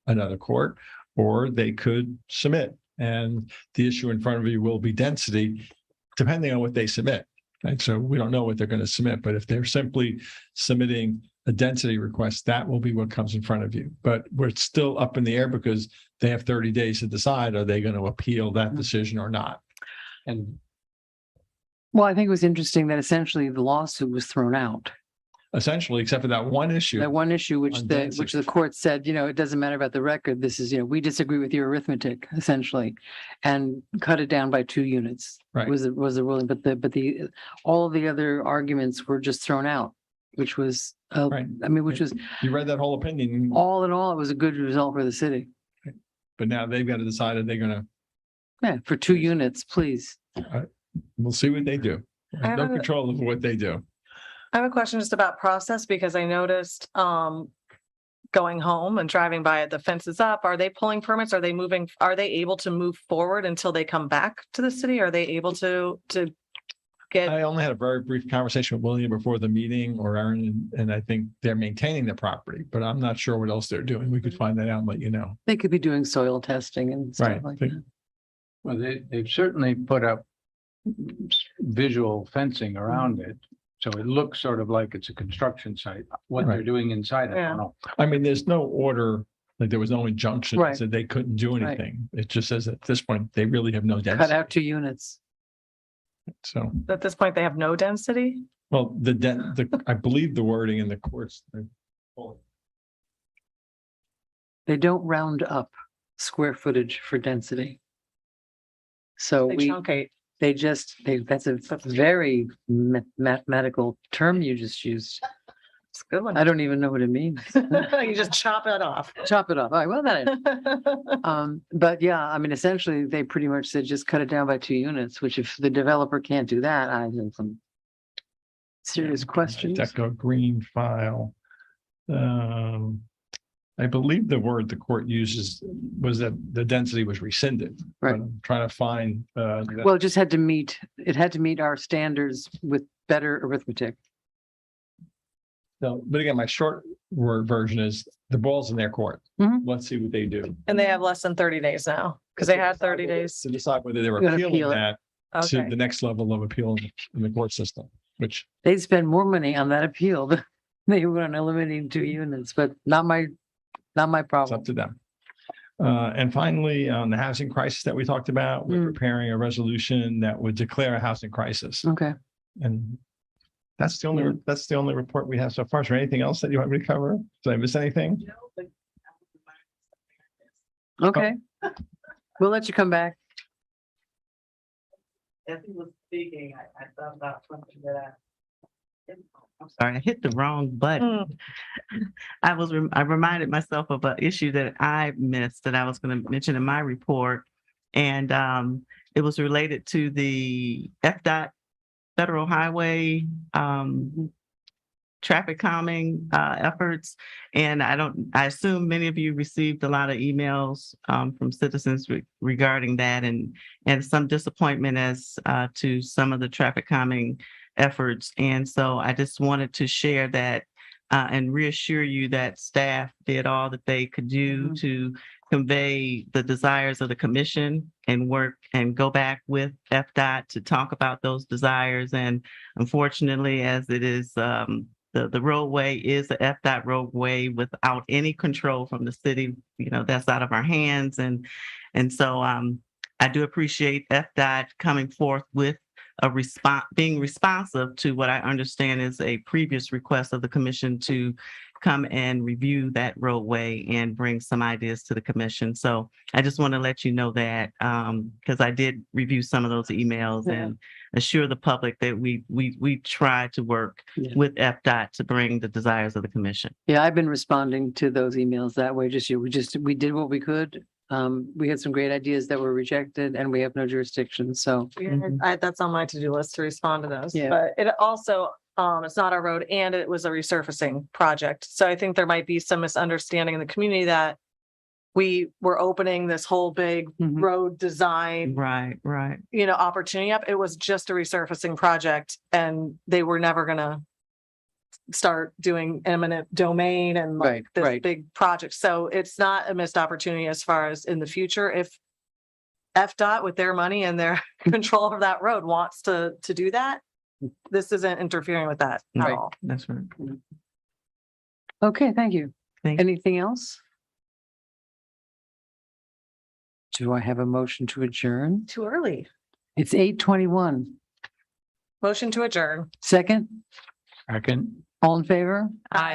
another court, or they could submit. And the issue in front of you will be density, depending on what they submit. Right. So we don't know what they're going to submit, but if they're simply submitting a density request, that will be what comes in front of you. But we're still up in the air because they have 30 days to decide, are they going to appeal that decision or not? And Well, I think it was interesting that essentially the lawsuit was thrown out. Essentially, except for that one issue. That one issue which on the density. court said, it doesn't matter about the record. This is, we disagree with your arithmetic essentially, and cut it down by 2 units. Right. Was the ruling, but all of the other arguments were just thrown out, which was, Right. I mean, which was You read that whole opinion, all in all, it was a good result for the city. but now they've got to decide if they're going to, Yeah, for 2 units, please. we'll see what they do. I have No a- control over what they do. I have a question just about process because I noticed going home and driving by it, the fence is up. Are they pulling permits? Are they able to move forward until they come back to the city? Are they able to get? I only had a very brief conversation with William before the meeting, or Aaron, and I think they're maintaining the property, but I'm not sure what else they're doing. We could find that out and let you know. They could be doing soil testing and stuff Right. like that. well, they've certainly put up visual fencing around it. So it looks sort of like it's a construction site. What they're Right. doing inside, I Yeah. don't know. I mean, there's no order, like there was no injunction that Right. said they couldn't do Right. anything. It just says at this point, they really have no Cut density. out 2 units. So, At this point, they have no density? well, I believe the wording in the courts. They don't round up square footage for density. So They we, truncate. that's a very mathematical term you just used. It's a good one. I don't even know what it means. You just chop it off. Chop it off. All right, well, that, but yeah, I mean, essentially, they pretty much said just cut it down by 2 units, which if the developer can't do that, I have some serious questions. Deco Green file. I believe the word the court uses was that the density was rescinded. Right. But I'm trying to find, Well, it just had to meet, our standards with better arithmetic. so, but again, my short word version is the ball's in their court. Mhm. Let's see what they do. And they have less than 30 days now because they had 30 days. To decide whether they were Gonna appealing appeal it. that to Okay. the next level of appeal in the court system, which They'd spend more money on that appeal than they would on eliminating 2 units, but not my it's problem. up to them. And finally, on the housing crisis that we talked about, we're preparing a resolution that would declare a housing crisis. Okay. And that's the only report we have so far. Is there anything else that you want me to cover? Did I miss anything? Okay. We'll let you come back. As he was speaking, I thought about something that I'm sorry, I hit the wrong button. I reminded myself of an issue that I missed that I was going to mention in my report. And it was related to the FDOT Federal Highway traffic calming efforts. And I assume many of you received a lot of emails from citizens regarding that and some disappointment as to some of the traffic calming efforts. And so I just wanted to share that and reassure you that staff did all that they could do to convey the desires of the commission and work and go back with FDOT to talk about those desires. And unfortunately, as it is the roadway is the FDOT roadway without any control from the city. You know, that's out of our hands. And so I do appreciate FDOT coming forth with a response, being responsive to what I understand is a previous request of the commission to come and review that roadway and bring some ideas to the commission. So I just want to let you know that because I did review some of those emails and assure the public that we try to work with FDOT to bring the desires of the commission. Yeah, I've been responding to those emails that way. We did what we could. We had some great ideas that were rejected and we have no jurisdiction. So That's on my to-do list to respond to those. Yeah. But it also, it's not our road and it was a resurfacing project. So I think there might be some misunderstanding in the community that we were opening this whole big road design, Right. opportunity up. It was just a resurfacing project and they were never gonna start doing eminent domain and like this big project. So it's not a missed opportunity as far as in the future. If FDOT with their money and their control of that road wants to do that, this isn't interfering with that at all. That's right. Okay, thank you. Thank Anything else? Do I have a motion to adjourn? Too early. It's 8:21. Motion to adjourn. Second, Second. all in favor? Aye.